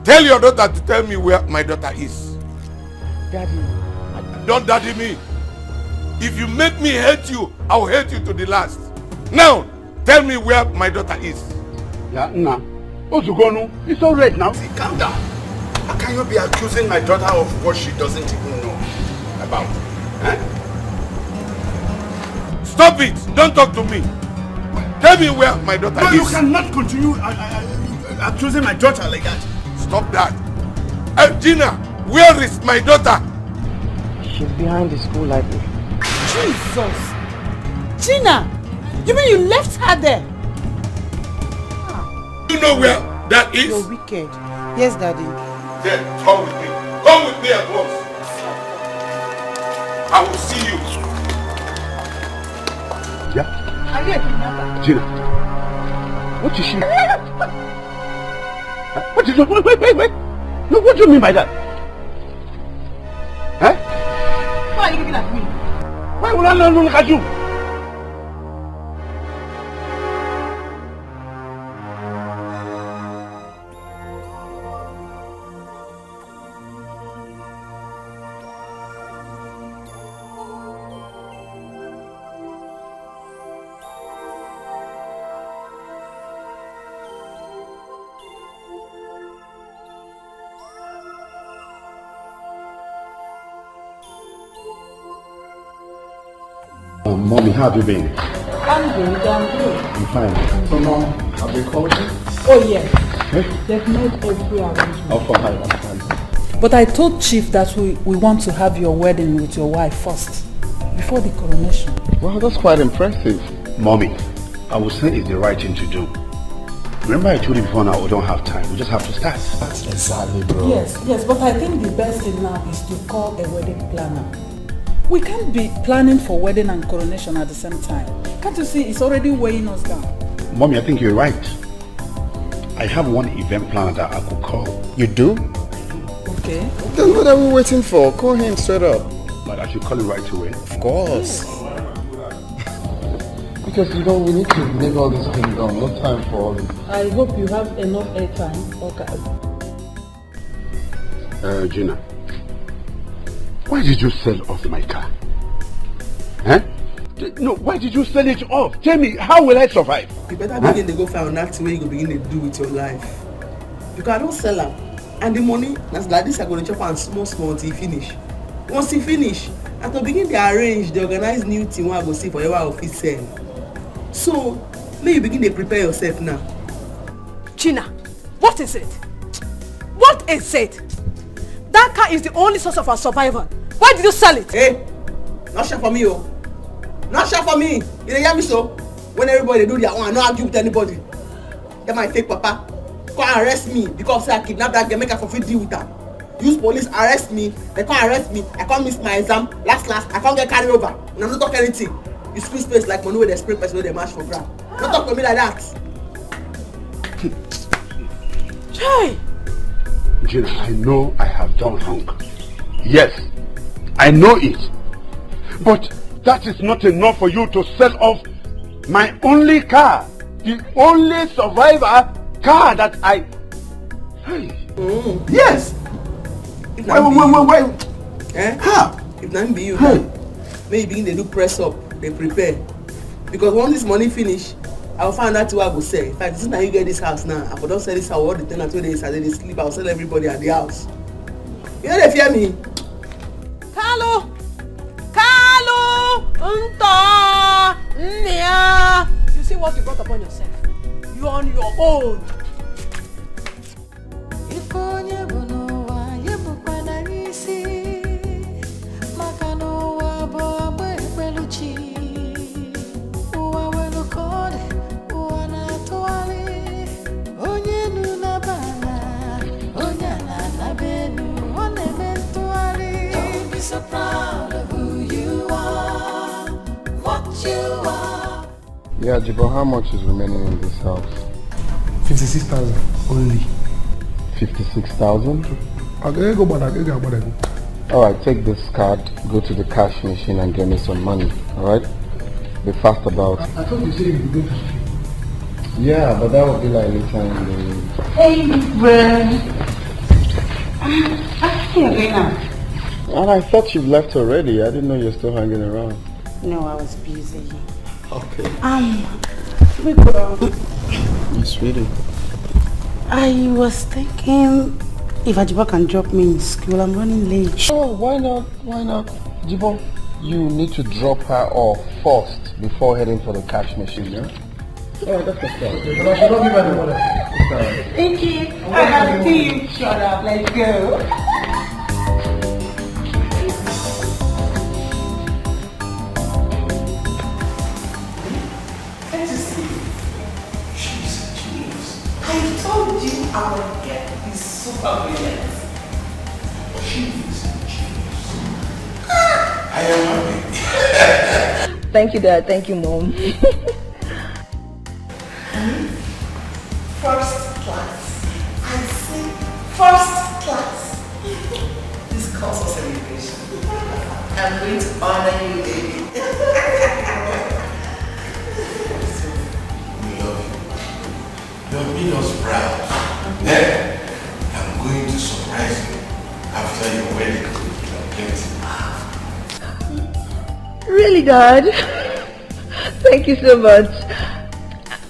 tell your daughter to tell me where my daughter is. Daddy. Don't daddy me. If you make me hate you, I'll hate you to the last. Now, tell me where my daughter is. Yeah, nah. Ozugonu, it's all right now. See, calm down. How can you be accusing my daughter of what she doesn't even know about? Eh? Stop it! Don't talk to me. Tell me where my daughter is. You cannot continue accusing my daughter like that. Stop that. Gina, where is my daughter? She's behind the school library. Jesus! Gina! You mean you left her there? You know where that is? You're wicked. Yes, Daddy. Then come with me. Come with me at once. I will see you. Yeah? Are you a kidnapper? Gina. What is she? What is it? Wait. No, what do you mean by that? Huh? Why are you looking at me? Why would I not look at you? Mommy, how have you been? I'm good. I'm fine. So, Mom, have they called you? Oh, yes. They've made every arrangement. Oh, fine. But I told Chief that we want to have your wedding with your wife first, before the coronation. Well, that's quite impressive. Mommy, I would say it's the right thing to do. Remember I told you before now we don't have time. We just have to start. That's exactly, bro. Yes, but I think the best thing now is to call a wedding planner. We can't be planning for wedding and coronation at the same time. Can't you see it's already weighing us down? Mommy, I think you're right. I have one event planner that I could call. You do? Okay. Then what are we waiting for? Call him straight up. But I should call him right away. Of course. Because we need to make all this thing done. No time for all this. I hope you have enough airtime. Okay. Gina. Why did you sell off my car? Huh? No, why did you sell it off? Tell me, how will I survive? You better begin to go find that way you go begin to do with your life. Because I don't sell them. And the money, that's like this, I'm going to chop and small until you finish. Once you finish, I to begin to arrange, the organize new thing where I go see for your office sell. So, may you begin to prepare yourself now. Gina, what is it? What is it? That car is the only source of our survival. Why did you sell it? Hey, not share for me, oh. Not share for me. You hear me so? When everybody do their own, I don't argue with anybody. That my fake papa. Come arrest me because I kidnapped that girl, make her for free deal with her. Use police arrest me, they can't arrest me, I can't miss my exam. Last, I can't get carried over. And I'm not talking anything. You squeeze space like money with the spray person with the match for ground. Don't talk to me like that. Hey! Gina, I know I have done wrong. Yes, I know it. But that is not enough for you to sell off my only car. The only survivor car that I... Hey. Yes! Wait. Eh? How? If not be you, maybe begin they do press up, they prepare. Because once this money finish, I'll find out what I will say. In fact, this is now you get this house now. I don't sell this house, all the tenants where they sleep, I'll sell everybody at the house. You know they fear me. Carlo! You see what you brought upon yourself? You're on your own. So proud of who you are, what you are. Yeah, Jibo, how much is remaining in this house? 56,000 only. 56,000? Alright, take this card, go to the cash machine and get me some money, alright? Be fast about it. I thought you said you would go to sleep. Yeah, but that would be like later in the... Hey, bro. I see you again now. And I thought you've left already. I didn't know you're still hanging around. No, I was busy. Okay. We go. Yes, sweetie. I was thinking if Ajibo can drop me in school. I'm running late. Sure, why not? Why not? Jibo, you need to drop her off first before heading for the cash machine, yeah? Oh, that's the stuff. But I should not give her the water. Thank you. I have to see you. Shut up. Let's go. I told you I would get this super brilliant. She is a genius. I am happy. Thank you, Dad. Thank you, Mom. First class. I say first class. This calls for celebration. I'm going to honor you, baby. We love you. You have made us proud. Then, I'm going to surprise you after your wedding. Really, Dad? Thank you so much.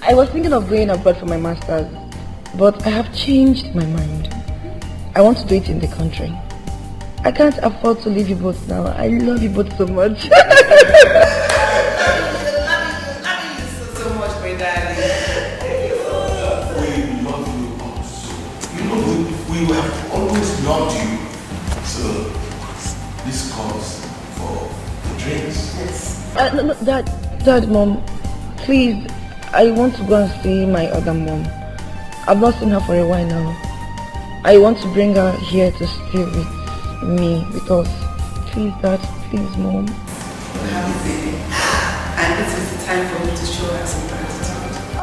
I was thinking of going abroad for my master's, but I have changed my mind. I want to do it in the country. I can't afford to leave you both now. I love you both so much. I love you so much, my darling. We love you also. You know, we have always loved you. So, this calls for the drinks. Yes. No, Dad, Mom, please, I want to go and see my other mom. I've not seen her for a while now. I want to bring her here to stay with me because, please, Dad, please, Mom. Happy baby. And this is the time for me to show her some gratitude.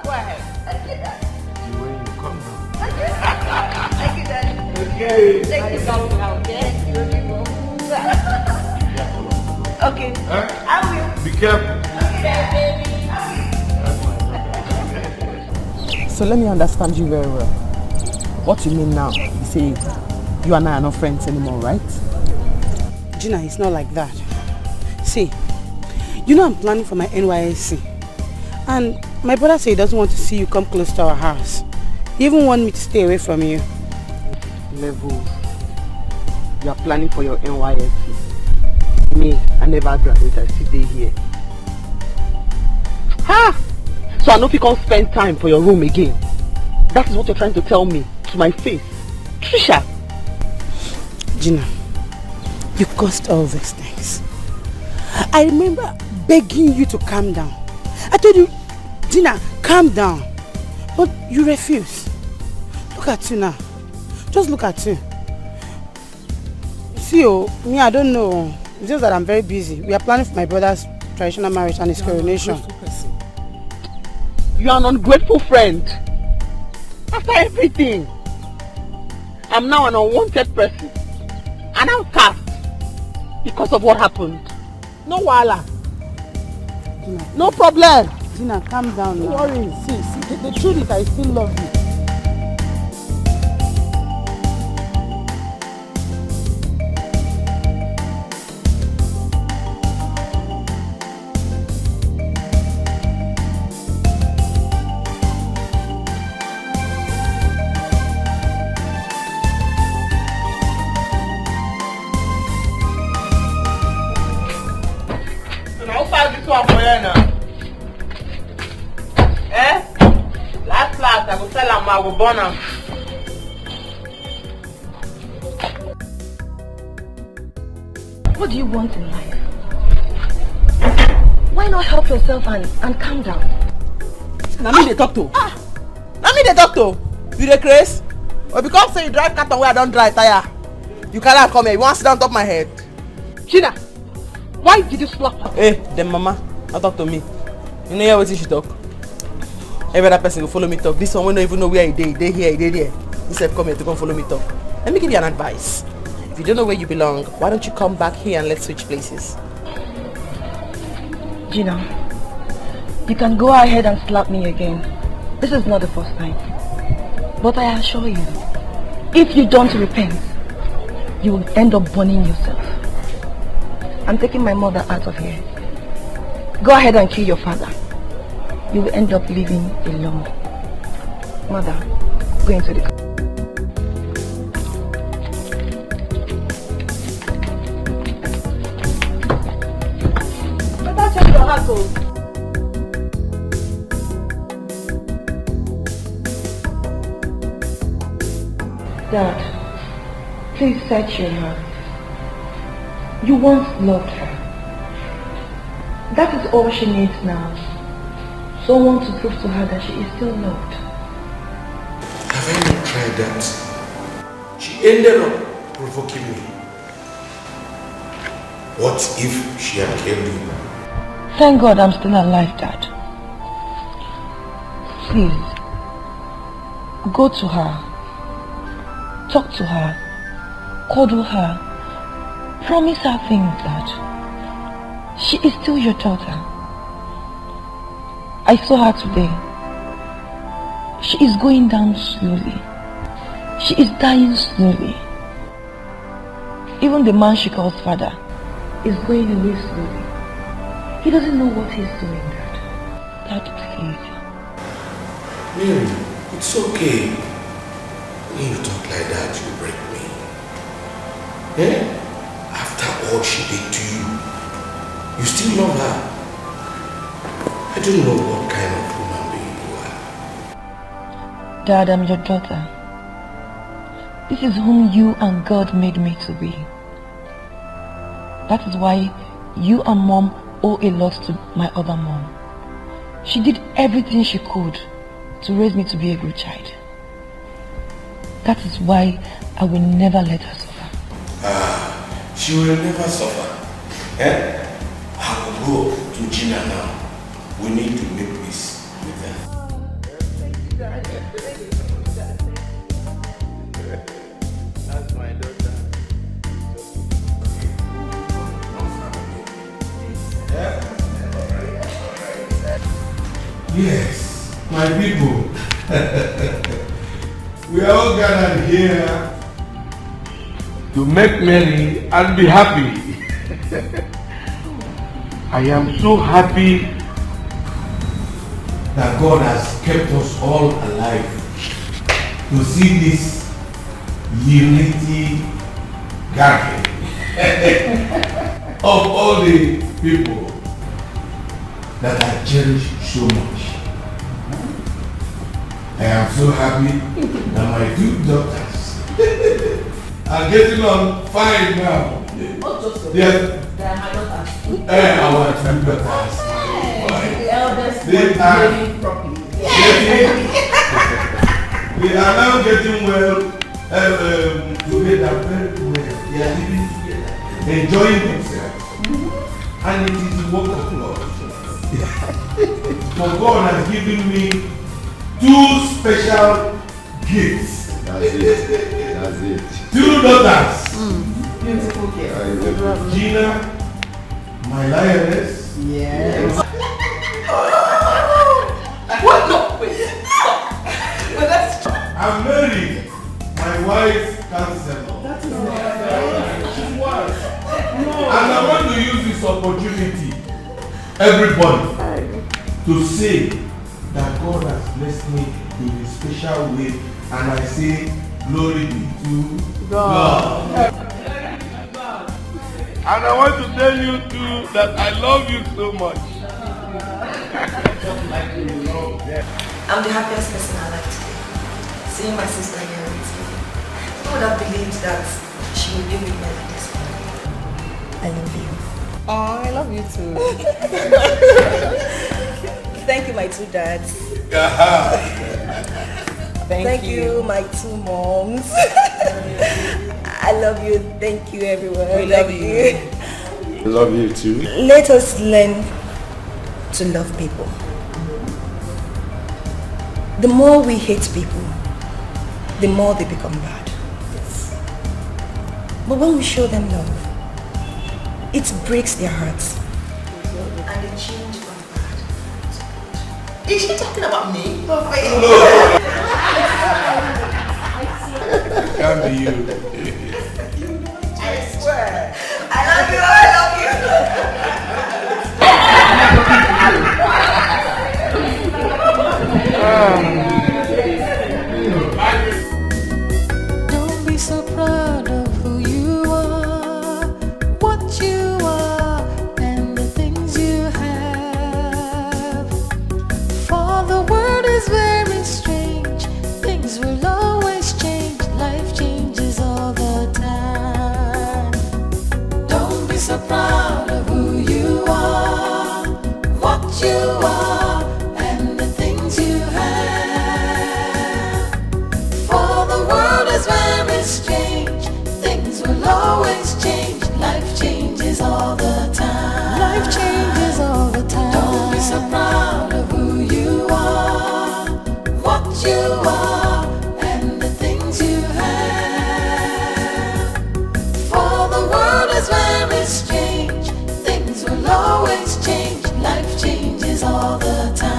Go ahead. Thank you, Dad. The way you come now. Thank you, Dad. Okay. Thank you, Dad. Thank you, Mom. Okay. Huh? I will. Be careful. Okay, baby. So let me understand you very well. What you mean now? You say you and I are not friends anymore, right? Gina, it's not like that. See, you know I'm planning for my NYSC. And my brother said he doesn't want to see you come close to our house. He even wants me to stay away from you. Levels. You are planning for your NYSC. Me, I never graduate, I still stay here. Ha! So I know if you can't spend time for your room again. That is what you're trying to tell me to my face. Trisha! Gina, you caused all these things. I remember begging you to calm down. I told you, Gina, calm down. But you refuse. Look at you now. Just look at you. See, me, I don't know. It's just that I'm very busy. We are planning for my brother's traditional marriage and his coronation. You are an ungrateful friend. After everything, I'm now an unwanted person. An outcast. Because of what happened. No wahala. No problem. Gina, calm down now. Don't worry. See, the truth is I still love you. I will tell him I will burn him. What do you want in life? Why not help yourself and calm down? Now me they talk to. Now me they talk to. You the craze? Or because say you drive car where I don't drive tire. You cannot come here. You want to sit down on top of my head. China, why did you slap her? Hey, them mama, don't talk to me. You know what she talk? Every other person will follow me talk. This one we don't even know where he dey. He dey here, he dey there. He said come here to come follow me talk. let me give you an advice. If you don't know where you belong, why don't you come back here and let's switch places? Gina, you can go ahead and slap me again. This is not the first time. But I assure you, if you don't repent, you will end up burning yourself. I'm taking my mother out of here. Go ahead and kill your father. You will end up living alone. Mother, go into the car. Better check your heart, oh. Dad, please search your heart. You once loved her. That is all she needs now. Someone to prove to her that she is still loved. Have I not tried that? She ended up provoking me. What if she had killed you? Thank God I'm still alive, Dad. Please, go to her. Talk to her. Cuddle her. Promise her things, Dad. She is still your daughter. I saw her today. She is going down slowly. She is dying slowly. Even the man she calls father is going away slowly. He doesn't know what he's doing, Dad. Dad, please. Mary, it's okay. When you talk like that, you break me. Eh? After all she did to you, you still love her. I don't know what kind of woman being you are. Dad, I'm your daughter. This is whom you and God made me to be. That is why you and Mom owe a lot to my other mom. She did everything she could to raise me to be a good child. That is why I will never let her suffer. She will never suffer. Eh? I will go to Gina now. We need to make peace with her. That's my daughter. Yes, my people. We are all gathered here to make merry and be happy. I am so happy that God has kept us all alive to see this unity gathering of all the people that I cherish so much. I am so happy that my two daughters are getting on fine now. Not just your Yes. they are my daughters. Our two daughters. The eldest They one are behaving properly. they are now getting well together very well. They are living together, enjoying themselves. And it is the work of God. For God has given me two special gifts. That's it. That's it. Two daughters. Beautiful girl. Gina, my lioness. Yes. What? No, wait. Stop. But that's true. I'm married. My wife counselor. That is not She's wife. And I want to use this opportunity, everybody, to say that God has blessed me in a special way, and I say glory be to God. And I want to tell you too that I love you so much. I'm the happiest person alive today. Seeing my sister here with me. Who would have believed that she would be with me like this? I love you. Oh, I love you too. Thank you, my two dads. Thank you, my two moms. I love you. Thank you, everyone. We love you. I love you too. Let us learn to love people. The more we hate people, the more they become bad. But when we show them love, it breaks their hearts. And they change from bad. Is she talking about me? No. Can't be you. I swear. I love you. Don't be so proud of who you are, what you are, and the things you have. For the world is very strange, things will always change, life changes all the time. Don't be so proud of who you are, what you are, and the things you have. For the world is very strange, things will always change, life changes all the time. Life changes all the time. Don't be so proud of who you are, what you are, and the things you have. For the world is very strange, things will always change, life changes all the time.